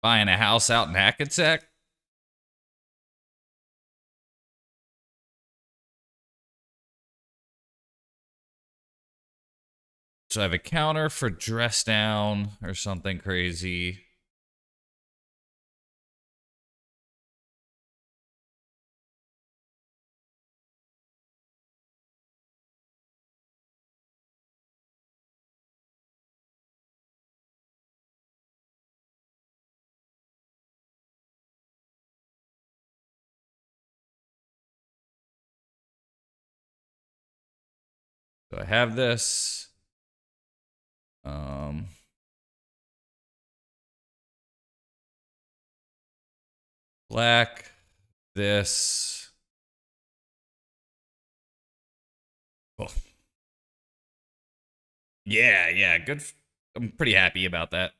Buying a house out in Hackensack? So I have a counter for dress down or something crazy. So I have this. Black. This. Oh. Yeah, good. I'm pretty happy about that.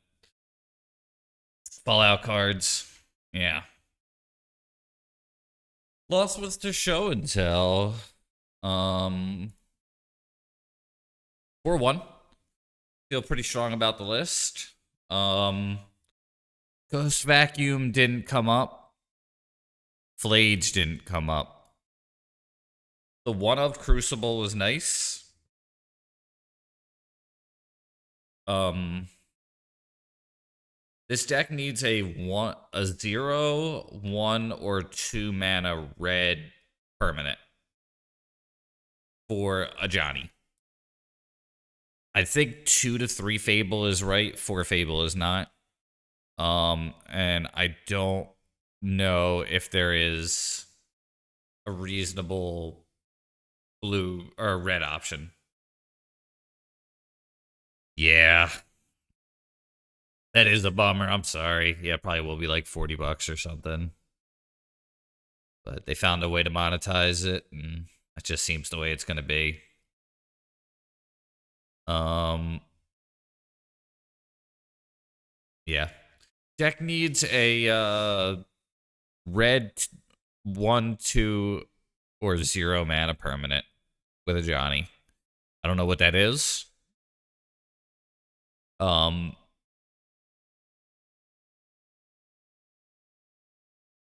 Fallout cards. Yeah. Lost was to show and tell. 4-1. Feel pretty strong about the list. Ghost Vacuum didn't come up. Flage didn't come up. The one of Crucible was nice. This deck needs a 0, 1, or 2 mana red permanent for a Johnny. I think 2 to 3 Fable is right, 4 Fable is not. And I don't know if there is a reasonable blue or red option. Yeah. That is a bummer. I'm sorry. Yeah, probably will be like $40 or something. But they found a way to monetize it, and that just seems the way it's going to be. Yeah. Deck needs a red 1, 2, or 0 mana permanent with a Johnny. I don't know what that is.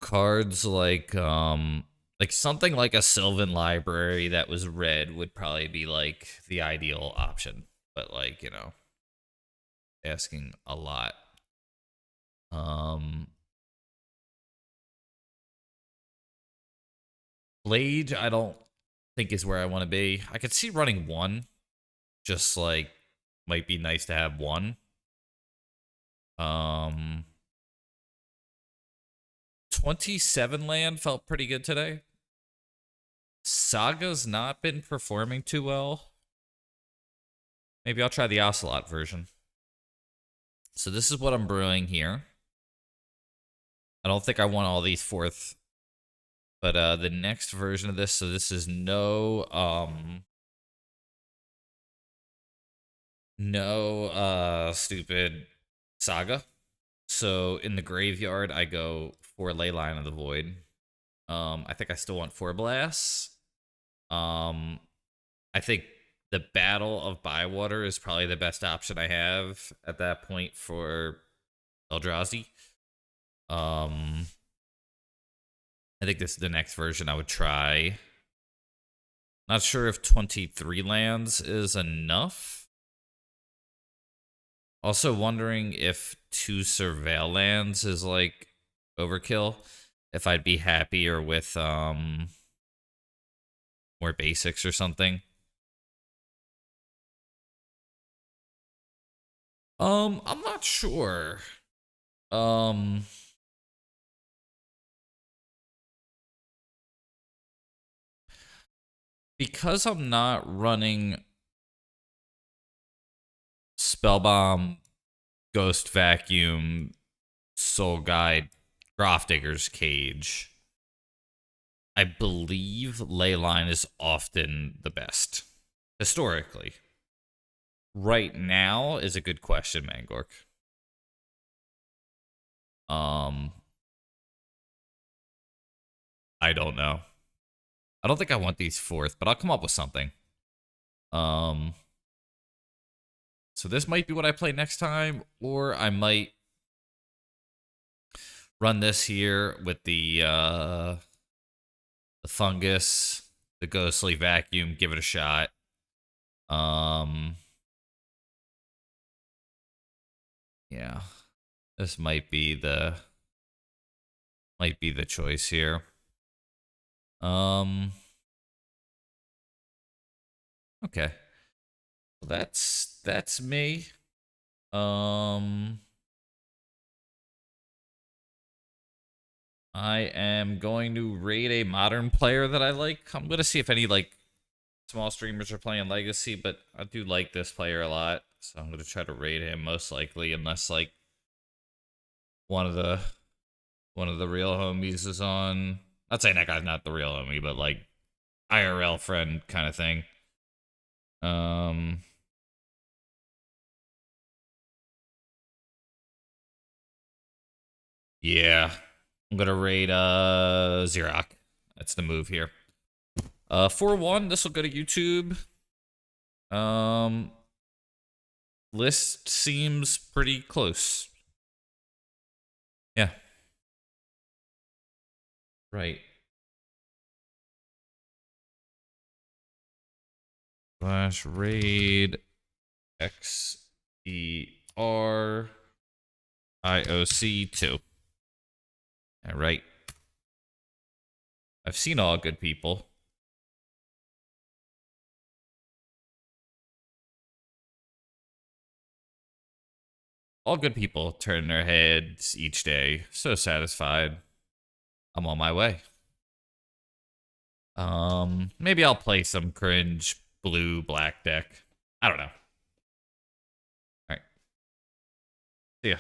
Cards like something like a Sylvan Library that was red would probably be like the ideal option, but like, you know, asking a lot. Blade, I don't think is where I want to be. I could see running 1, just like might be nice to have 1. 27 land felt pretty good today. Saga's not been performing too well. Maybe I'll try the Ocelot version. So this is what I'm brewing here. I don't think I want all these 4th. But the next version of this, so this is no stupid Saga. So in the graveyard, I go for Leyline of the Void. I think I still want 4 Blasts. I think the Battle of Bywater is probably the best option I have at that point for Eldrazi. I think this is the next version I would try. Not sure if 23 lands is enough. Also wondering if 2 Surveil lands is like overkill. If I'd be happier with more basics or something. I'm not sure. Because I'm not running Spellbomb, Ghost Vacuum, Soul Guide, Grafdigger's Cage. I believe Leyline is often the best, historically. Right now is a good question, Mangork. I don't know. I don't think I want these fourth, but I'll come up with something. So this might be what I play next time, or I might run this here with the fungus, the ghostly vacuum, give it a shot. Yeah. This might be the choice here. Okay. Well, that's me. I am going to raid a modern player that I like. I'm gonna see if any like small streamers are playing Legacy, but I do like this player a lot, so I'm gonna try to raid him most likely, unless like one of the real homies is on. Not saying that guy's not the real homie, but like IRL friend kind of thing. Yeah. I'm gonna raid Xerox. That's the move here. 4-1, this will go to YouTube. List seems pretty close. Yeah. Right. Slash raid XERIOC2. All right. I've seen all good people. All good people turn their heads each day. So satisfied. I'm on my way. Maybe I'll play some cringe blue black deck. I don't know. All right. See ya.